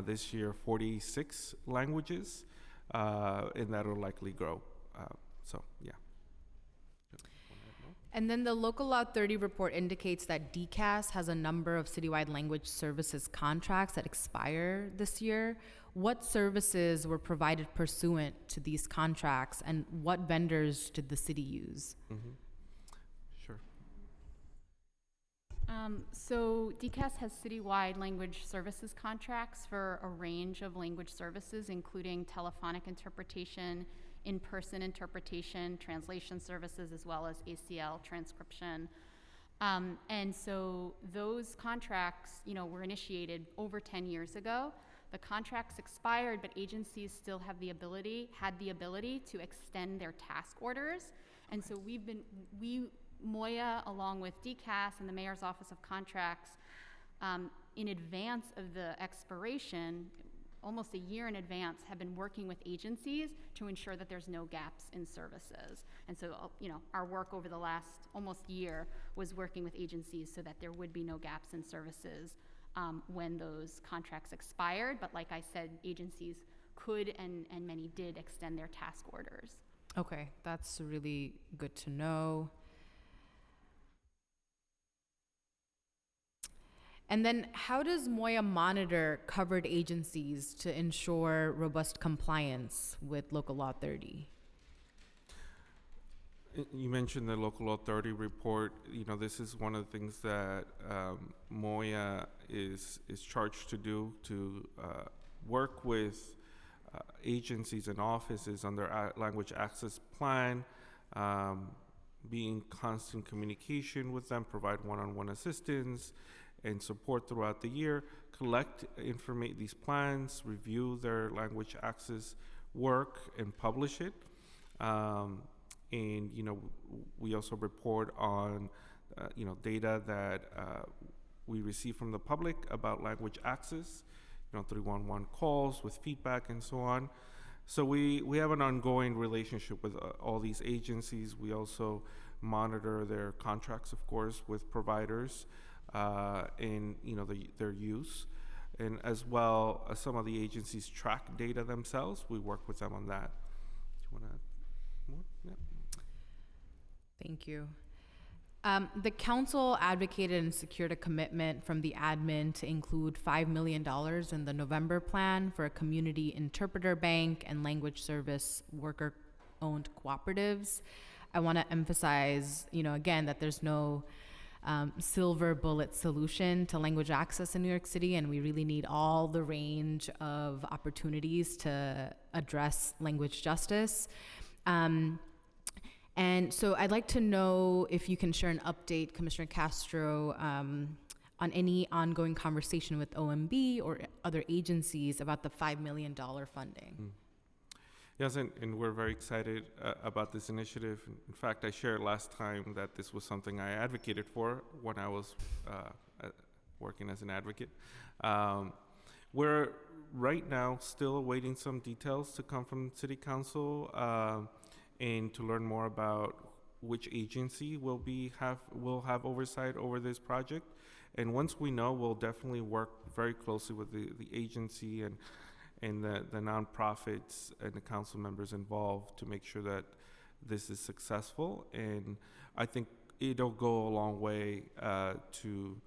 this year 46 languages, and that'll likely grow. So yeah. And then the Local Law 30 report indicates that DCAS has a number of citywide language services contracts that expire this year. What services were provided pursuant to these contracts, and what vendors did the city use? Mm-hmm. Sure. So DCAS has citywide language services contracts for a range of language services, including telephonic interpretation, in-person interpretation, translation services, as well as ACL transcription. And so those contracts, were initiated over 10 years ago. The contracts expired, but agencies still had the ability to extend their task orders. And so Moya, along with DCAS and the Mayor's Office of Contracts, in advance of the expiration, almost a year in advance, have been working with agencies to ensure that there's no gaps in services. And so, our work over the last almost year was working with agencies so that there would be no gaps in services when those contracts expired. But like I said, agencies could and many did extend their task orders. Okay, that's really good to know. And then how does Moya monitor covered agencies to ensure robust compliance with Local Law 30? You mentioned the Local Law 30 report. This is one of the things that Moya is charged to do, to work with agencies and offices on their language access plan, be in constant communication with them, provide one-on-one assistance and support throughout the year, collect these plans, review their language access work, and publish it. And we also report on data that we receive from the public about language access, 311 calls with feedback and so on. So we have an ongoing relationship with all these agencies. We also monitor their contracts, of course, with providers, and their use, and as well as some of the agencies track data themselves. We work with them on that. Do you want to add more? Yeah. Thank you. The council advocated and secured a commitment from the admin to include $5 million in the November plan for a community interpreter bank and language service worker-owned cooperatives. I want to emphasize, again, that there's no silver bullet solution to language access in New York City, and we really need all the range of opportunities to address language justice. And so I'd like to know if you can share an update, Commissioner Castro, on any ongoing conversation with OMB or other agencies about the $5 million funding. Yes, and we're very excited about this initiative. In fact, I shared last time that this was something I advocated for when I was working as an advocate. We're right now still awaiting some details to come from City Council and to learn more about which agency will have oversight over this project. And once we know, we'll definitely work very closely with the agency and the nonprofits and the council members involved to make sure that this is successful. And I think it'll go a long way to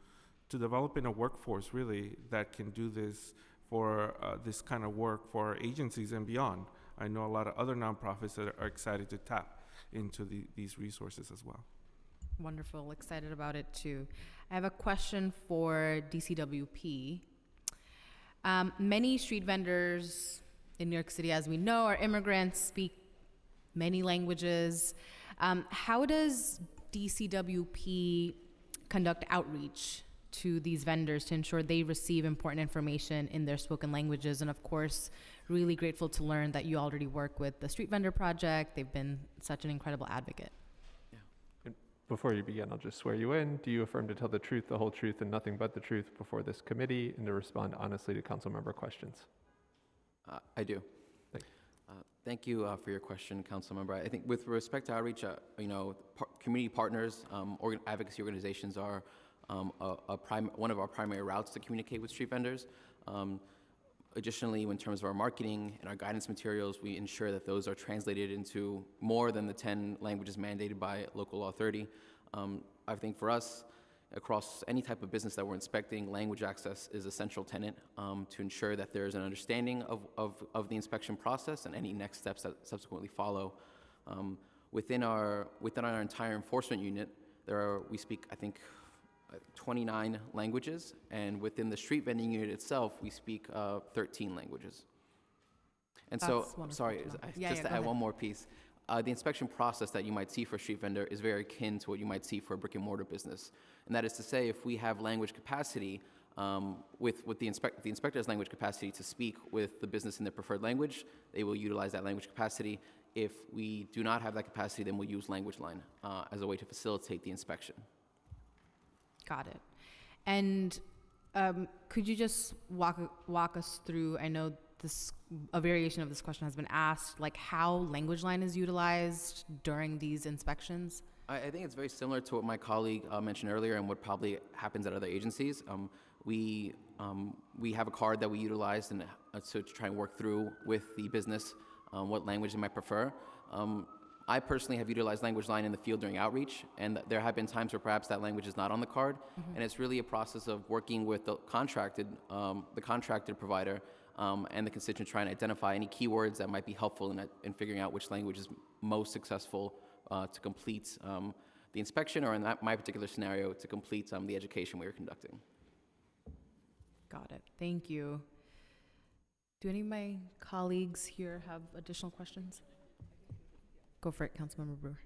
developing a workforce really that can do this for this kind of work for agencies and beyond. I know a lot of other nonprofits that are excited to tap into these resources as well. Wonderful, excited about it too. I have a question for DCWP. Many street vendors in New York City, as we know, are immigrants, speak many languages. How does DCWP conduct outreach to these vendors to ensure they receive important information in their spoken languages? And of course, really grateful to learn that you already work with the Street Vendor Project. They've been such an incredible advocate. Before you begin, I'll just swear you in. Do you affirm to tell the truth, the whole truth, and nothing but the truth before this committee, and to respond honestly to council member questions? I do. Thank you for your question, council member. I think with respect to outreach, community partners, advocacy organizations are one of our primary routes to communicate with street vendors. Additionally, in terms of our marketing and our guidance materials, we ensure that those are translated into more than the 10 languages mandated by Local Law 30. I think for us, across any type of business that we're inspecting, language access is a central tenet to ensure that there's an understanding of the inspection process and any next steps that subsequently follow. Within our entire enforcement unit, we speak, I think, 29 languages, and within the street vending unit itself, we speak 13 languages. And That's so, sorry, to add one more piece. The inspection process that you might see for a street vendor is very akin to what you might see for a brick and mortar business. And that is to say, if we have language capacity, with the inspector's language capacity to speak with the business in their preferred language, they will utilize that language capacity. If we do not have that capacity, then we'll use Language Line as a way to facilitate the inspection. Got it. And could you just walk us through, I know a variation of this question has been asked, like how Language Line is utilized during these inspections? I think it's very similar to what my colleague mentioned earlier and what probably happens at other agencies. We have a card that we utilize to try and work through with the business what language they might prefer. I personally have utilized Language Line in the field during outreach, and there have been times where perhaps that language is not on the card, and it's really a process of working with the contracted provider and the constituent, trying to identify any keywords that might be helpful in figuring out which language is most successful to complete the inspection, or in my particular scenario, to complete the education we are conducting. Got it. Thank you. Do any of my colleagues here have additional questions? Go for it, Councilmember Brewer.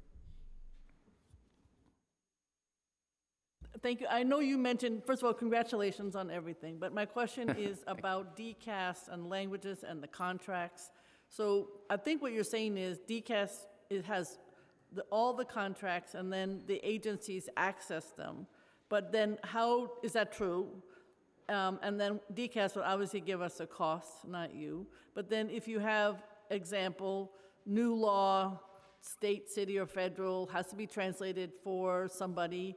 Thank you. I know you mentioned, first of all, congratulations on everything, but my question is about DCAS and languages and the contracts. So I think what you're saying is DCAS has all the contracts and then the agencies access them. But then how is that true? And then DCAS will obviously give us a cost, not you. But then if you have, example, new law, state, city, or federal, has to be translated for somebody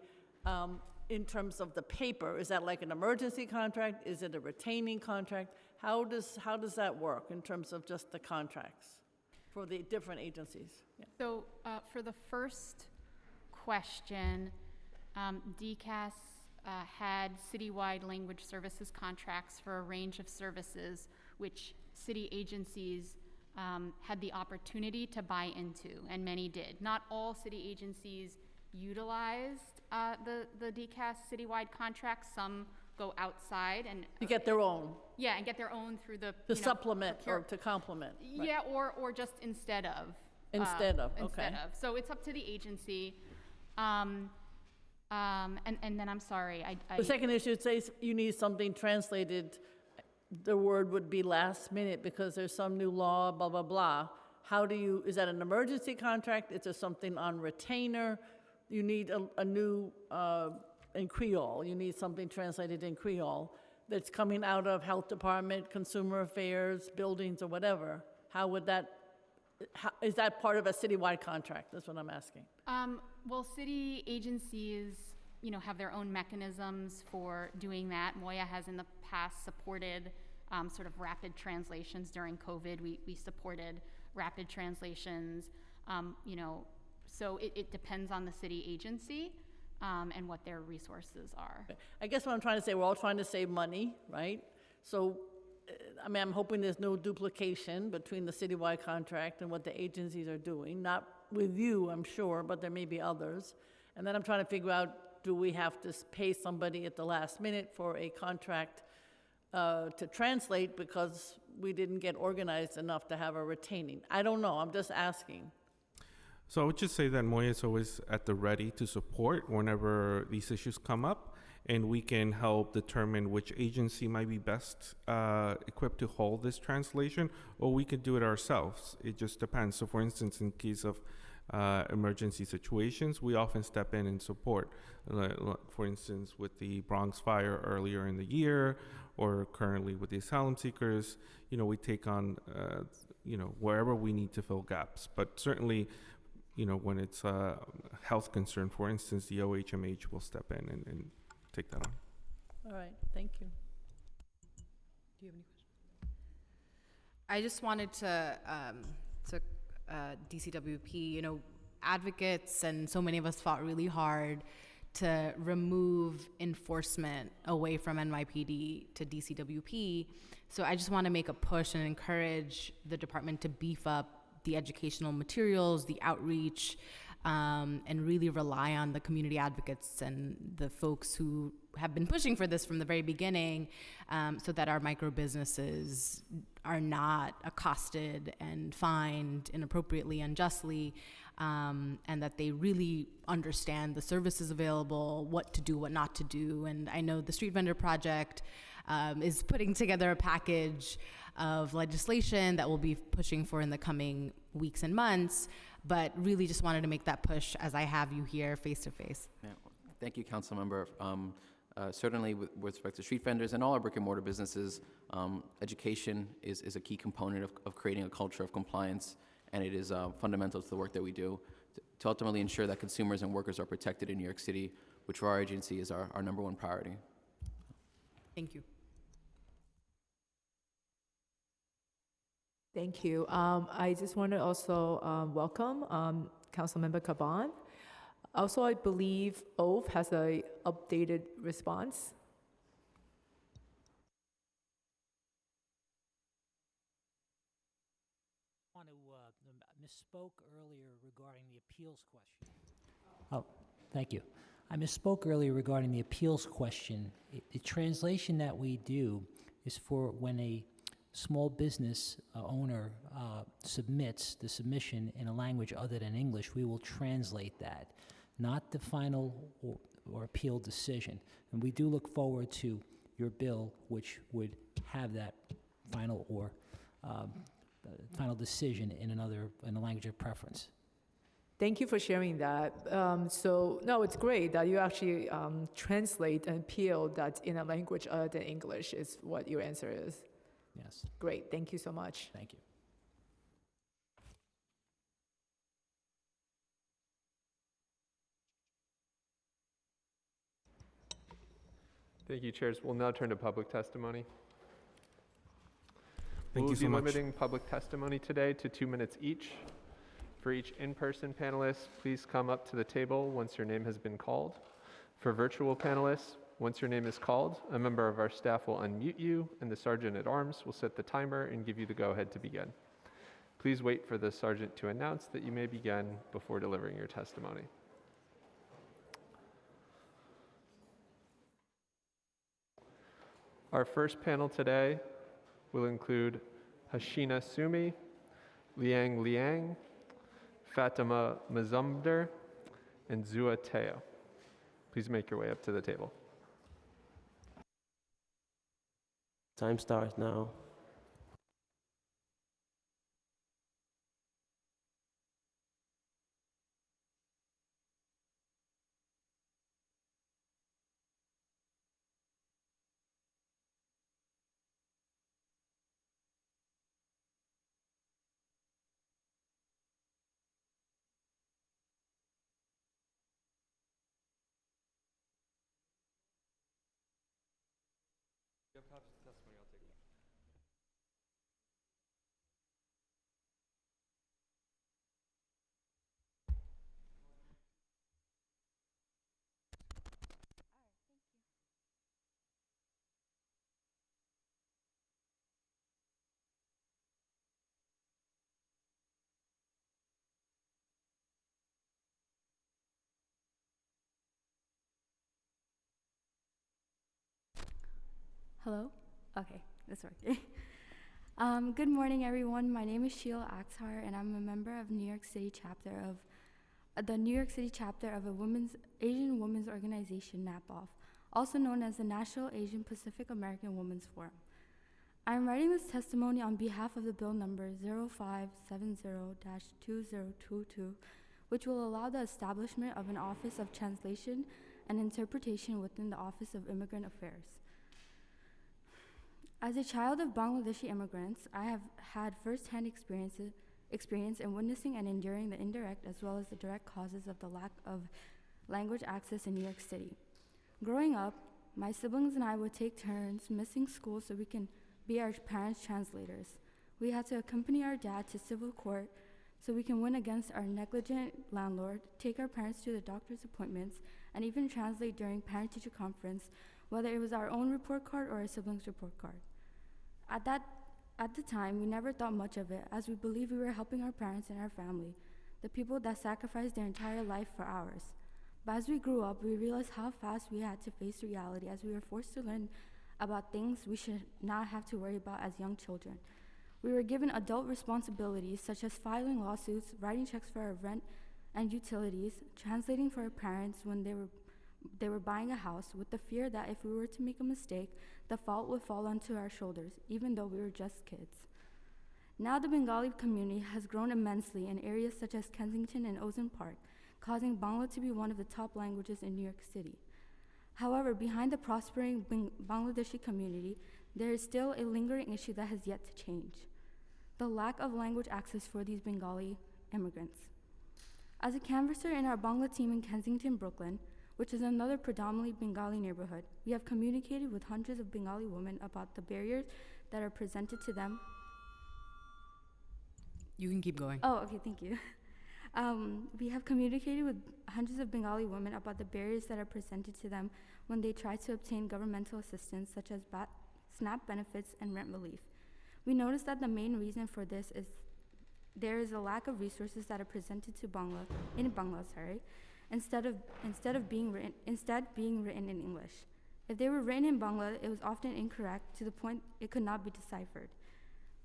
in terms of the paper. Is that like an emergency contract? Is it a retaining contract? How does that work in terms of just the contracts for the different agencies? Yeah. So for the first question, DCAS had citywide language services contracts for a range of services which city agencies had the opportunity to buy into, and many did. Not all city agencies utilized the DCAS citywide contracts. Some go outside and To get their own, yeah, and get their own through the to supplement or to complement. right. yeah, or just instead of. Instead of, okay. Instead of. So it's up to the agency. And then I'm sorry, The second issue, it says you need something translated. The word would be last minute because there's some new law, blah, blah, blah. How do you, is that an emergency contract? Is there something on retainer? You need a new, in Creole, you need something translated in Creole that's coming out of Health Department, Consumer Affairs, Buildings, or whatever. How would that, is that part of a citywide contract? That's what I'm asking. Well, city agencies, have their own mechanisms for doing that. Moya has in the past supported sort of rapid translations during COVID. We supported rapid translations, so it depends on the city agency and what their resources are. I guess what I'm trying to say, we're all trying to save money, right? So, I'm hoping there's no duplication between the citywide contract and what the agencies are doing. Not with you, I'm sure, but there may be others. And then I'm trying to figure out, do we have to pay somebody at the last minute for a contract to translate because we didn't get organized enough to have a retaining? I don't know, I'm just asking. So I would just say that Moya is always at the ready to support whenever these issues come up, and we can help determine which agency might be best equipped to hold this translation, or we could do it ourselves. It just depends. So for instance, in case of emergency situations, we often step in and support. For instance, with the Bronx fire earlier in the year, or currently with the asylum seekers, we take on, wherever we need to fill gaps. But certainly, when it's a health concern, for instance, the OHMH will step in and take that on. All right, thank you. Do you have any questions? I just wanted to DCWP, advocates and so many of us fought really hard to remove enforcement away from NYPD to DCWP. So I just want to make a push and encourage the department to beef up the educational materials, the outreach, and really rely on the community advocates and the folks who have been pushing for this from the very beginning, so that our micro businesses are not accosted and fined inappropriately, unjustly, and that they really understand the services available, what to do, what not to do. And I know the Street Vendor Project is putting together a package of legislation that we'll be pushing for in the coming weeks and months, but really just wanted to make that push as I have you here face to face. Yeah. Thank you, Council Member. Certainly with respect to street vendors and all our brick and mortar businesses, education is a key component of creating a culture of compliance, and it is fundamental to the work that we do to ultimately ensure that consumers and workers are protected in New York City, which for our agency is our number one priority. Thank you. Thank you. I just want to also welcome Councilmember Caban. Also, I believe OVE has an updated response. I want to misspoke earlier regarding the appeals question. Oh, thank you. I misspoke earlier regarding the appeals question. The translation that we do is for when a small business owner submits the submission in a language other than English, we will translate that, not the final or appeal decision. And we do look forward to your bill, which would have that final or final decision in a language of preference. Thank you for sharing that. No, it's great that you actually translate an appeal that's in a language other than English is what your answer is. Yes. Great, thank you so much. Thank you. Thank you, Chairs. We'll now turn to public testimony. Thank you so much. We'll be limiting public testimony today to 2 minutes each. For each in-person panelist, please come up to the table once your name has been called. For virtual panelists, once your name is called, a member of our staff will unmute you, and the Sergeant at Arms will set the timer and give you the go-ahead to begin. Please wait for the sergeant to announce that you may begin before delivering your testimony. Our first panel today will include Hashina Sumi, Liang Liang, Fatima Mazumdar, and Zua Teo. Please make your way up to the table. Time starts now. You have copies of the testimony, I'll take them. Hello? Okay, that's working. Good morning, everyone. My name is Sheila Akhtar, and I'm a member of the New York City chapter of a Asian women's organization, NAPOF, also known as the National Asian Pacific American Women's Forum. I'm writing this testimony on behalf of the bill number 0570-2022, which will allow the establishment of an Office of Translation and Interpretation within the Office of Immigrant Affairs. As a child of Bangladeshi immigrants, I have had first-hand experience in witnessing and enduring the indirect as well as the direct causes of the lack of language access in New York City. Growing up, my siblings and I would take turns missing school so we can be our parents' translators. We had to accompany our dad to civil court so we can win against our negligent landlord, take our parents to the doctor's appointments, and even translate during parent-teacher conference, whether it was our own report card or a sibling's report card. At the time, we never thought much of it, as we believed we were helping our parents and our family, the people that sacrificed their entire life for ours. But as we grew up, we realized how fast we had to face reality as we were forced to learn about things we should not have to worry about as young children. We were given adult responsibilities such as filing lawsuits, writing checks for our rent and utilities, translating for our parents when they were buying a house, with the fear that if we were to make a mistake, the fault would fall onto our shoulders, even though we were just kids. Now the Bengali community has grown immensely in areas such as Kensington and Ozone Park, causing Bangla to be one of the top languages in New York City. However, behind the prospering Bangladeshi community, there is still a lingering issue that has yet to change: the lack of language access for these Bengali immigrants. As a canvasser in our Bangla team in Kensington, Brooklyn, which is another predominantly Bengali neighborhood, we have communicated with hundreds of Bengali women about the barriers that are presented to them. You can keep going. Oh, okay, thank you. We have communicated with hundreds of Bengali women about the barriers that are presented to them when they try to obtain governmental assistance such as SNAP benefits and rent relief. We noticed that the main reason for this is there is a lack of resources that are presented to Bangla, instead being written in English. If they were written in Bangla, it was often incorrect to the point it could not be deciphered.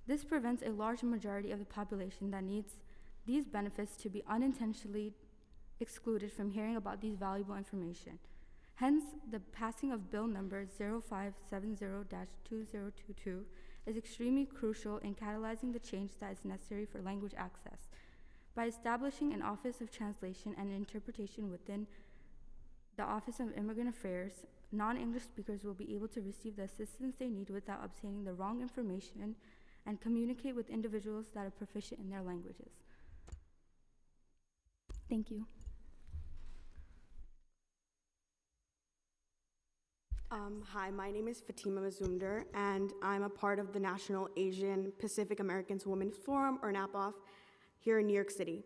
This prevents a large majority of the population that needs these benefits to be unintentionally excluded from hearing about these valuable information. Hence, the passing of Bill number 0570-2022 is extremely crucial in catalyzing the change that is necessary for language access. By establishing an Office of Translation and Interpretation within the Office of Immigrant Affairs, non-English speakers will be able to receive the assistance they need without obtaining the wrong information and communicate with individuals that are proficient in their languages. Thank you. Hi, my name is Fatima Mazumdar, and I'm a part of the National Asian Pacific Americans Women's Forum, or NAPOF, here in New York City.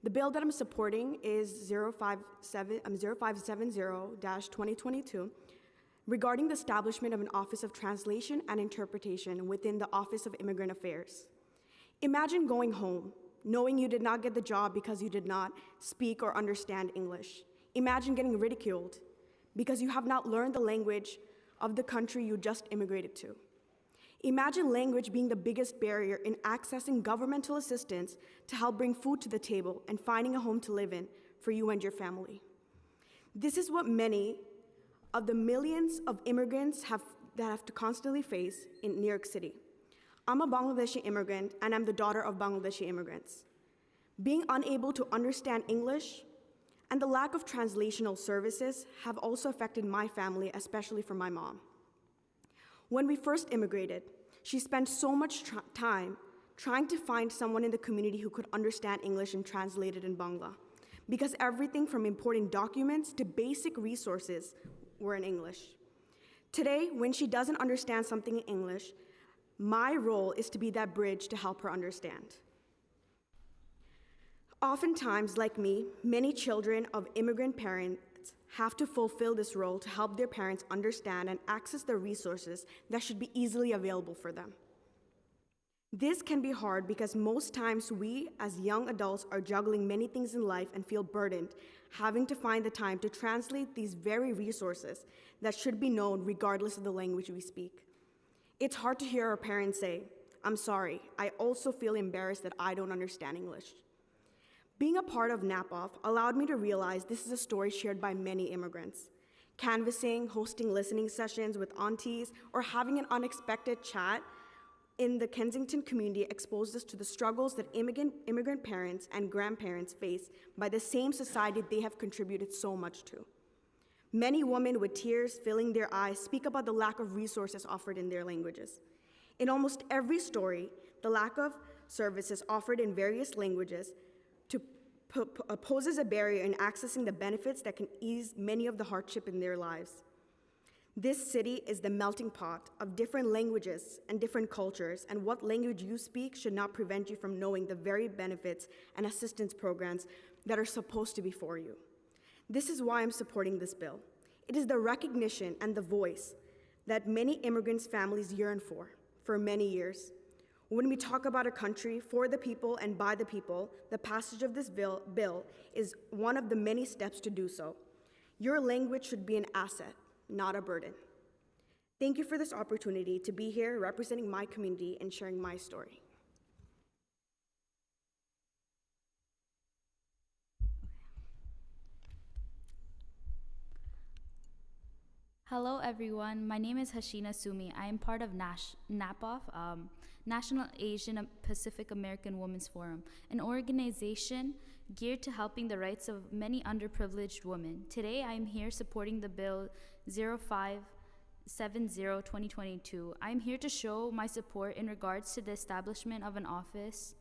The bill that I'm supporting is 0570-2022, regarding the establishment of an Office of Translation and Interpretation within the Office of Immigrant Affairs. Imagine going home, knowing you did not get the job because you did not speak or understand English. Imagine getting ridiculed because you have not learned the language of the country you just immigrated to. Imagine language being the biggest barrier in accessing governmental assistance to help bring food to the table and finding a home to live in for you and your family. This is what many of the millions of immigrants have to constantly face in New York City. I'm a Bangladeshi immigrant, and I'm the daughter of Bangladeshi immigrants. Being unable to understand English and the lack of translational services have also affected my family, especially for my mom. When we first immigrated, she spent so much time trying to find someone in the community who could understand English and translate it in Bangla, because everything from importing documents to basic resources were in English. Today, when she doesn't understand something in English, my role is to be that bridge to help her understand. Oftentimes, like me, many children of immigrant parents have to fulfill this role to help their parents understand and access the resources that should be easily available for them. This can be hard because most times we, as young adults, are juggling many things in life and feel burdened, having to find the time to translate these very resources that should be known regardless of the language we speak. It's hard to hear our parents say, "I'm sorry, I also feel embarrassed that I don't understand English." Being a part of NAPOF allowed me to realize this is a story shared by many immigrants. Canvassing, hosting listening sessions with aunties, or having an unexpected chat in the Kensington community exposed us to the struggles that immigrant parents and grandparents face by the same society they have contributed so much to. Many women with tears filling their eyes speak about the lack of resources offered in their languages. In almost every story, the lack of services offered in various languages poses a barrier in accessing the benefits that can ease many of the hardship in their lives. This city is the melting pot of different languages and different cultures, and what language you speak should not prevent you from knowing the very benefits and assistance programs that are supposed to be for you. This is why I'm supporting this bill. It is the recognition and the voice that many immigrants' families yearn for many years. When we talk about a country for the people and by the people, the passage of this bill is one of the many steps to do so. Your language should be an asset, not a burden. Thank you for this opportunity to be here representing my community and sharing my story. Hello everyone, my name is Hashina Sumi. I am part of NAPOF, National Asian Pacific American Women's Forum, an organization geared to helping the rights of many underprivileged women. Today I am here supporting the bill 0570-2022. I am here to show my support in regards to the establishment of an Office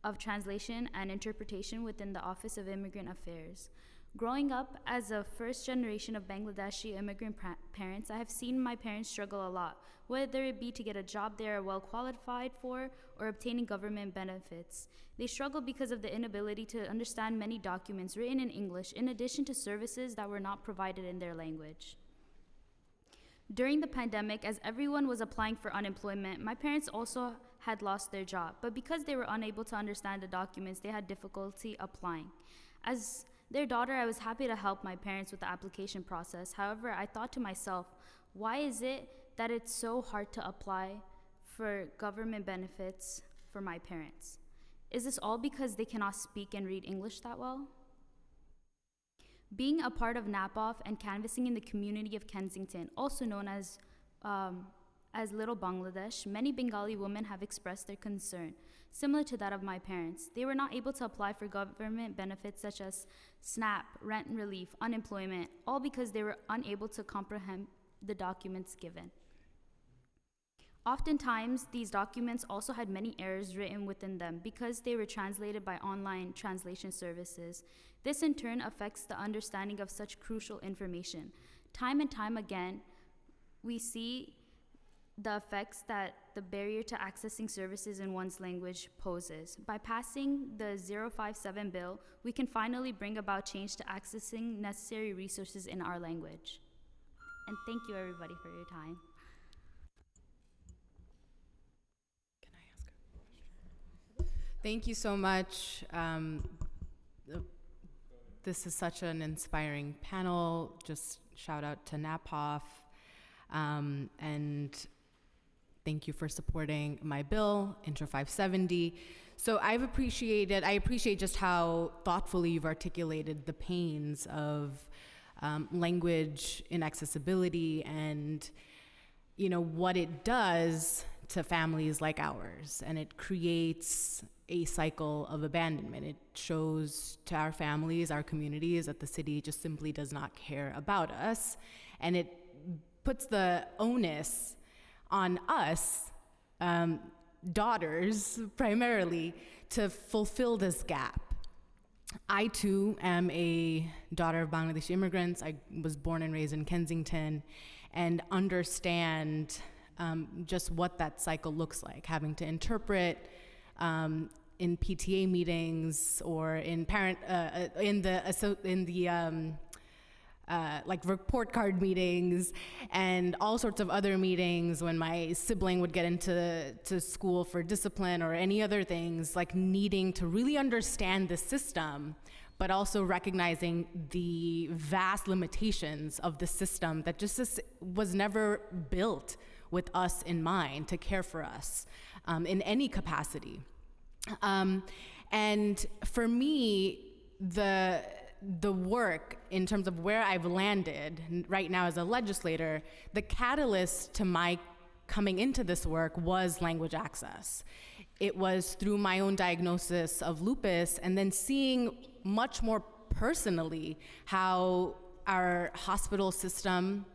of Translation and Interpretation within the Office of Immigrant Affairs. Growing up as a first generation of Bangladeshi immigrant parents, I have seen my parents struggle a lot, whether it be to get a job they are well qualified for or obtaining government benefits. They struggle because of the inability to understand many documents written in English, in addition to services that were not provided in their language. During the pandemic, as everyone was applying for unemployment, my parents also had lost their job, but because they were unable to understand the documents, they had difficulty applying. As their daughter, I was happy to help my parents with the application process. However, I thought to myself, why is it that it's so hard to apply for government benefits for my parents? Is this all because they cannot speak and read English that well? Being a part of NAPOF and canvassing in the community of Kensington, also known as Little Bangladesh, many Bengali women have expressed their concern, similar to that of my parents. They were not able to apply for government benefits such as SNAP, rent relief, unemployment, all because they were unable to comprehend the documents given. Oftentimes, these documents also had many errors written within them because they were translated by online translation services. This in turn affects the understanding of such crucial information. Time and time again, we see the effects that the barrier to accessing services in one's language poses. By passing the 057 bill, we can finally bring about change to accessing necessary resources in our language. And thank you everybody for your time. Can I ask a question? Thank you so much. This is such an inspiring panel. Just shout out to NAPOF. And thank you for supporting my bill, Intro 570. So I appreciate just how thoughtfully you've articulated the pains of language inaccessibility and, you know, what it does to families like ours. And it creates a cycle of abandonment. It shows to our families, our communities, that the city just simply does not care about us. And it puts the onus on us, daughters primarily, to fulfill this gap. I too am a daughter of Bangladeshi immigrants. I was born and raised in Kensington, and understand just what that cycle looks like, having to interpret in PTA meetings or in parent like report card meetings and all sorts of other meetings when my sibling would get into school for discipline or any other things, like needing to really understand the system, but also recognizing the vast limitations of the system that just was never built with us in mind to care for us in any capacity. And for me, the work in terms of where I've landed right now as a legislator, the catalyst to my coming into this work was language access. It was through my own diagnosis of lupus and then seeing much more personally how our hospital system,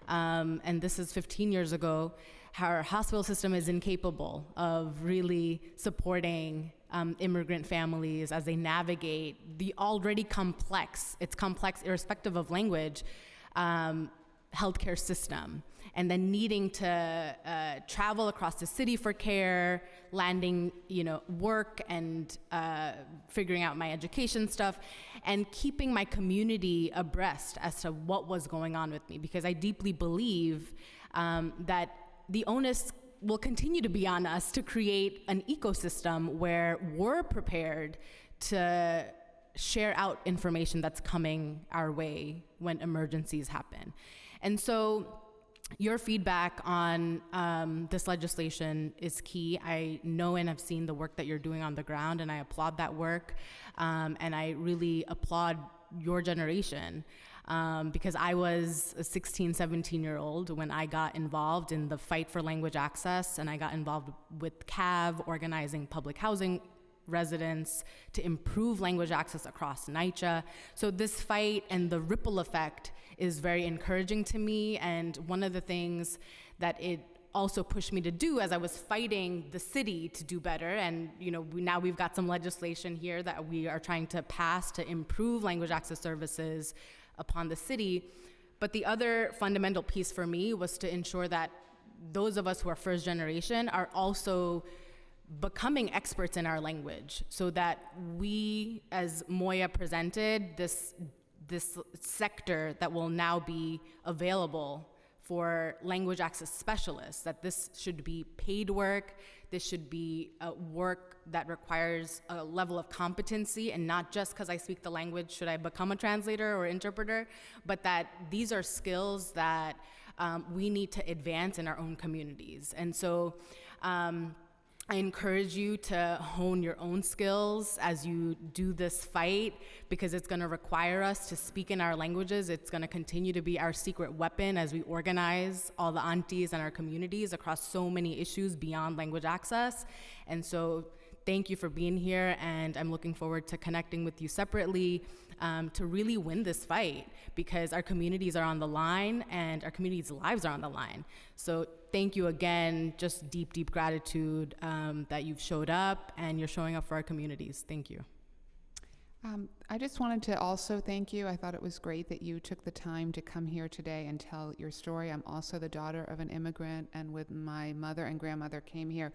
and this is 15 years ago, how our hospital system is incapable of really supporting immigrant families as they navigate the already complex, it's complex irrespective of language, healthcare system. And then needing to travel across the city for care, landing, work and figuring out my education stuff, and keeping my community abreast as to what was going on with me. Because I deeply believe that the onus will continue to be on us to create an ecosystem where we're prepared to share out information that's coming our way when emergencies happen. And so your feedback on this legislation is key. I know and have seen the work that you're doing on the ground, and I applaud that work. And I really applaud your generation. Because I was a 16, 17-year-old when I got involved in the fight for language access, and I got involved with CAV, organizing public housing residents to improve language access across NYCHA. So this fight and the ripple effect is very encouraging to me, and one of the things that it also pushed me to do as I was fighting the city to do better, and now we've got some legislation here that we are trying to pass to improve language access services upon the city. But the other fundamental piece for me was to ensure that those of us who are first generation are also becoming experts in our language, so that we, as Moya presented, this sector that will now be available for language access specialists, that this should be paid work, this should be work that requires a level of competency, and not just because I speak the language should I become a translator or interpreter, but that these are skills that we need to advance in our own communities. And so I encourage you to hone your own skills as you do this fight, because it's going to require us to speak in our languages. It's going to continue to be our secret weapon as we organize all the aunties in our communities across so many issues beyond language access. And so thank you for being here, and I'm looking forward to connecting with you separately to really win this fight, because our communities are on the line and our communities' lives are on the line. So thank you again, just deep, deep gratitude that you've showed up and you're showing up for our communities. Thank you. I just wanted to also thank you. I thought it was great that you took the time to come here today and tell your story. I'm also the daughter of an immigrant, and with my mother and grandmother came here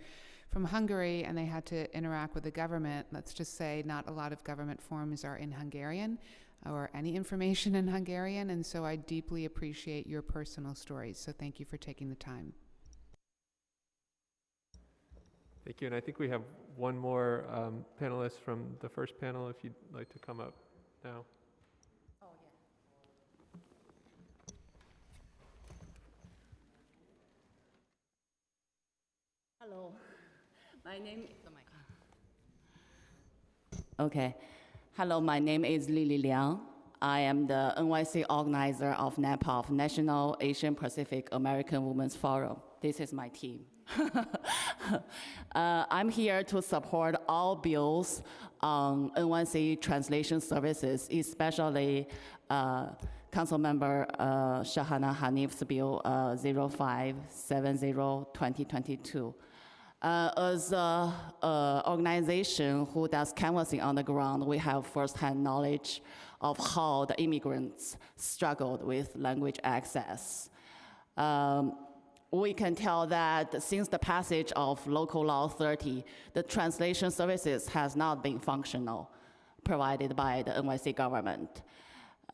from Hungary, and they had to interact with the government. Let's just say not a lot of government forms are in Hungarian or any information in Hungarian, and so I deeply appreciate your personal stories. So thank you for taking the time. Thank you. And I think we have one more panelist from the first panel, if you'd like to come up now. Hello, my name. Okay. Hello, my name is Lily Liang. I am the NYC organizer of NAPOF, National Asian Pacific American Women's Forum. This is my team. I'm here to support all bills on NYC translation services, especially Councilmember Shahana Hanif's Bill 0570-2022. As an organization who does canvassing on the ground, we have firsthand knowledge of how the immigrants struggled with language access. We can tell that since the passage of Local Law 30, the translation services has not been functional, provided by the NYC government.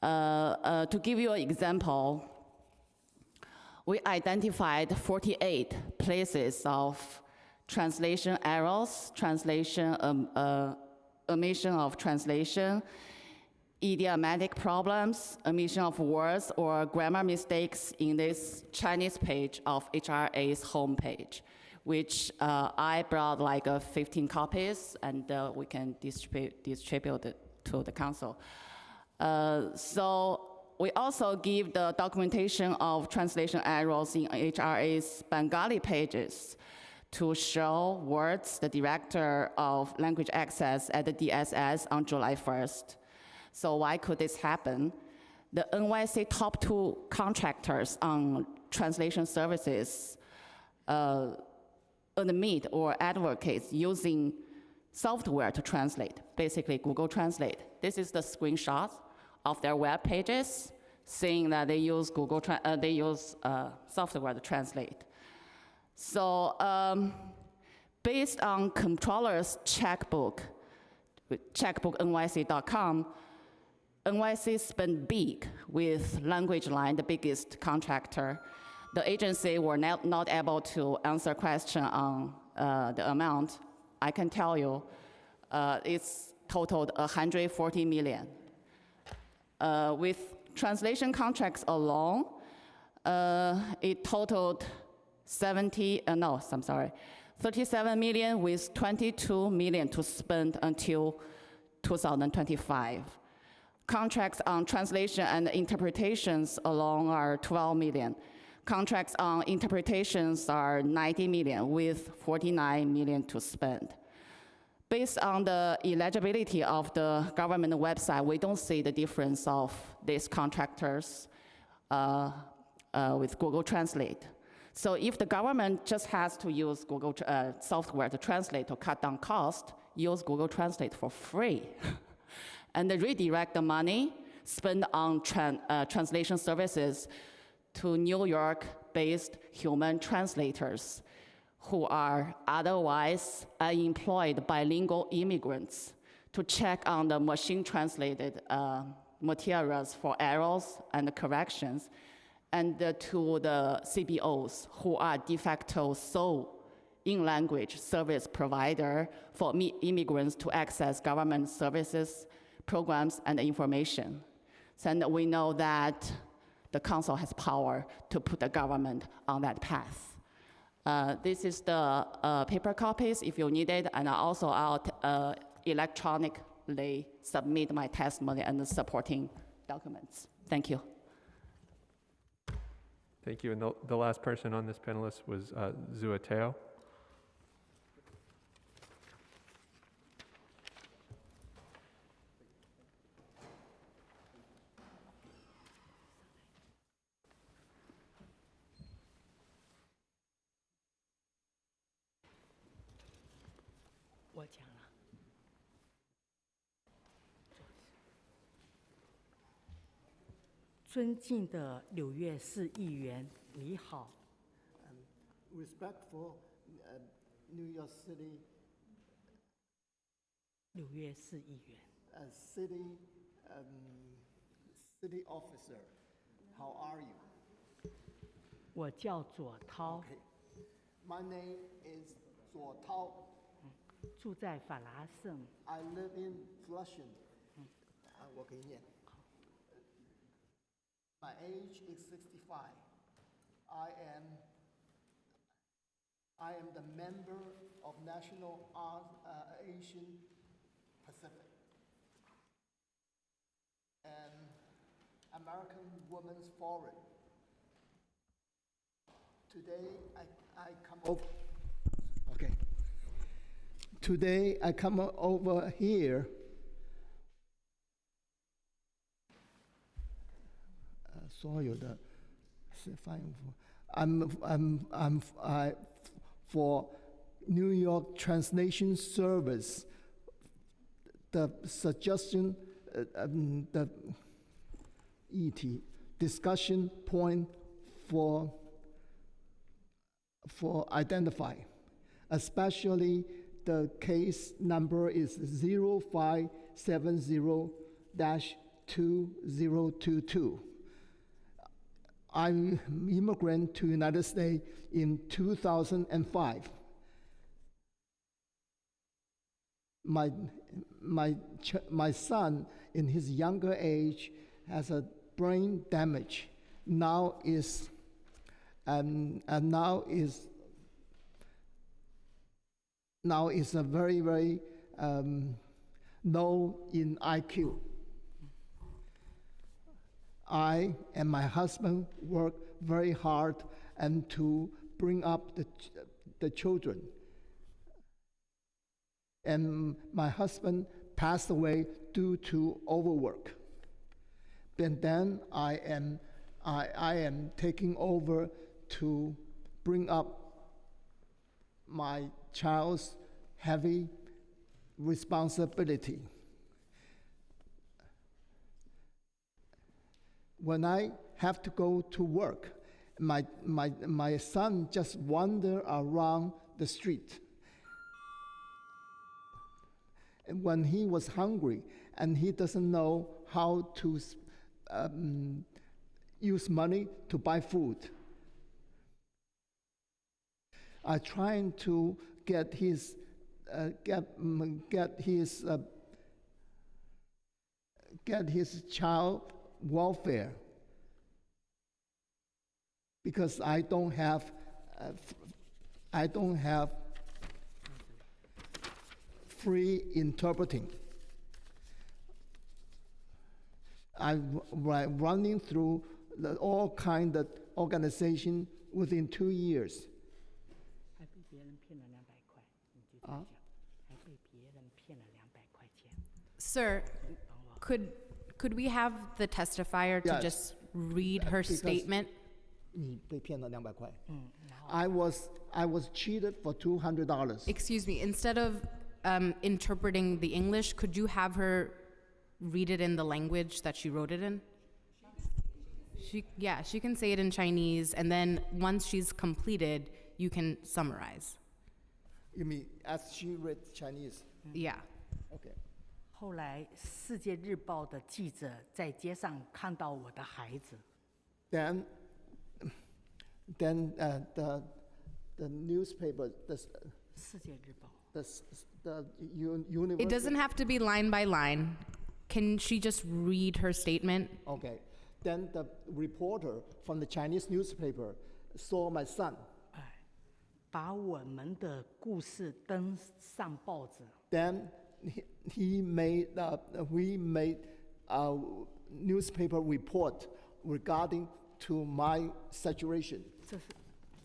To give you an example, we identified 48 places of translation errors, omission of translation, idiomatic problems, omission of words, or grammar mistakes in this Chinese page of HRA's homepage, which I brought like 15 copies, and we can distribute it to the council. So we also give the documentation of translation errors in HRA's Bengali pages to show words the director of language access at the DSS on July 1st. So why could this happen? The NYC top 2 contractors on translation services admit or advocates using software to translate, basically Google Translate. This is the screenshot of their web pages saying that they use software to translate. So based on controller's checkbook NYC.com, NYC spent big with Language Line, the biggest contractor. The agency were not able to answer question on the amount. I can tell you it's totaled 140 million. With translation contracts alone, it totaled 37 million with 22 million to spend until 2025. Contracts on translation and interpretations alone are 12 million. Contracts on interpretations are 90 million with 49 million to spend. Based on the eligibility of the government website, we don't see the difference of these contractors with Google Translate. So if the government just has to use Google software to translate to cut down cost, use Google Translate for free. And redirect the money spent on translation services to New York-based human translators who are otherwise unemployed bilingual immigrants to check on the machine-translated materials for errors and corrections, and to the CBOs who are de facto sole in-language service provider for immigrants to access government services, programs, and information. And we know that the council has power to put the government on that path. This is the paper copies if you need it, and also I'll electronically submit my testimony and the supporting documents. Thank you. Thank you. And the last person on this panelist was Zua Teo.尊敬的柳月市议员，你好。Respectful New York City 柳月市议员。City officer, how are you? 我叫左涛。My name is 左涛住在法拉盛。 I live in Flushing. 我可以念。My age is 65. I am the member of National Asian Pacific and American Women's Forum. Today I come over. Okay. Today I come over here. For New York Translation Service, the suggestion, the ET discussion point for identify, especially the case number is 0570-2022. I'm immigrant to United States in 2005. My son, in his younger age, has a brain damage. Now is a very, very low in IQ. I and my husband work very hard and to bring up the children. And my husband passed away due to overwork. And then I am taking over to bring up my child's heavy responsibility. When I have to go to work, my son just wander around the street. And when he was hungry and he doesn't know how to use money to buy food, I trying to get his child welfare, because I don't have free interpreting. I'm running through all kind of organization within 2 years. 还被别人骗了200块，你就这样讲，还被别人骗了200块钱。 Sir, could we have the testifier to Yes. just read her Because statement? 你被骗了200块。I was cheated for $200. Excuse me, instead of interpreting the English, could you have her read it in the language that she wrote it in? She can say it in Chinese, and then once she's completed, you can summarize. You mean as she read Chinese? Yeah. Okay. 后来，《世界日报》的记者在街上看到我的孩子， Then the newspaper, 世界日报 the university. It doesn't have to be line by line. Can she just read her statement? Okay. Then the reporter from the Chinese newspaper saw my son. 把我们的故事登上报纸。 Then we made a newspaper report regarding to my situation.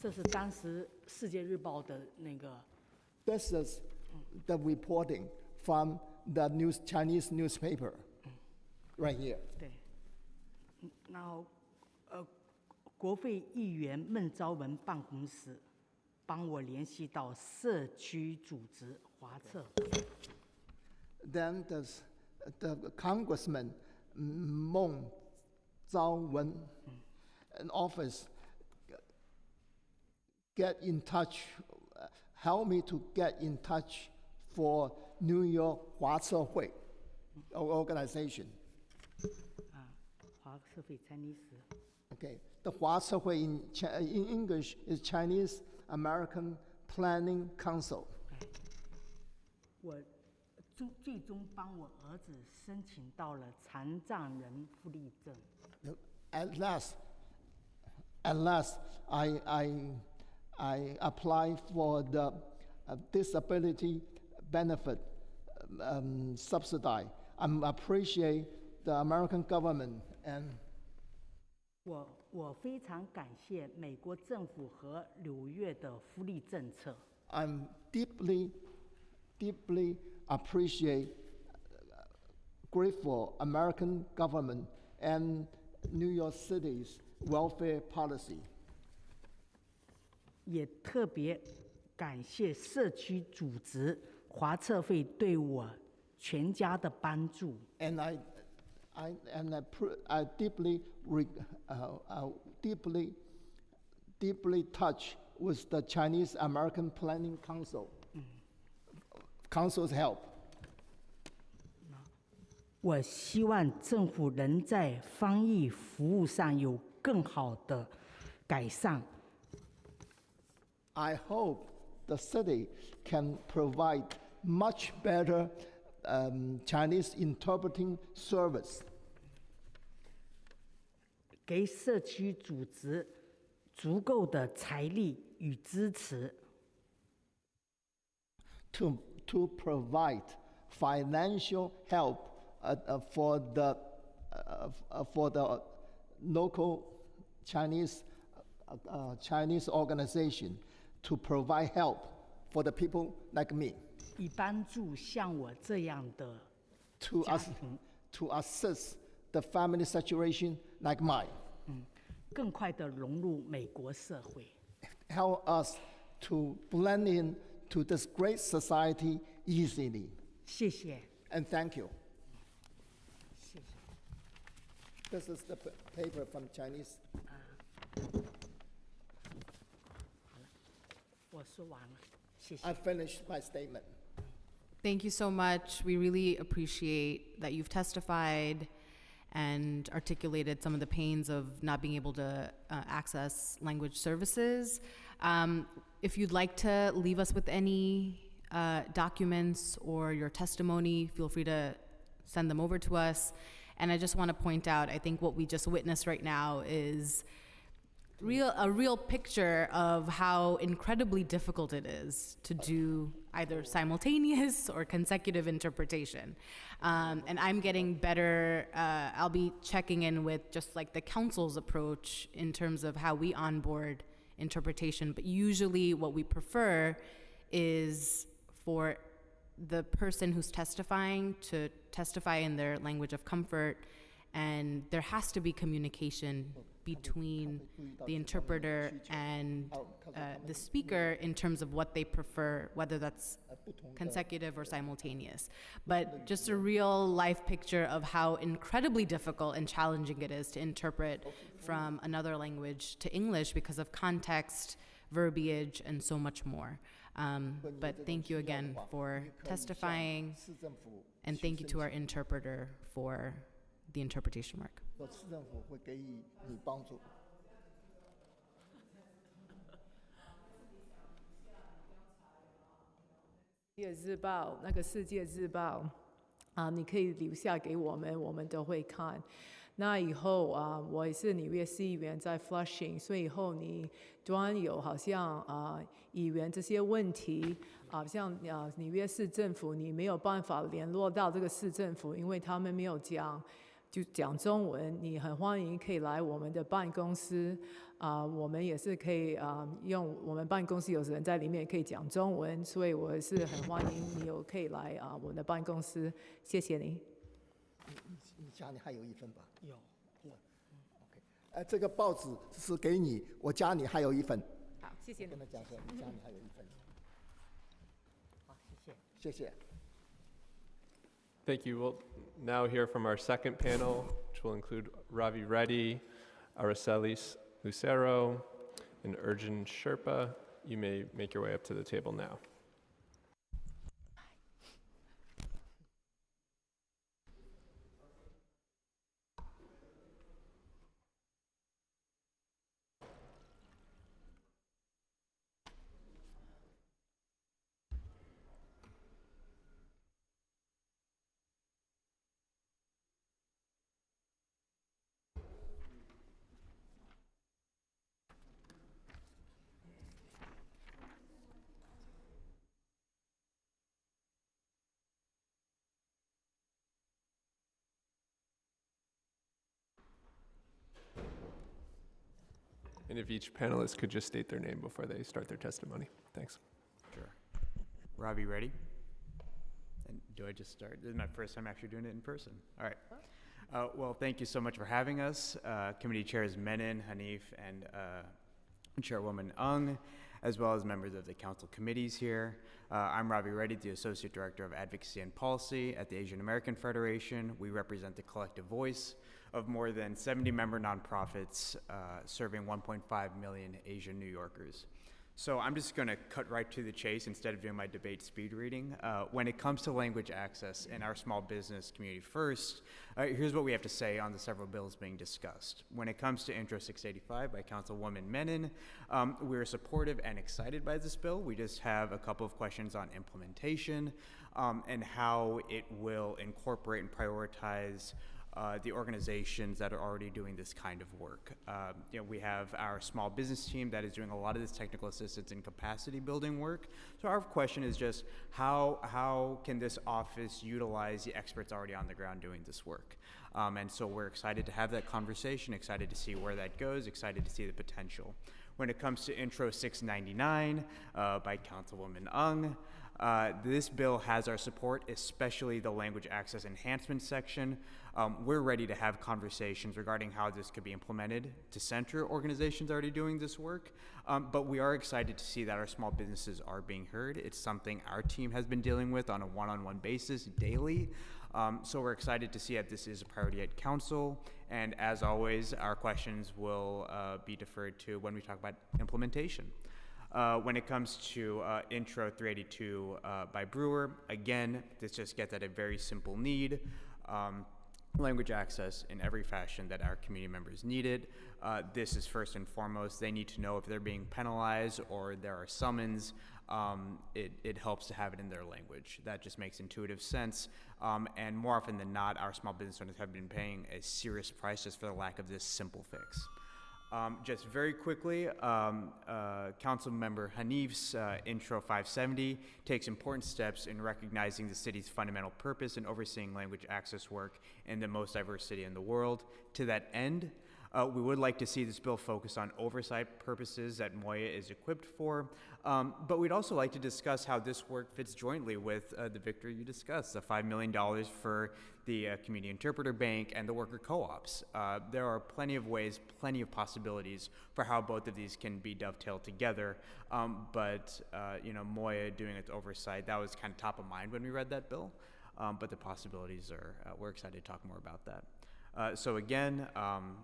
这是当时《世界日报》的那个 This is the reporting from the Chinese newspaper, right here. 对，然后国会议员孟昭文办公室帮我联系到社区组织华策。 Then the Congressman Meng Zhaowen, an office, get in touch, help me to get in touch for New York 华策会 organization. 华社会 Chinese。 Okay, the 华策会 in English is Chinese American Planning Council. 我最终帮我儿子申请到了残障人福利证。At last, I apply for the disability benefit subsidy. I appreciate the American government and 我非常感谢美国政府和纽约的福利政策。I'm deeply appreciate grateful American government and New York City's welfare policy. 也特别感谢社区组织华策会对我全家的帮助。And I deeply touched with the Chinese American Planning Council's help. 我希望政府能在翻译服务上有更好的改善。I hope the city can provide much better Chinese interpreting service. 给社区组织足够的财力与支持。To provide financial help for the local Chinese organization to provide help for the people like me. 以帮助像我这样的 to assist the family situation like mine. 更快地融入美国社会。Help us to blend in to this great society easily. 谢谢。 And thank you. 谢谢。 This is the paper from Chinese. 我说完了，谢谢。 I finished my statement. Thank you so much. We really appreciate that you've testified and articulated some of the pains of not being able to access language services. If you'd like to leave us with any documents or your testimony, feel free to send them over to us. And I just want to point out, I think what we just witnessed right now is a real picture of how incredibly difficult it is to do either simultaneous or consecutive interpretation. And I'm getting better. I'll be checking in with just like the council's approach in terms of how we onboard interpretation. But usually what we prefer is for the person who's testifying to testify in their language of comfort, and there has to be communication between the interpreter and the speaker in terms of what they prefer, whether that's consecutive or simultaneous. But just a real life picture of how incredibly difficult and challenging it is to interpret from another language to English because of context, verbiage, and so much more. But thank you again for testifying, and thank you to our interpreter for the interpretation work. 市政府会给予你帮助。日报那个世界日报你可以留下给我们，我们都会看。那以后我也是纽约市议员在 Flushing， 所以以后你端有好像议员这些问题像纽约市政府你没有办法联络到这个市政府，因为他们没有讲中文，你很欢迎可以来我们的办公室我们也是可以用我们办公室有人在里面可以讲中文，所以我是很欢迎你可以来我们的办公室，谢谢你。你家里还有一份吧？有。OK，这个报纸是给你，我家里还有一份。好，谢谢你。跟他讲说，你家里还有一份。好，谢谢。谢谢。 Thank you. We'll now hear from our second panel, which will include Ravi Reddy, Aracelis Lucero, and Urjan Sherpa. You may make your way up to the table now. And if each panelist could just state their name before they start their testimony. Thanks. Sure. Robbie, ready? And do I just start? This is my first time actually doing it in person. All right. Well, thank you so much for having us. Committee Chairs Menon, Hanif, and Chairwoman Ung, as well as members of the council committees here. I'm Robbie Reddy, the Associate Director of Advocacy and Policy at the Asian American Federation. We represent the collective voice of more than 70 member nonprofits serving 1.5 million Asian New Yorkers. So I'm just going to cut right to the chase instead of doing my debate speed reading. When it comes to language access in our small business community first, here's what we have to say on the several bills being discussed. When it comes to Intro 685 by Councilwoman Menon, we're supportive and excited by this bill. We just have a couple of questions on implementation and how it will incorporate and prioritize the organizations that are already doing this kind of work. We have our small business team that is doing a lot of this technical assistance and capacity building work. So our question is just how can this office utilize the experts already on the ground doing this work? And so we're excited to have that conversation, excited to see where that goes, excited to see the potential. When it comes to Intro 699 by Councilwoman Ung, this bill has our support, especially the language access enhancement section. We're ready to have conversations regarding how this could be implemented to center organizations already doing this work, but we are excited to see that our small businesses are being heard. It's something our team has been dealing with on a one-on-one basis daily, so we're excited to see that this is a priority at council, and as always, our questions will be deferred to when we talk about implementation. When it comes to Intro 382 by Brewer, again, this just gets at a very simple need. Language access in every fashion that our community members need it. This is first and foremost, they need to know if they're being penalized or there are summons. It helps to have it in their language. That just makes intuitive sense. And more often than not, our small business owners have been paying a serious price just for the lack of this simple fix. Just very quickly, Council Member Hanif's Intro 570 takes important steps in recognizing the city's fundamental purpose in overseeing language access work in the most diverse city in the world. To that end, we would like to see this bill focus on oversight purposes that MOIA is equipped for, but we'd also like to discuss how this work fits jointly with the victory you discussed, the $5 million for the Community Interpreter Bank and the worker co-ops. There are plenty of ways, plenty of possibilities for how both of these can be dovetailed together, but MOIA doing its oversight, that was kind of top of mind when we read that bill, but the possibilities are, we're excited to talk more about that. So again,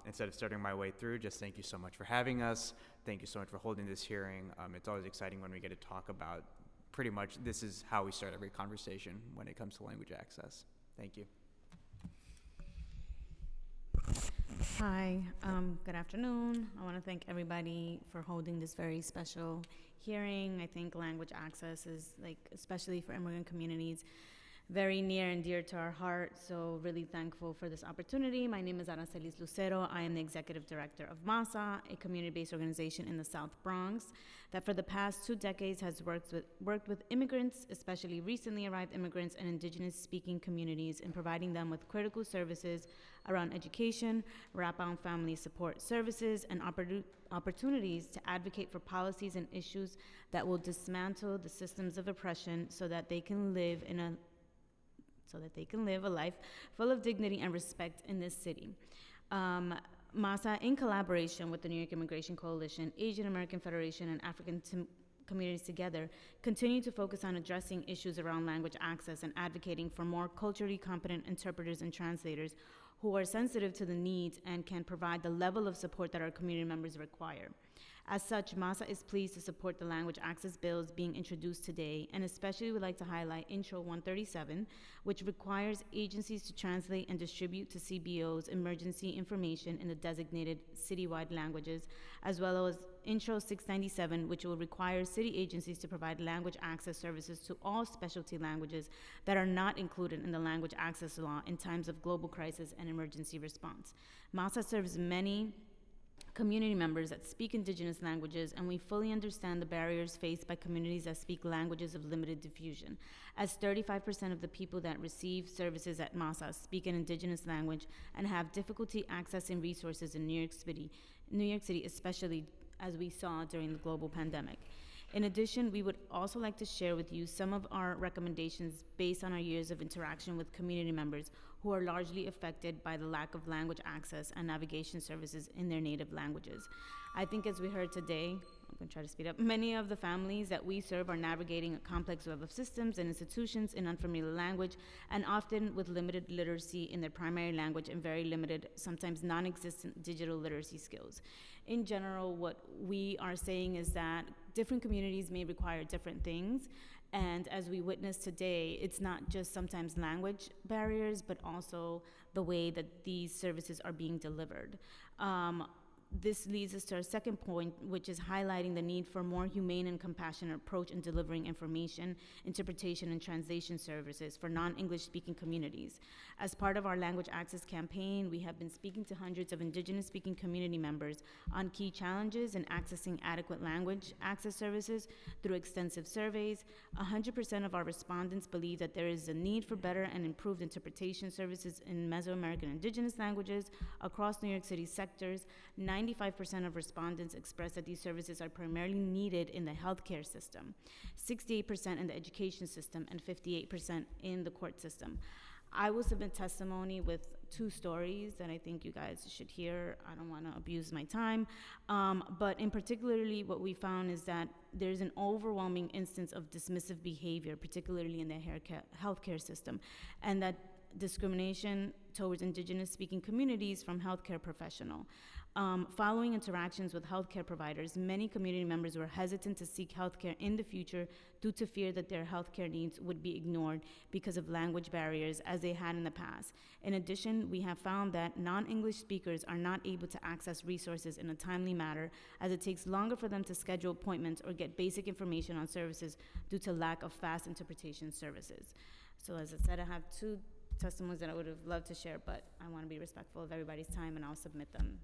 instead of starting my way through, just thank you so much for having us. Thank you so much for holding this hearing. It's always exciting when we get to talk about pretty much this is how we start every conversation when it comes to language access. Thank you. Hi, good afternoon. I want to thank everybody for holding this very special hearing. I think language access is, especially for immigrant communities, very near and dear to our heart, so really thankful for this opportunity. My name is Aracelis Lucero. I am the Executive Director of MASA, a community-based organization in the South Bronx that for the past 2 decades has worked with immigrants, especially recently arrived immigrants and indigenous-speaking communities, in providing them with critical services around education, wrap-around family support services, and opportunities to advocate for policies and issues that will dismantle the systems of oppression so that they can live a life full of dignity and respect in this city. MASA, in collaboration with the New York Immigration Coalition, Asian American Federation, and African communities together, continue to focus on addressing issues around language access and advocating for more culturally competent interpreters and translators who are sensitive to the needs and can provide the level of support that our community members require. As such, MASA is pleased to support the language access bills being introduced today, and especially would like to highlight Intro 137, which requires agencies to translate and distribute to CBOs emergency information in the designated citywide languages, as well as Intro 697, which will require city agencies to provide language access services to all specialty languages that are not included in the language access law in times of global crisis and emergency response. MASA serves many community members that speak indigenous languages, and we fully understand the barriers faced by communities that speak languages of limited diffusion, as 35% of the people that receive services at MASA speak an indigenous language and have difficulty accessing resources in New York City, especially as we saw during the global pandemic. In addition, we would also like to share with you some of our recommendations based on our years of interaction with community members who are largely affected by the lack of language access and navigation services in their native languages. I think as we heard today, I'm going to try to speed up, many of the families that we serve are navigating a complex web of systems and institutions in unfamiliar language, and often with limited literacy in their primary language and very limited, sometimes non-existent digital literacy skills. In general, what we are saying is that different communities may require different things, and as we witnessed today, it's not just sometimes language barriers, but also the way that these services are being delivered. This leads us to our second point, which is highlighting the need for a more humane and compassionate approach in delivering information, interpretation, and translation services for non-English speaking communities. As part of our language access campaign, we have been speaking to hundreds of indigenous speaking community members on key challenges in accessing adequate language access services through extensive surveys. 100% of our respondents believe that there is a need for better and improved interpretation services in Mesoamerican indigenous languages across New York City sectors. 95% of respondents express that these services are primarily needed in the healthcare system, 68% in the education system, and 58% in the court system. I will submit testimony with 2 stories that I think you guys should hear. I don't want to abuse my time, but in particularly what we found is that there's an overwhelming instance of dismissive behavior, particularly in the healthcare system, and that discrimination towards indigenous speaking communities from healthcare professionals. Following interactions with healthcare providers, many community members were hesitant to seek healthcare in the future due to fear that their healthcare needs would be ignored because of language barriers as they had in the past. In addition, we have found that non-English speakers are not able to access resources in a timely manner, as it takes longer for them to schedule appointments or get basic information on services due to lack of fast interpretation services. So as I said, I have 2 testimonies that I would have loved to share, but I want to be respectful of everybody's time, and I'll submit them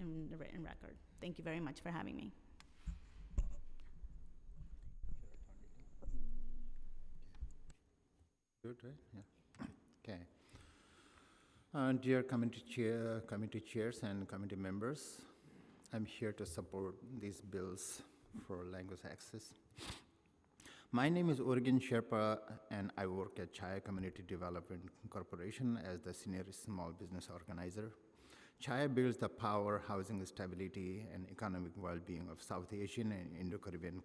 in the written record. Thank you very much for having me. Good, right? Yeah. Okay. Dear committee chairs and committee members, I'm here to support these bills for language access. My name is Urgen Sherpa, and I work at Chaya Community Development Corporation as the senior small business organizer. Chaya builds the power, housing stability, and economic well-being of South Asian and Indo-Caribbean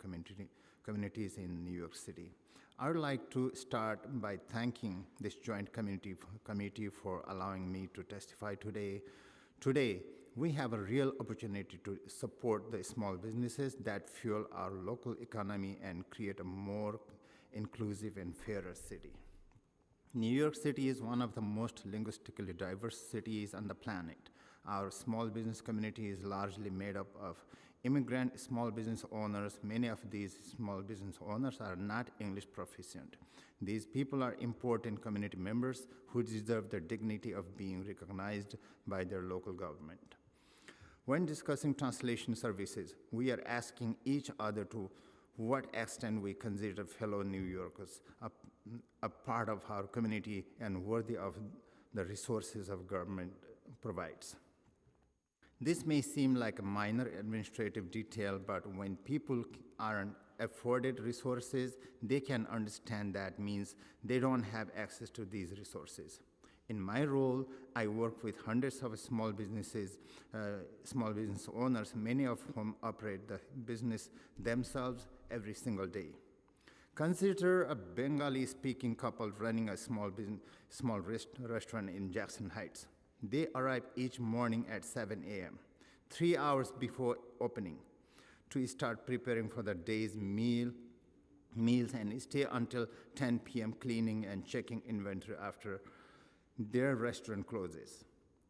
communities in New York City. I would like to start by thanking this joint committee for allowing me to testify today. Today, we have a real opportunity to support the small businesses that fuel our local economy and create a more inclusive and fairer city. New York City is one of the most linguistically diverse cities on the planet. Our small business community is largely made up of immigrant small business owners. Many of these small business owners are not English proficient. These people are important community members who deserve the dignity of being recognized by their local government. When discussing translation services, we are asking each other to what extent we consider fellow New Yorkers a part of our community and worthy of the resources of government provides. This may seem like a minor administrative detail, but when people aren't afforded resources, they can understand that means they don't have access to these resources. In my role, I work with hundreds of small business owners, many of whom operate the business themselves every single day. Consider a Bengali-speaking couple running a small restaurant in Jackson Heights. They arrive each morning at 7 a.m., 3 hours before opening, to start preparing for the day's meals and stay until 10 p.m. cleaning and checking inventory after their restaurant closes.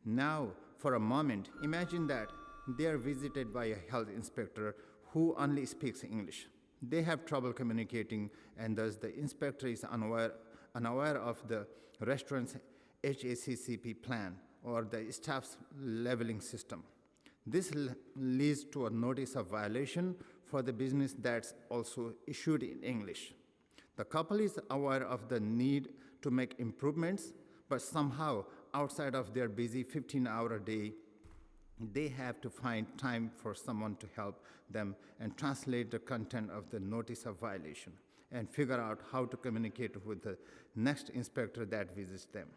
Now, for a moment, imagine that they are visited by a health inspector who only speaks English. They have trouble communicating, and thus the inspector is unaware of the restaurant's HACCP plan or the staff's leveling system. This leads to a notice of violation for the business that's also issued in English. The couple is aware of the need to make improvements, but somehow outside of their busy 15-hour day, they have to find time for someone to help them and translate the content of the notice of violation and figure out how to communicate with the next inspector that visits them.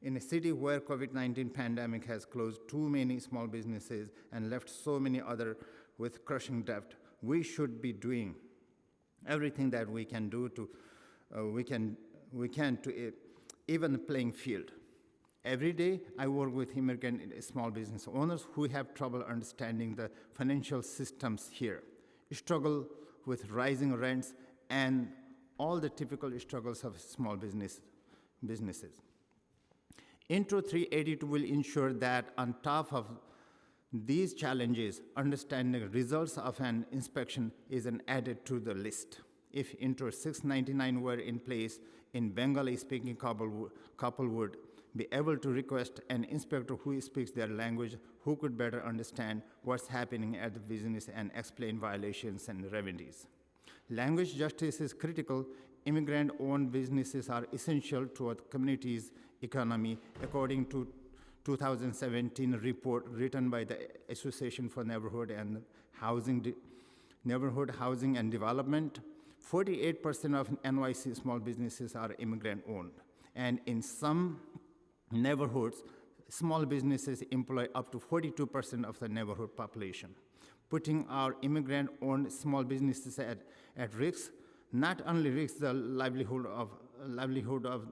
In a city where COVID-19 pandemic has closed too many small businesses and left so many others with crushing debt, we should be doing everything that we can do to even the playing field. Every day, I work with immigrant small business owners who have trouble understanding the financial systems here, struggle with rising rents, and all the typical struggles of small businesses. Intro 382 will ensure that on top of these challenges, understanding results of an inspection is added to the list. If Intro 699 were in place, in Bengali-speaking couple would be able to request an inspector who speaks their language, who could better understand what's happening at the business and explain violations and remedies. Language justice is critical. Immigrant-owned businesses are essential to a community's economy, according to 2017 report written by the Association for Neighborhood Housing and Development. 48% of NYC small businesses are immigrant-owned, and in some neighborhoods, small businesses employ up to 42% of the neighborhood population, putting our immigrant-owned small businesses at risk. Not only risks the livelihood of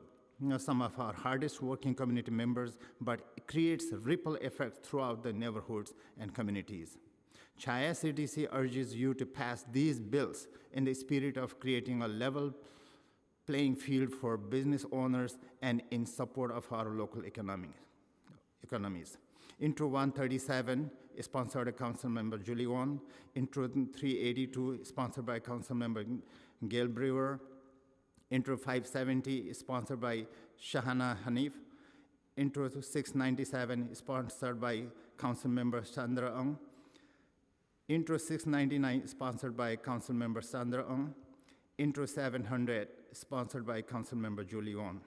some of our hardest working community members, but it creates a ripple effect throughout the neighborhoods and communities. Chaya CTC urges you to pass these bills in the spirit of creating a level playing field for business owners and in support of our local economies. Intro 137 is sponsored by Councilmember Julie Wong. Intro 382 is sponsored by Councilmember Gail Brewer. Intro 570 is sponsored by Shahana Hanif. Intro 697 is sponsored by Councilmember Chandra Ong. Intro 699 is sponsored by Councilmember Sandra Ong. Intro 700 is sponsored by Councilmember Julie Wong.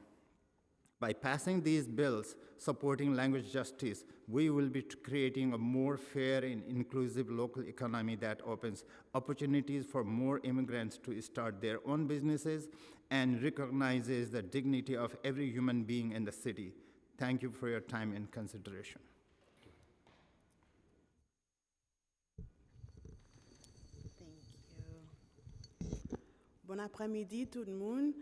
By passing these bills supporting language justice, we will be creating a more fair and inclusive local economy that opens opportunities for more immigrants to start their own businesses and recognizes the dignity of every human being in the city. Thank you for your time and consideration. Bon après-midi, tout le monde.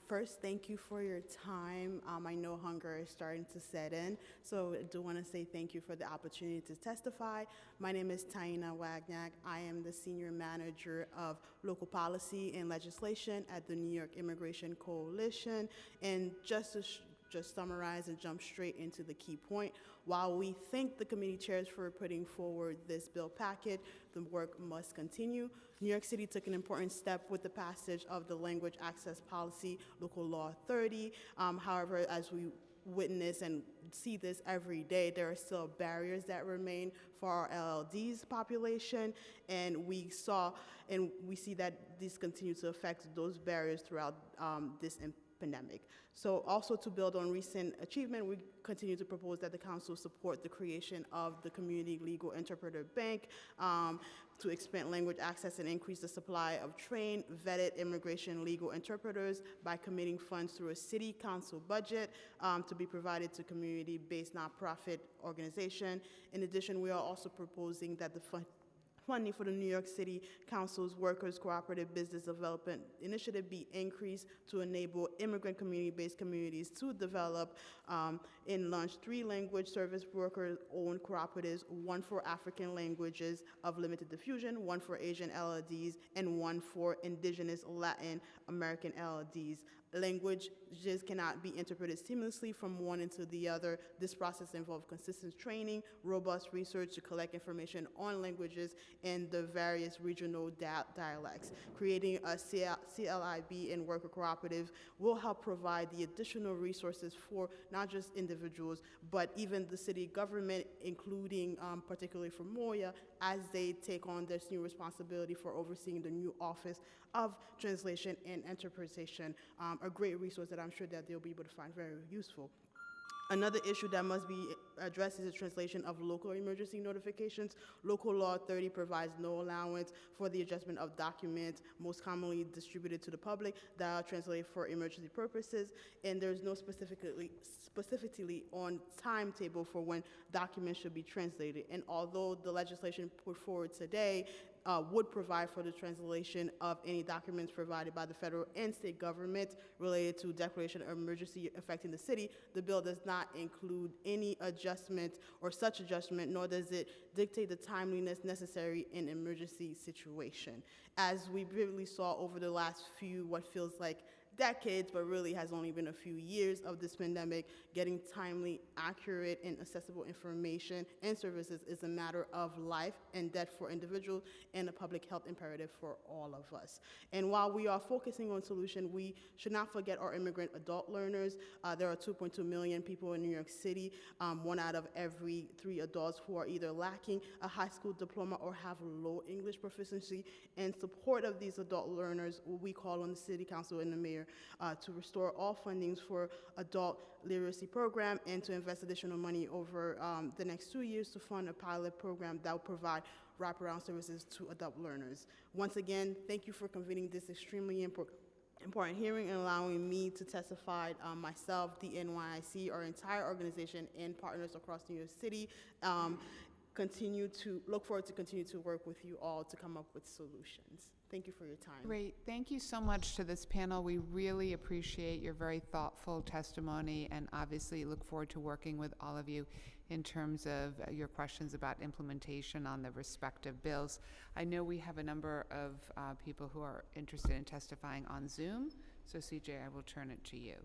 First, thank you for your time. I know hunger is starting to set in, so I do want to say thank you for the opportunity to testify. My name is Taina Wagnac. I am the Senior Manager of Local Policy and Legislation at the New York Immigration Coalition. And just to summarize and jump straight into the key point, while we thank the committee chairs for putting forward this bill packet, the work must continue. New York City took an important step with the passage of the Language Access Policy, Local Law 30. However, as we witness and see this every day, there are still barriers that remain for our LLD's population, and we see that these continue to affect those barriers throughout this pandemic. So also to build on recent achievement, we continue to propose that the council support the creation of the Community Legal Interpreter Bank to expand language access and increase the supply of trained, vetted immigration legal interpreters by committing funds through a city council budget to be provided to community-based nonprofit organization. In addition, we are also proposing that the funding for the New York City Council's Workers Cooperative Business Development Initiative be increased to enable immigrant community-based communities to develop and launch 3 language service worker-owned cooperatives, 1 for African languages of limited diffusion, 1 for Asian LLDs, and 1 for Indigenous Latin American LLDs. Languages cannot be interpreted seamlessly from one into the other. This process involves consistent training, robust research to collect information on languages and the various regional dialects. Creating a CLIB and worker cooperative will help provide the additional resources for not just individuals, but even the city government, including particularly for Moya, as they take on this new responsibility for overseeing the new Office of Translation and Interpretation, a great resource that I'm sure that they'll be able to find very useful. Another issue that must be addressed is the translation of local emergency notifications. Local Law 30 provides no allowance for the adjustment of documents most commonly distributed to the public that are translated for emergency purposes, and there's no specifically on timetable for when documents should be translated. And although the legislation put forward today would provide for the translation of any documents provided by the federal and state government related to declaration of emergency affecting the city, the bill does not include any adjustment or such adjustment, nor does it dictate the timeliness necessary in emergency situation. As we briefly saw over the last few, what feels like decades, but really has only been a few years of this pandemic, getting timely, accurate, and accessible information and services is a matter of life and death for individuals and a public health imperative for all of us. And while we are focusing on solution, we should not forget our immigrant adult learners. There are 2.2 million people in New York City, 1 out of every 3 adults who are either lacking a high school diploma or have low English proficiency. In support of these adult learners, we call on the City Council and the Mayor to restore all fundings for adult literacy program and to invest additional money over the next 2 years to fund a pilot program that will provide wraparound services to adult learners. Once again, thank you for convening this extremely important hearing and allowing me to testify myself, the NYIC, our entire organization, and partners across New York City. Look forward to continue to work with you all to come up with solutions. Thank you for your time. Great. Thank you so much to this panel. We really appreciate your very thoughtful testimony, and obviously look forward to working with all of you in terms of your questions about implementation on the respective bills. I know we have a number of people who are interested in testifying on Zoom. So CJ, I will turn it to you.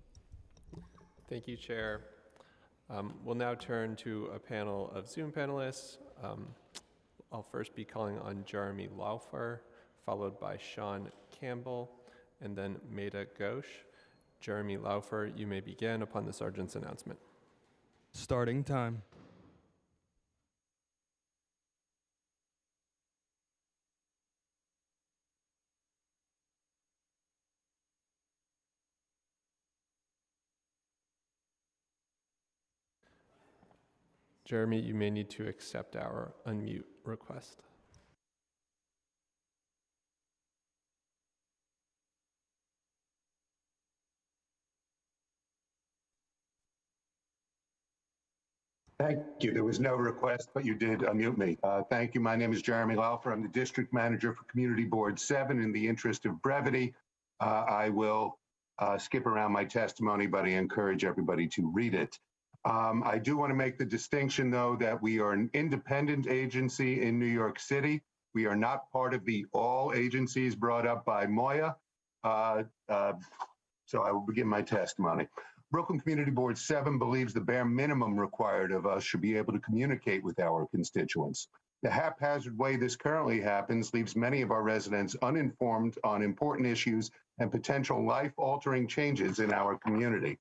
Thank you, Chair. We'll now turn to a panel of Zoom panelists. I'll first be calling on Jeremy Laufer, followed by Sean Campbell, and then Meda Ghosh. Jeremy Laufer, you may begin upon the sergeant's announcement. Starting time. Jeremy, you may need to accept our unmute request. Thank you. There was no request, but you did unmute me. Thank you. My name is Jeremy Laufer. I'm the District Manager for Community Board 7. In the interest of brevity, I will skip around my testimony, but I encourage everybody to read it. I do want to make the distinction, though, that we are an independent agency in New York City. We are not part of the all agencies brought up by Moya. So I will begin my testimony. Brooklyn Community Board 7 believes the bare minimum required of us should be able to communicate with our constituents. The haphazard way this currently happens leaves many of our residents uninformed on important issues and potential life-altering changes in our community.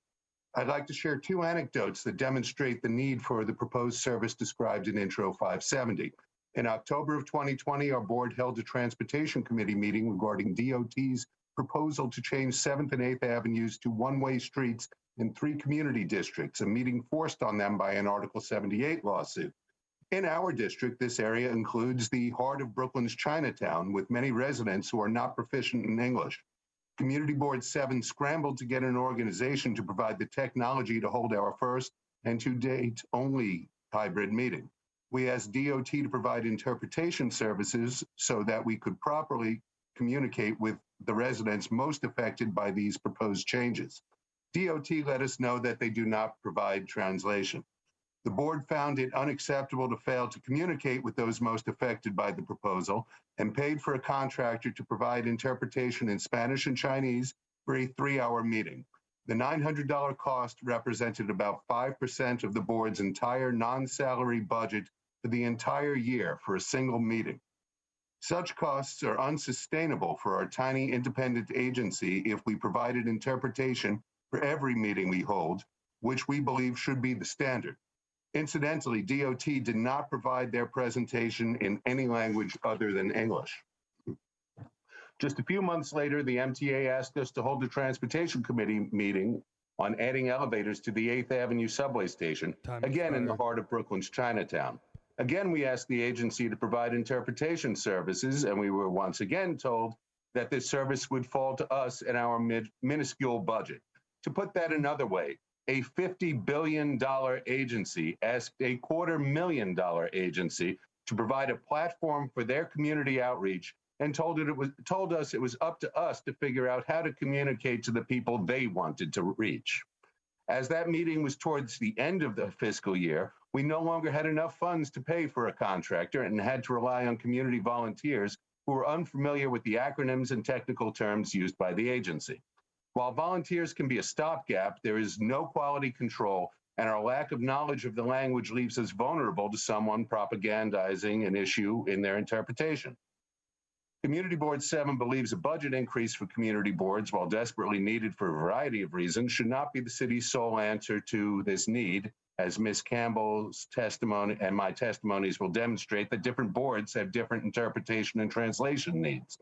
I'd like to share 2 anecdotes that demonstrate the need for the proposed service described in Intro 570. In October of 2020, our board held a Transportation Committee meeting regarding DOT's proposal to change 7th and 8th Avenues to one-way streets in 3 community districts, a meeting forced on them by an Article 78 lawsuit. In our district, this area includes the heart of Brooklyn's Chinatown, with many residents who are not proficient in English. Community Board 7 scrambled to get an organization to provide the technology to hold our first and to date only hybrid meeting. We asked DOT to provide interpretation services so that we could properly communicate with the residents most affected by these proposed changes. DOT let us know that they do not provide translation. The board found it unacceptable to fail to communicate with those most affected by the proposal and paid for a contractor to provide interpretation in Spanish and Chinese for a 3-hour meeting. The $900 cost represented about 5% of the board's entire non-salary budget for the entire year for a single meeting. Such costs are unsustainable for our tiny independent agency if we provided interpretation for every meeting we hold, which we believe should be the standard. Incidentally, DOT did not provide their presentation in any language other than English. Just a few months later, the MTA asked us to hold a transportation committee meeting on adding elevators to the 8th Avenue subway station, again in the heart of Brooklyn's Chinatown. Again, we asked the agency to provide interpretation services, and we were once again told that this service would fall to us and our minuscule budget. To put that another way, a $50 billion agency asked a $250,000 agency to provide a platform for their community outreach and told us it was up to us to figure out how to communicate to the people they wanted to reach. As that meeting was towards the end of the fiscal year, we no longer had enough funds to pay for a contractor and had to rely on community volunteers who were unfamiliar with the acronyms and technical terms used by the agency. While volunteers can be a stopgap, there is no quality control, and our lack of knowledge of the language leaves us vulnerable to someone propagandizing an issue in their interpretation. Community Board 7 believes a budget increase for community boards, while desperately needed for a variety of reasons, should not be the city's sole answer to this need, as Ms. Campbell's testimony and my testimonies will demonstrate that different boards have different interpretation and translation needs.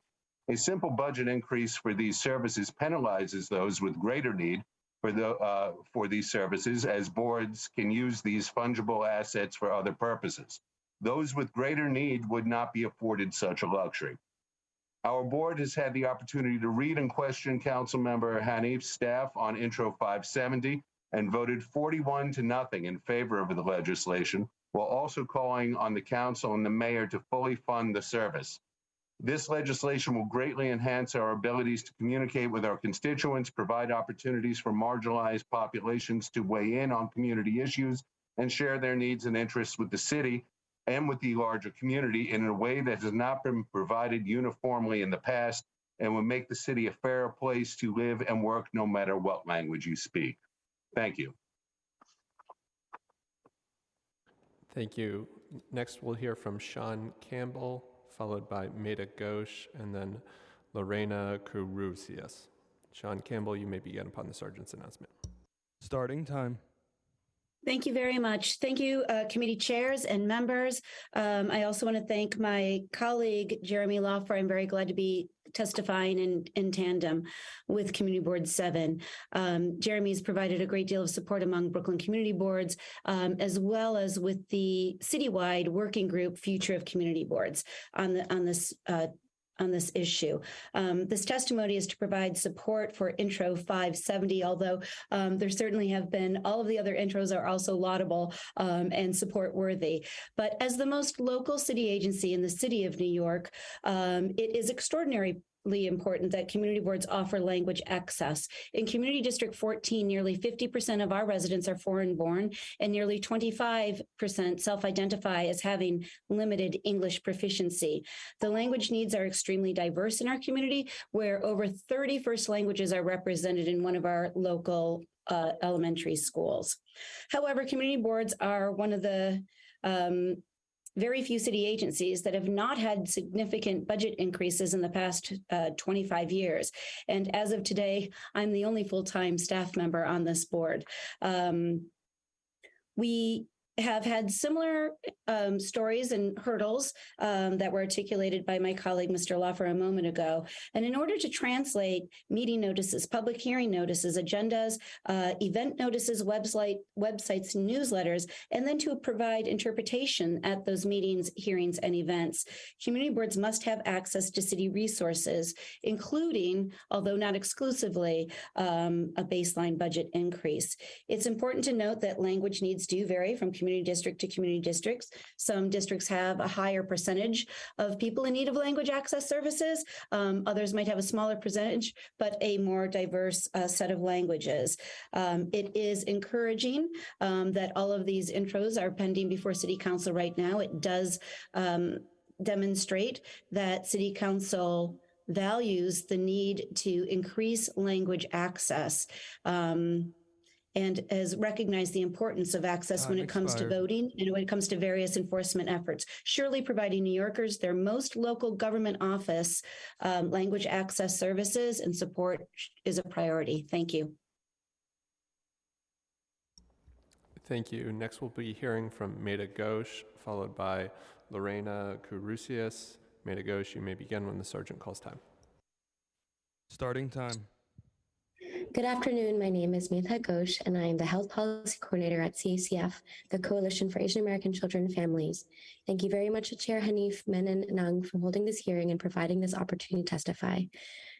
A simple budget increase for these services penalizes those with greater need for these services, as boards can use these fungible assets for other purposes. Those with greater need would not be afforded such a luxury. Our board has had the opportunity to read and question Councilmember Hanif's staff on Intro 570 and voted 41-0 in favor of the legislation, while also calling on the council and the mayor to fully fund the service. This legislation will greatly enhance our abilities to communicate with our constituents, provide opportunities for marginalized populations to weigh in on community issues, and share their needs and interests with the city and with the larger community in a way that has not been provided uniformly in the past, and will make the city a fairer place to live and work no matter what language you speak. Thank you. Thank you. Next, we'll hear from Sean Campbell, followed by Meda Ghosh, and then Lorena Kurusias. Sean Campbell, you may begin upon the sergeant's announcement. Starting time. Thank you very much. Thank you, committee chairs and members. I also want to thank my colleague, Jeremy Lawfer. I'm very glad to be testifying in tandem with Community Board 7. Jeremy's provided a great deal of support among Brooklyn community boards, as well as with the citywide working group Future of Community Boards on this issue. This testimony is to provide support for Intro 570, although there certainly have been, all of the other intros are also laudable and support worthy. But as the most local city agency in the city of New York, it is extraordinarily important that community boards offer language access. In Community District 14, nearly 50% of our residents are foreign born, and nearly 25% self-identify as having limited English proficiency. The language needs are extremely diverse in our community, where over 30 first languages are represented in one of our local elementary schools. However, community boards are one of the very few city agencies that have not had significant budget increases in the past 25 years. And as of today, I'm the only full-time staff member on this board. We have had similar stories and hurdles that were articulated by my colleague, Mr. Lawfer, a moment ago. And in order to translate meeting notices, public hearing notices, agendas, event notices, websites, newsletters, and then to provide interpretation at those meetings, hearings, and events, community boards must have access to city resources, including, although not exclusively, a baseline budget increase. It's important to note that language needs do vary from community district to community districts. Some districts have a higher percentage of people in need of language access services. Others might have a smaller percentage, but a more diverse set of languages. It is encouraging that all of these intros are pending before City Council right now. It does demonstrate that City Council values the need to increase language access, and has recognized the importance of access when it comes to voting and when it comes to various enforcement efforts. Surely providing New Yorkers their most local government office language access services and support is a priority. Thank you. Thank you. Next, we'll be hearing from Meda Ghosh, followed by Lorena Kourousias. Meda Ghosh, you may begin when the sergeant calls time. Starting time. Good afternoon. My name is Metha Ghosh, and I am the Health Policy Coordinator at CACF, the Coalition for Asian American Children and Families. Thank you very much to Chair Hanif, Menon, and Ang for holding this hearing and providing this opportunity to testify.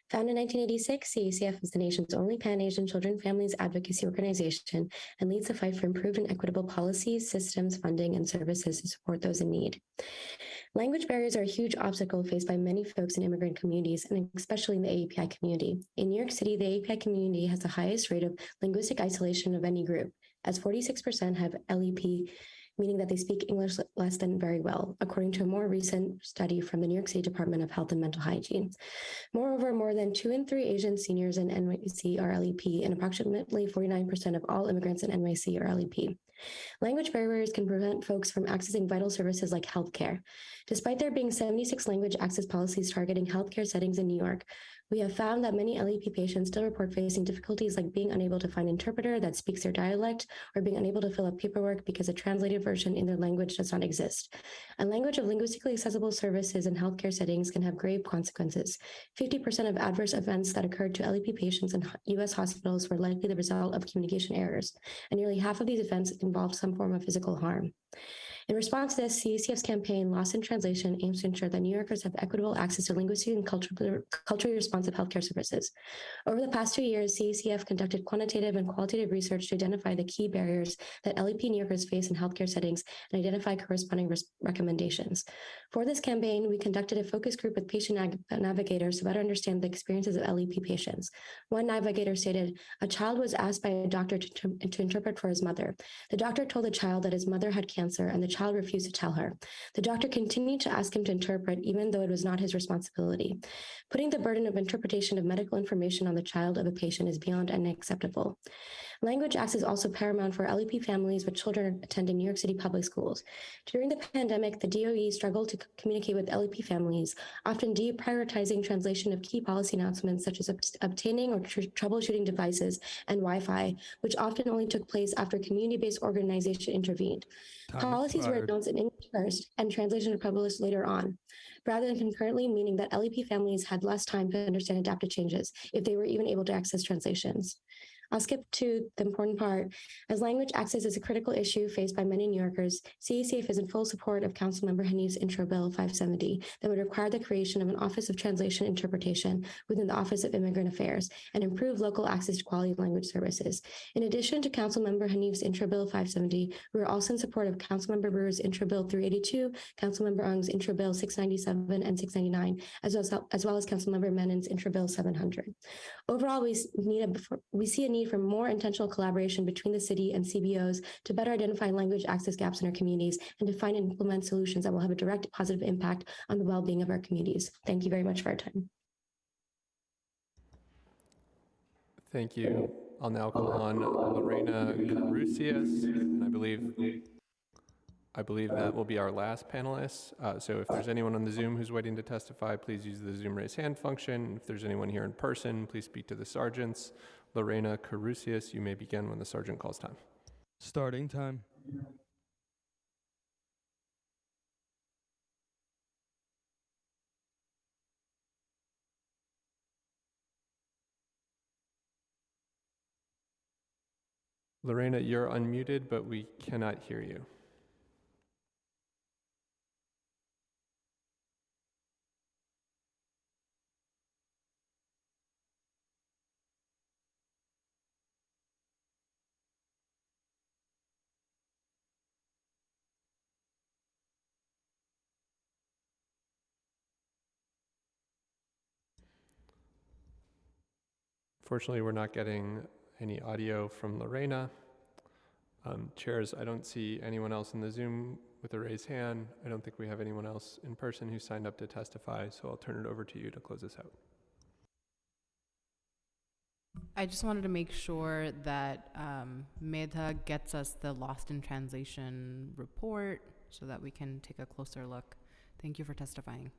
Founded in 1986, CACF is the nation's only Pan-Asian children and families advocacy organization and leads the fight for improved and equitable policies, systems, funding, and services to support those in need. Language barriers are a huge obstacle faced by many folks in immigrant communities, and especially in the AAPI community. In New York City, the AAPI community has the highest rate of linguistic isolation of any group, as 46% have LEP, meaning that they speak English less than very well, according to a more recent study from the New York City Department of Health and Mental Hygiene. Moreover, more than 2 in 3 Asian seniors in NYC are LEP, and approximately 49% of all immigrants in NYC are LEP. Language barriers can prevent folks from accessing vital services like healthcare. Despite there being 76 language access policies targeting healthcare settings in New York, we have found that many LEP patients still report facing difficulties like being unable to find an interpreter that speaks their dialect or being unable to fill out paperwork because a translated version in their language does not exist. A language of linguistically accessible services in healthcare settings can have grave consequences. 50% of adverse events that occurred to LEP patients in U.S. hospitals were likely the result of communication errors, and nearly half of these events involved some form of physical harm. In response to this, CACF's campaign, Lost in Translation, aims to ensure that New Yorkers have equitable access to linguistic and culturally responsive healthcare services. Over the past 2 years, CACF conducted quantitative and qualitative research to identify the key barriers that LEP New Yorkers face in healthcare settings and identify corresponding recommendations. For this campaign, we conducted a focus group with patient navigators to better understand the experiences of LEP patients. One navigator stated, "A child was asked by a doctor to interpret for his mother. The doctor told the child that his mother had cancer, and the child refused to tell her. The doctor continued to ask him to interpret even though it was not his responsibility. Putting the burden of interpretation of medical information on the child of a patient is beyond unacceptable." Language access is also paramount for LEP families with children attending New York City public schools. During the pandemic, the DOE struggled to communicate with LEP families, often deprioritizing translation of key policy announcements such as obtaining or troubleshooting devices and Wi-Fi, which often only took place after community-based organization intervened. Policies were announced in English first and translation published later on, rather than concurrently, meaning that LEP families had less time to understand adaptive changes if they were even able to access translations. I'll skip to the important part. As language access is a critical issue faced by many New Yorkers, CACF is in full support of Councilmember Hanif's Intro Bill 570 that would require the creation of an Office of Translation Interpretation within the Office of Immigrant Affairs and improve local access to quality language services. In addition to Councilmember Hanif's Intro Bill 570, we are also in support of Councilmember Brewer's Intro Bill 382, Councilmember Ung's Intro Bill 697 and 699, as well as Councilmember Menon's Intro Bill 700. Overall, we see a need for more intentional collaboration between the city and CBOs to better identify language access gaps in our communities and to find and implement solutions that will have a direct positive impact on the well-being of our communities. Thank you very much for your time. Thank you. I'll now call on Lorena Kourousias, and I believe that will be our last panelist. So if there's anyone on the Zoom who's waiting to testify, please use the Zoom raise hand function. If there's anyone here in person, please speak to the sergeants. Lorena Kourousias, you may begin when the sergeant calls time. Starting time. Lorena, you're unmuted, but we cannot hear you. Fortunately, we're not getting any audio from Lorena. Chairs, I don't see anyone else in the Zoom with a raised hand. I don't think we have anyone else in person who signed up to testify, so I'll turn it over to you to close this out. I just wanted to make sure that Medha gets us the Lost in Translation report so that we can take a closer look. Thank you for testifying.